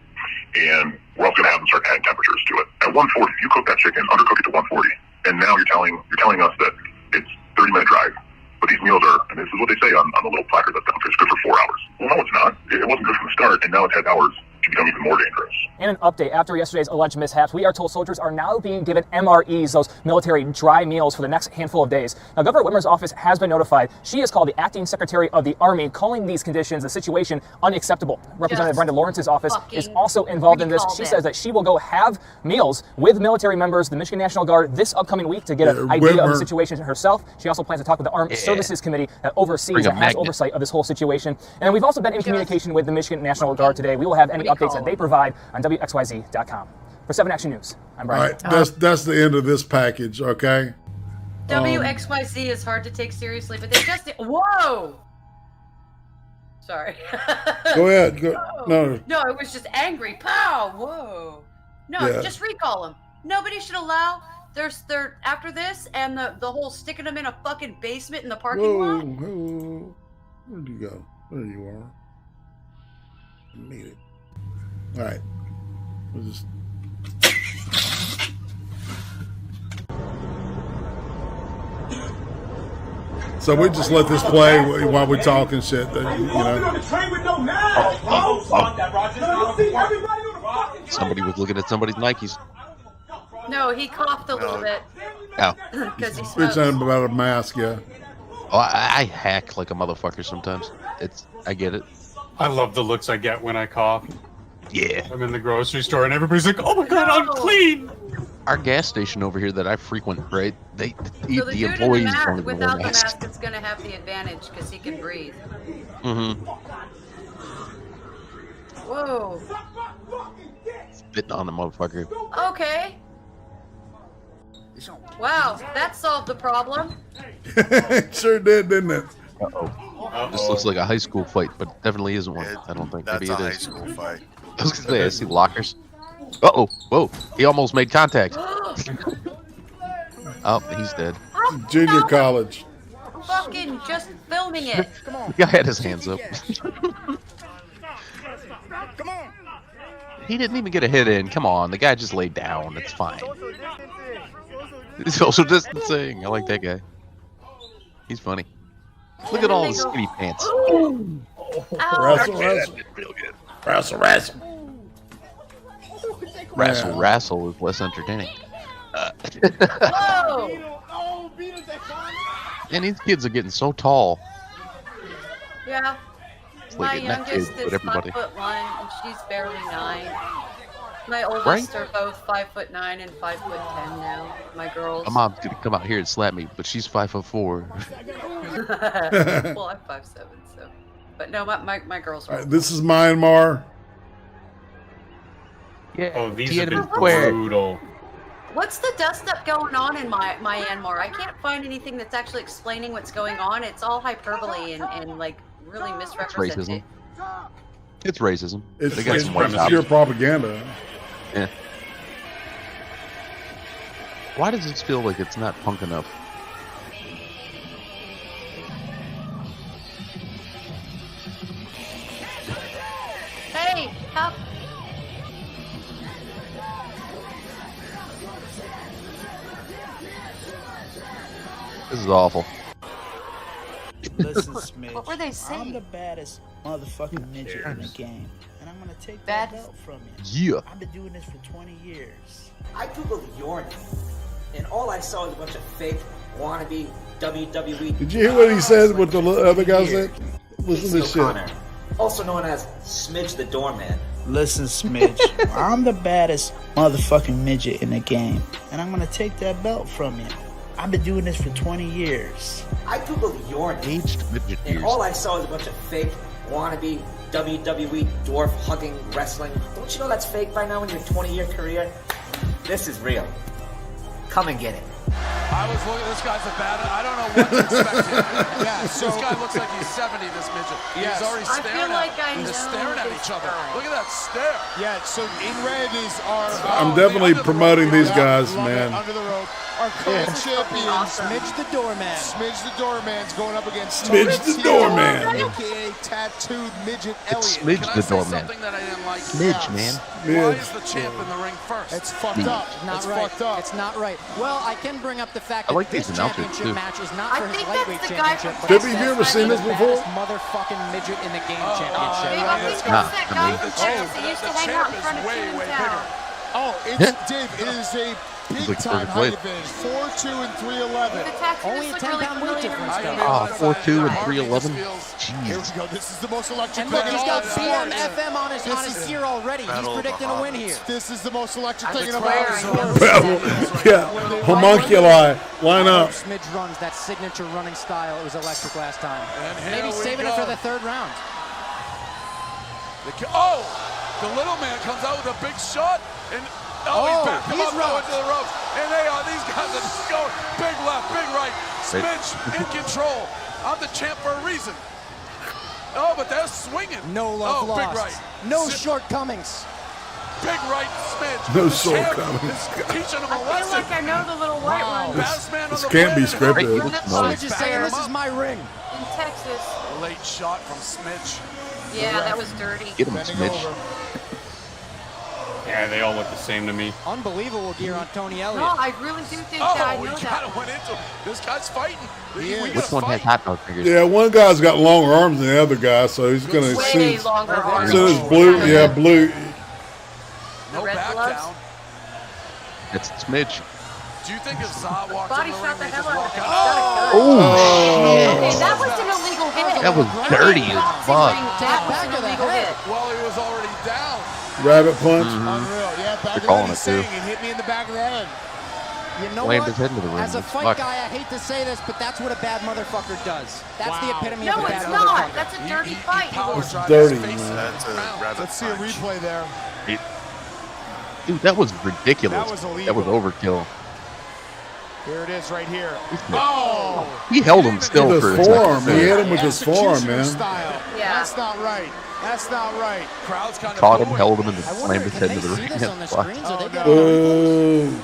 And we're also going to have them start adding temperatures to it. At 140, you cook that chicken, undercook it to 140. And now you're telling us that it's 30-minute drive. But these meals are, and this is what they say on the little placard that's down there, it's good for 4 hours. Well, no, it's not. It wasn't good from the start, and now it's had hours to become even more dangerous. In an update after yesterday's alleged mishaps, we are told soldiers are now being given MREs, those military dry meals, for the next handful of days. Now, Governor Whitmer's office has been notified. She has called the acting Secretary of the Army, calling these conditions, the situation, unacceptable. Representative Brenda Lawrence's office is also involved in this. She says that she will go have meals with military members, the Michigan National Guard, this upcoming week to get an idea of the situation herself. She also plans to talk with the Armed Services Committee that oversees and has oversight of this whole situation. And we've also been in communication with the Michigan National Guard today. We will have any updates that they provide on WXYZ.com. For 7 Action News, I'm Brian. All right, that's the end of this package, okay? WXYZ is hard to take seriously, but they just... Whoa! Sorry. Go ahead. No, it was just angry. Pow! Whoa. No, just recall them. Nobody should allow... They're after this and the whole sticking them in a fucking basement in the parking lot. Whoa. Where'd you go? There you are. I need it. All right. We'll just... So we just let this play while we're talking shit. Somebody was looking at somebody's Nikes. No, he coughed a little bit. Ow. Because he We're smokes. talking about a mask, yeah. Oh, I hack like a motherfucker sometimes. I get it. I love the looks I get when I cough. Yeah. I'm in the grocery store and everybody's like, "Oh my god, I'm clean." Our gas station over here that I frequent, right? The dude employees in the don't even wear without the masks. mask is going to have the advantage because he can breathe. Mm-hmm. Whoa. Spitting on the motherfucker. Okay. Wow, that solved the problem. Sure did, didn't it? Uh-oh. This looks like a high school fight, but definitely isn't one. I don't think. That's Maybe it a high is. school fight. I was gonna say, I see lockers. Uh-oh. Whoa. He almost made contact. Oh, he's dead. Junior college. Fucking just filming it. Come on. The guy had his hands up. Come on. He didn't even get a hit in. Come on, the guy just laid down. It's fine. He's social distancing. I like that guy. He's funny. Look at all the skinny pants. Wrestle, wrestle. Real good. Wrestle, wrestle. Wrestle is less entertaining. And these kids are getting so tall. Yeah. It's My like not youngest kids, but is everybody. 5'1" and she's barely 9. My oldest are both 5'9" and 5'10" now. My girls. My mom's gonna come out here and slap me, but she's 5'4". Well, I'm 5'7", so. But no, my girls are. This is Myanmar. Yeah. Oh, these have been Square. brutal. What's the dust up going on in Myanmar? I can't find anything that's actually explaining what's going on. It's all hyperbole and like really It's misrepresented. racism. It's racism. It's, They got it's some white pure cops. propaganda. Yeah. Why does this feel like it's not punk enough? Hey, how? This is awful. Listen, Smidge. What were they saying? I'm the baddest motherfucking midget in the game, and I'm gonna take Bad. that belt from you. Yeah. I've been doing this for 20 years. I googled your name, and all I saw was a bunch of fake, wannabe WWE. Did you hear what he said? What the other guy said? Listen to this shit. O'Connor, also known as Smidge the Doorman. Listen, Smidge. I'm the baddest motherfucking midget in the game, and I'm gonna take that belt from you. I've been doing this for 20 years. I googled your name, Aged midget and years. all I saw was a bunch of fake, wannabe WWE dwarf hugging wrestling. Don't you know that's fake by now in your 20-year career? This is real. Come and get it. I was looking, this guy's a bad, I don't know what to expect here. Yeah, so, this guy looks like he's 70, this midget. Yes. He's already I staring feel like at I They're know staring at this each other. guy. Look at that stare. Yeah, so in red is our... I'm definitely promoting these guys, Love it. man. Under the rope. Our current champion, Smidge the Doorman. Smidge the Doorman's going up against Smidge the Doorman. AKA Tattooed Midget It's Elliott. Smidge the Doorman. Smidge, man. Why is the champ in the ring first? It's fucked up. Not It's right. fucked up. It's not right. Well, I can bring up the fact I that like this these announcers, championship too. match is not for his lightweight the guy championship. from but Trippy, it's you ever the seen this before? baddest motherfucking midget in the game championship. Big, I think that's that guy from Texas that used to hang out in front of Toontown. Oh, it's Dave. It is a He's big like time perfect height weight. advantage. 4'2" and 311. Only a 10-pound weight difference, though. Oh, 4'2" and 311. Here Jeez. we go. This is the most electric And look, thing in he's all got of sports. BMFM on his gear already. He's Battle of the predicting a win here. This is the most electric thing in all swear of I sports. Yeah, homunculi. Line up. Smidge runs that signature running style. It was electric last time. And here Maybe we saving go. it for the third round. The little man comes out with a big shot, and he backed him he's up rocked. into the ropes. And these guys are just going big left, big right. Smidge in control. I'm the champ for a reason. Oh, but they're swinging. No love lost. Big right. No shortcomings. Big right, Smidge. No The champ shortcomings. is teaching him a I feel lesson. like I know the little white one. Best man This on the can't be planet. scripted. Smidge is saying this is my ring. In Texas. A late shot from Smidge. Yeah, that was dirty. Get him, Smidge. Yeah, they all look the same to me. Unbelievable gear on Tony Elliott. No, I really do think that I Oh, know he that. kind of went into it. This guy's fighting. Which one has hot dog fingers? Yeah, one guy's got longer arms than the other guy, so he's gonna Way see. longer arms. So it's blue. Yeah, blue. No red back gloves? down. It's Smidge. Do you think if Za walked Body in the shot ring, the they just hell out walk of him. out? Oh, Okay, that was an illegal hit. That was dirty as fuck. That was an illegal hit. Well, he was already down. Rabbit punch. Unreal. Yeah, back They're of calling the it, saying. too. It hit me in the back of the head. You know Slammed what? his head into the ring. As a It's fight fucked. guy, I hate to say this, but that's what a bad motherfucker does. That's the epitome No, of a bad it's not. motherfucker. That's a dirty fight. It's dirty, man. That's a rabbit Let's see a punch. replay there. Dude, that was ridiculous. That was illegal. That was overkill. Here it is right here. Oh! He held him still With for his a forearm. second. He hit him with his forearm, Executioner man. style. Yeah. That's not right. That's not right. Crowd's kind of Caught him, booing. held him, and then I wonder, slammed his can head they into the see ring. this on the Fuck. screens? Are they Oh, getting Boo.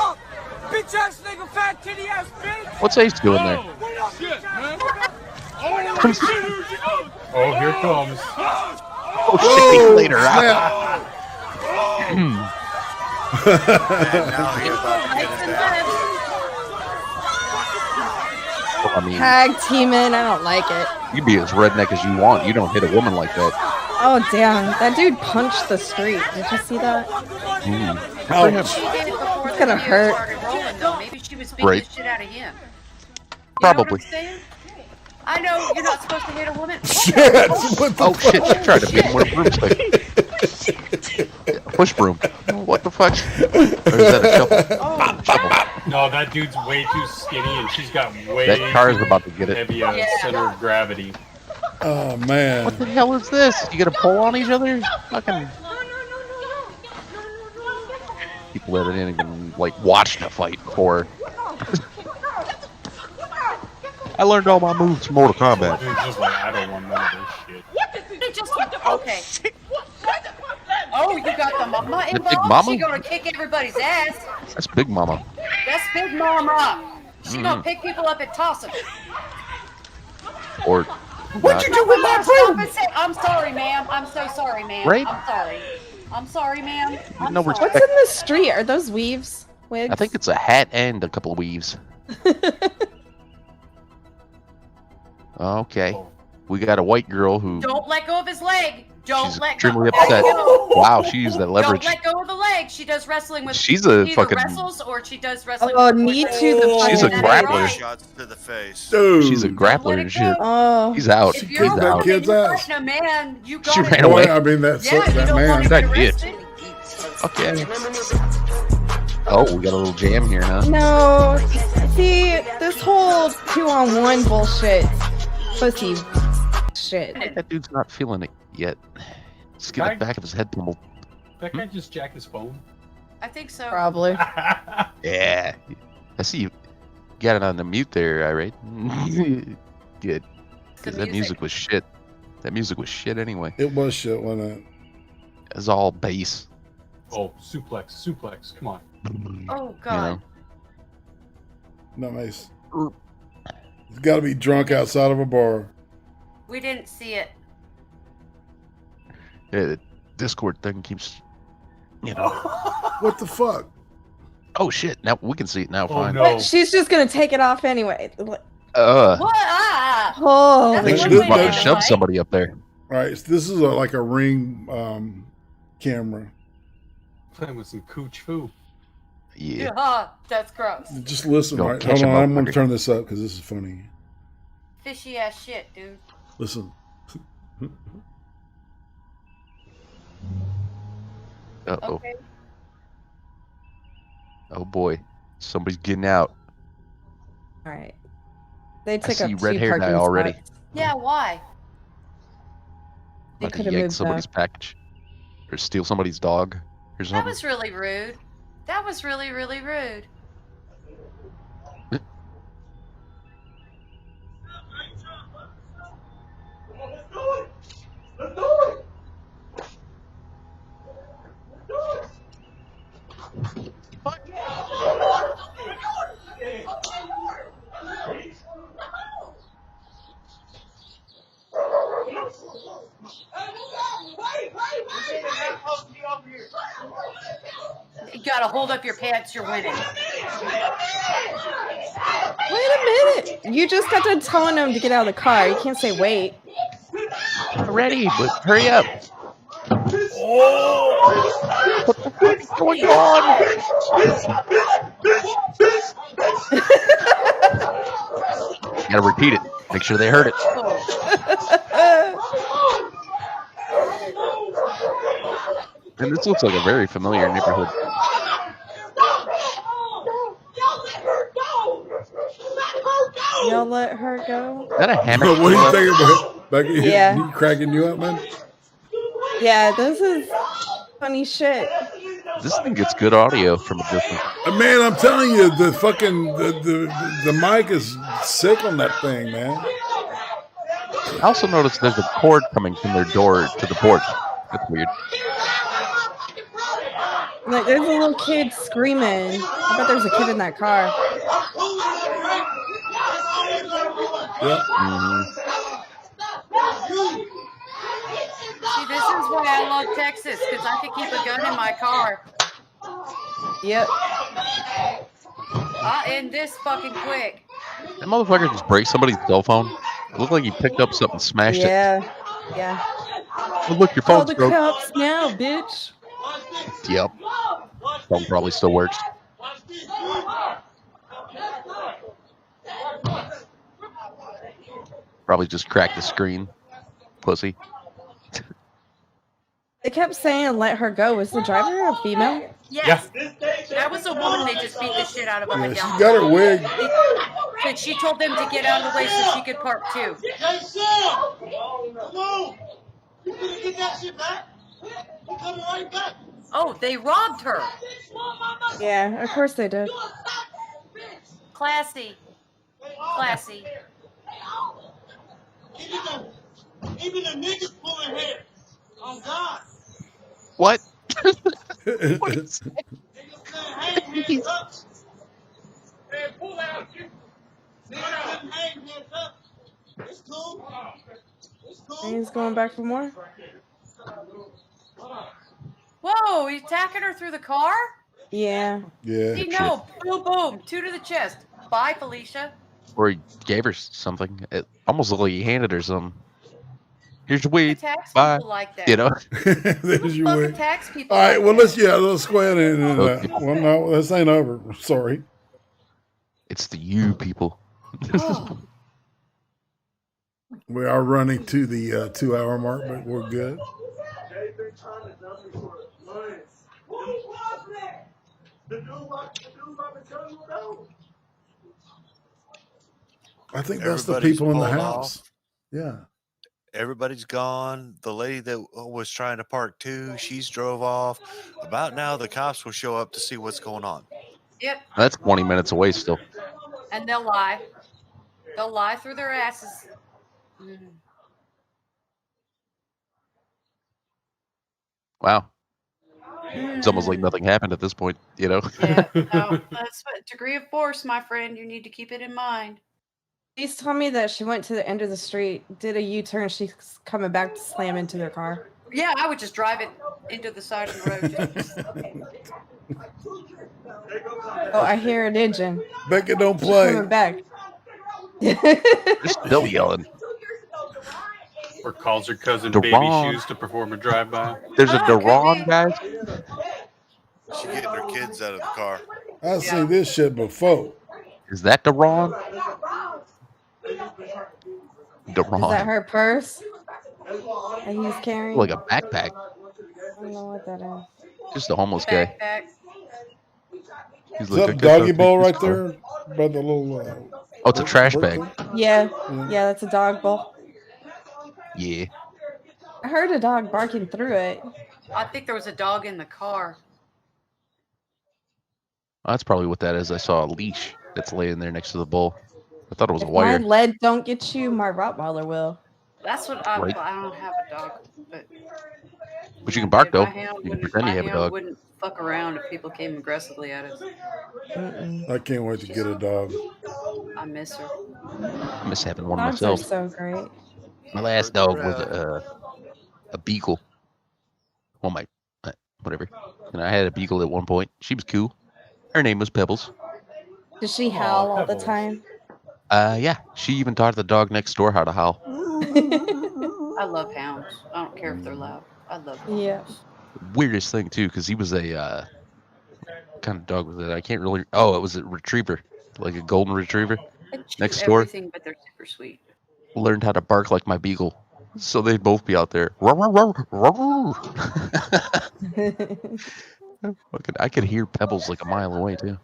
up! Bitch bitch ass nigga, fat titty ass bitch. What's Ace doing there? Shit, man. Oh, here comes. Oh shit, he laid her out. I mean, Tag teaming, I don't like it. you be as redneck as you want. You don't hit a woman like that. Oh damn, that dude punched the street. Did you see that? Ouch. It's gonna hurt. Maybe she was beating Right. the shit out of him. Probably. I know you're not supposed to hit a woman. Shit! What the Oh shit, she tried to beat him with a broomstick. Push broom. What the fuck? Or is that a shovel? No, that dude's way too skinny, and she's got way That car's too about to get it. heavy center of gravity. Oh man. What the hell is this? You gonna pull on each other? Fucking people that didn't even like watch the fight before. I learned all my moves from Mortal Kombat. Dude's just like, I don't want none of this shit. Okay. Oh, you got the mama The involved? big mama? She gonna kick everybody's ass. That's Big Mama. That's Big Mama. She gonna pick people up and toss them. Or What'd you do with my broom? I'm sorry, ma'am. I'm so sorry, ma'am. Right? I'm sorry. I'm sorry, ma'am. I'm No sorry. respect. What's in the street? Are those weaves? Wigs? I think it's a hat and a couple of weaves. Okay. We got a white girl who Don't let go of his leg. Don't she's let go. extremely upset. Wow, she used that leverage. Don't let go of the leg. She does wrestling with. She's a she fucking- either wrestles or she does wrestling. Oh, with knee with- to the She's a fucking grappler. Shots to the face. Dude. She's a grappler. Oh. He's out. If He's you're a that out. kid's woman, ass. you're fighting a man, you got She ran away. Boy, I mean that Yeah, you that don't man. want to That get kid. arrested. Okay. Oh, we got a little jam here, huh? No. See, this whole 2-on-1 bullshit. Pussy shit. That dude's not feeling it yet. Just get the back of his head pummeled. That guy just jacked his phone. I think so. Probably. Yeah. I see you got it on the mute there, Irate. Good. Because that music was shit. That music was shit anyway. It was shit, wasn't it? It was all bass. Oh, suplex. Come on. Oh God. Nice. He's got to be drunk outside of a bar. We didn't see it. Yeah, the Discord thing keeps, you know. What the fuck? Oh shit! Now we can see it now. Fine. no. But she's just gonna take it off anyway. What? Oh. I think she This- was about to this- shove somebody up there. Right. This is like a Ring camera. Playing with some cooch foo. Yeah. Yeah, that's gross. Just listen. Don't Right. catch Hold him on. up, I'm going to fucker. turn this up because this is funny. Fishy ass shit, dude. Listen. Uh-oh. Okay. Oh boy. Somebody's getting out. All right. They I took see up red 2 hair parking dye already. spots. Yeah, why? They About to could have yank moved somebody's back. package. Or steal somebody's dog. Or That something. was really rude. That was really, really rude. You gotta hold up your pants, you're winning. Wait a minute. You just got to telling him to get out of the car. You can't say wait. Ready, but hurry up. Oh! What the fuck is going on? You gotta repeat it. Make sure they heard it. And this looks like a very familiar neighborhood. Y'all let her go? Is that a hammock? What do you think about Becky? Yeah. He cracking you up, man? Yeah, this is funny shit. This thing gets good audio from a distance. Man, I'm telling you, the fucking the mic is sick on that thing, man. I also noticed there's a cord coming from their door to the porch. That's weird. Like, there's a little kid screaming. I bet there's a kid in that car. Yep. See, this is why I love Texas, because I could keep a gun in my car. Yep. I'll end this fucking quick. That motherfucker just breaks somebody's cell phone. It looked like he picked up something and smashed it. Yeah. Oh, look, your Call phone's the broke. cops now, bitch. Yep. Phone probably still works. Probably just cracked the screen. Pussy. They kept saying let her go. Was the driver a female? Yes. That was a woman. They just beat the shit out of him. Yeah, she got her wig. And she told them to get out of the way so she could park too. Oh, they robbed her. Yeah, of course they did. Classy. Classy. Even the niggas pulling hair. On God. What? What is that? Man, pull out. Niggas hang hands up. It's cool. It's cool. He's going back for more? Whoa, he's attacking her through the car? Yeah. Yeah. See, no. Boom, boom. 2 to the chest. Bye, Felicia. Or he gave her something. It almost looked like he handed her some. Here's your weed. Tax Bye. people like that. You know? There's your wig. Tax people. All right, like well, that. let's go ahead and well, no, this ain't over. Sorry. It's the you people. We are running to the 2-hour mark, but we're good. I think that's the Everybody's people in the pulled house. off. Yeah. Everybody's gone. The lady that was trying to park too, she's drove off. About now, the cops will show up to see what's going on. Yep. That's 20 minutes away still. And they'll lie. They'll lie through their asses. Wow. It's almost like nothing happened at this point, you know? Yeah, no, that's a degree of force, my friend. You need to keep it in mind. She's told me that she went to the end of the street, did a U-turn, she's coming back to slam into their car. Yeah, I would just drive it into the side of the road. Oh, I hear an engine. Becca, don't She's play. coming back. They're still yelling. Or calls her cousin Deron. Baby Shoes to perform a drive-by. There's a Deron, guys. She's getting her kids out of the car. I've seen this shit before. Is that Deron? Is that her purse that he's carrying? Like a backpack. I don't know what that is. Just a homeless guy. He's Is that a doggy bowl right there? By the little. Oh, it's a trash bag. Yeah, that's a dog bowl. Yeah. I heard a dog barking through it. I think there was a dog in the car. Oh, that's probably what that is. I saw a leash that's laying there next to the bowl. I thought it was a If wire. my lead don't get you, my Rottweiler will. That's what I don't have a dog, but But you can bark, though. my hound You can wouldn't- pretend you my have a hound dog. wouldn't fuck around if people came aggressively at us. I can't wait to get a dog. I miss her. I miss having one Dogs myself. are so great. My last dog was a beagle. Well, whatever. And I had a beagle at one point. She was cool. Her name was Pebbles. Does she howl all the time? Yeah. She even taught the dog next door how to howl. I love hounds. I don't care if they're loud. I love hounds. Yeah. Weirdest thing too, because he was a kind of dog was it? I can't really. Oh, it was a retriever, like a golden retriever. Next door, Everything, but they're super sweet. learned how to bark like my beagle, so they'd both be out there. I could hear Pebbles like a mile away too.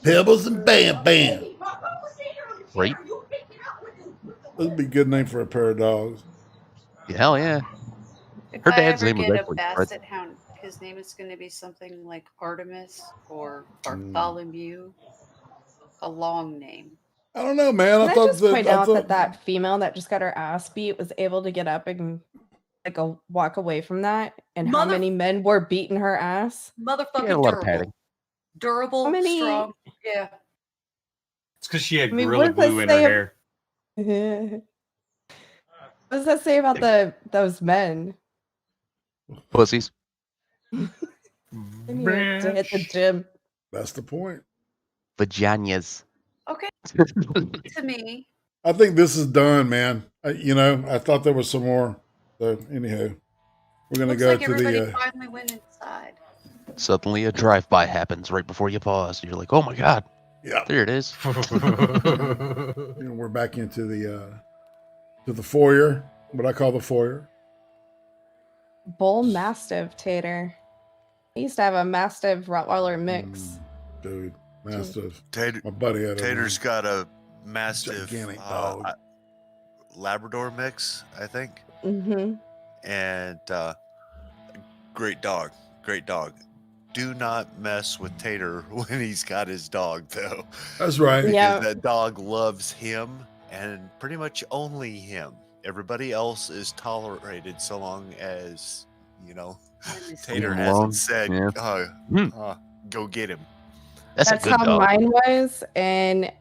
Pebbles and Bam Bam. Right? That'd be a good name for a pair of dogs. Yeah, hell yeah. If Her I dad's ever name was get a actually basset hound, his name is going to be something like Artemis or Bartholomew. A long name. I don't know, man. Can I just point out that female that just got her ass beat was able to get up and like a walk away from that, and how many men were beating her ass. Motherfucking a lot of durable. padding. Durable, How many- strong. Yeah. It's because she had I mean, Gorilla what does Glue in that her say hair. What does that say about those men? Pussies. They need to hit the gym. That's the point. Vaginas. Okay. To me. I think this is done, man. I thought there was some more. So anyhow, we're gonna Looks go like to everybody the. finally went inside. Suddenly a drive-by happens right before you pause. You're like, oh my god. Yeah. There it is. We're back into the foyer. What I call the foyer. Bull Mastiff Tater. I used to have a Mastiff Rottweiler mix. Dude, Mastiff. Tater, my buddy had Tater's got a massive gigantic dog. Labrador mix, I think. Mm-hmm. And great dog. Do not mess with Tater when he's got his dog, though. That's right. Because Yeah. that dog loves him and pretty much only him. Everybody else is tolerated so long as, Tater Alone. hasn't said, Yeah. go get him. That's a good how dog. mine was, and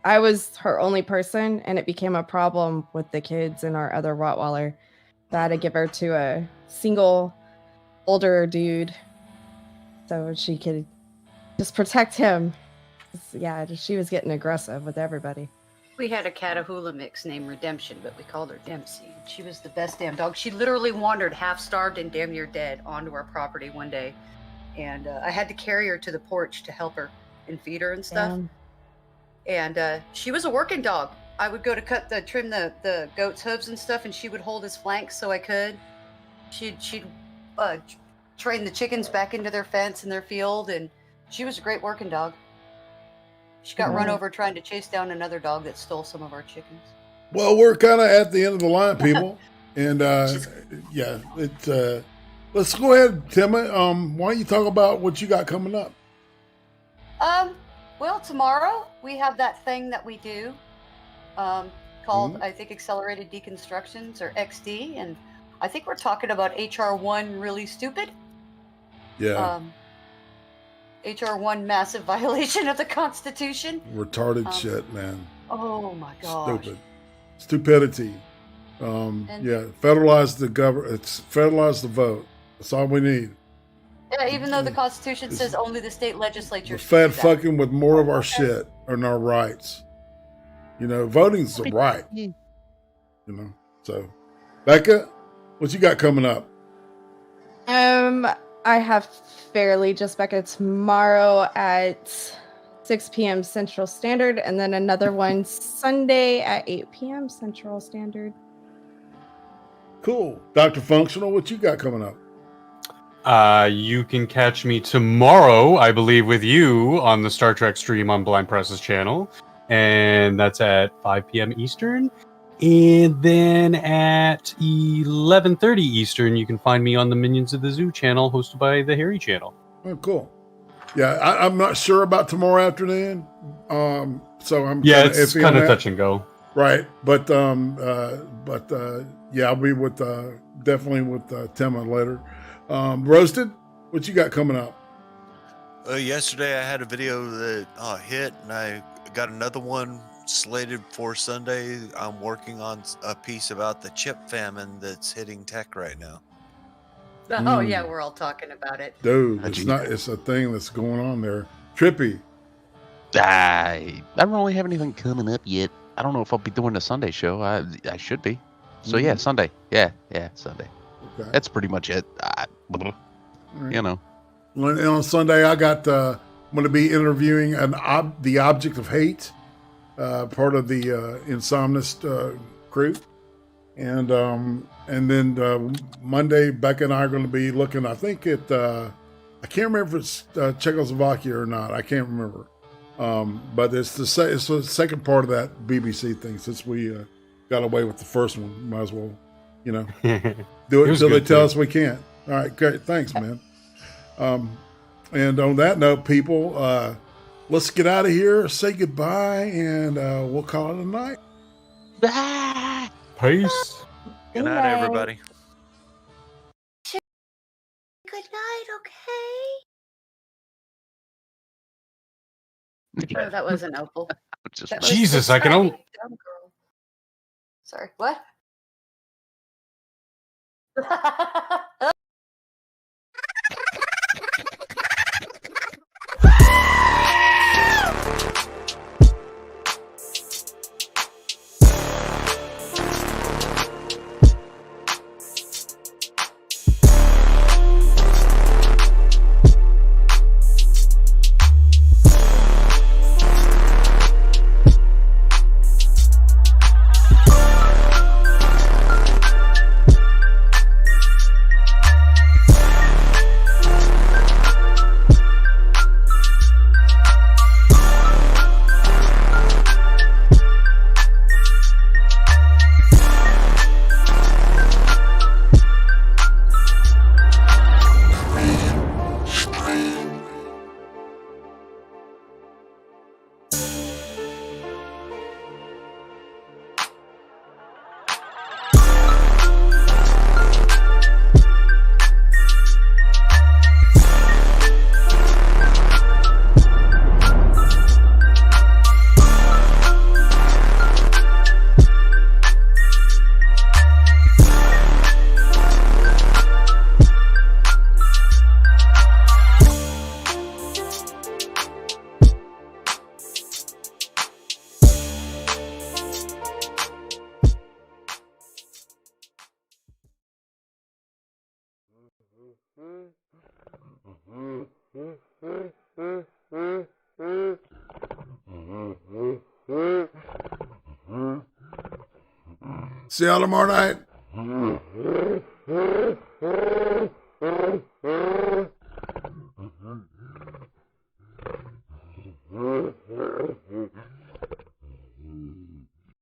I was her only person, and it became a problem with the kids and our other Rottweiler. So I had to give her to a single older dude so she could just protect him. Yeah, she was getting aggressive with everybody. We had a Catahoula mix named Redemption, but we called her Dempsey. She was the best damn dog. She literally wandered half starved and damn near dead onto our property one day. And I had to carry her to the porch to help her and feed her and stuff. And she was a working dog. I would go to trim the goat's hooves and stuff, and she would hold his flanks so I could. She'd train the chickens back into their fence in their field, and she was a great working dog. She got run over trying to chase down another dog that stole some of our chickens. Well, we're kind of at the end of the line, people, and let's go ahead, Timmy. Why don't you talk about what you got coming up? Well, tomorrow we have that thing that we do called, I think, Accelerated Deconstructions, or XD, and I think we're talking about HR1 really stupid. Yeah. HR1 massive violation of the Constitution. Retarded shit, man. Oh my gosh. Stupid. Stupidity. Federalize the government. It's federalize the vote. That's all we need. Yeah, even though the Constitution says only the state legislature. The Fed fucking with more of our shit and our rights. Voting's the right. So, Becca, what you got coming up? I have Fairly Just Becca tomorrow at 6 p.m. Central Standard, and then another one Sunday at 8 p.m. Central Standard. Cool. Dr. Functional, what you got coming up? You can catch me tomorrow, I believe, with you on the Star Trek stream on Blind Press's channel. And that's at 5 p.m. Eastern. And then at 11:30 Eastern, you can find me on the Minions of the Zoo channel, hosted by the Harry channel. Oh, cool. Yeah, I'm not sure about tomorrow afternoon. So I'm it's kind of that. touch and go. Right. But I'll be with definitely with Timma later. Roasted, what you got coming up? Yesterday I had a video that hit, and I got another one slated for Sunday. I'm working on a piece about the chip famine that's hitting tech right now. Oh yeah, we're all talking about it. Dude, it's a thing that's going on there. Trippy. I don't really have anything coming up yet. I don't know if I'll be doing a Sunday show. I should be. So yeah, Sunday. Yeah, Sunday. Okay. That's pretty much it. Right. And on Sunday, I'm going to be interviewing the Object of Hate, part of the Insomnist crew, and then Monday, Becca and I are going to be looking. I think I can't remember if it's Czechoslovakia or not. I can't remember, but it's the second part of that BBC thing. Since we got away with the first one, might as well, do it until they tell us we can't. All right, great, thanks, man. And on that note, people, let's get out of here, say goodbye, and we'll call it a night. Peace. Good night, everybody. Good night, okay? Oh, that wasn't Opal. That was Jesus, the I can only. dumb girl. Sorry, what? See y'all tomorrow night.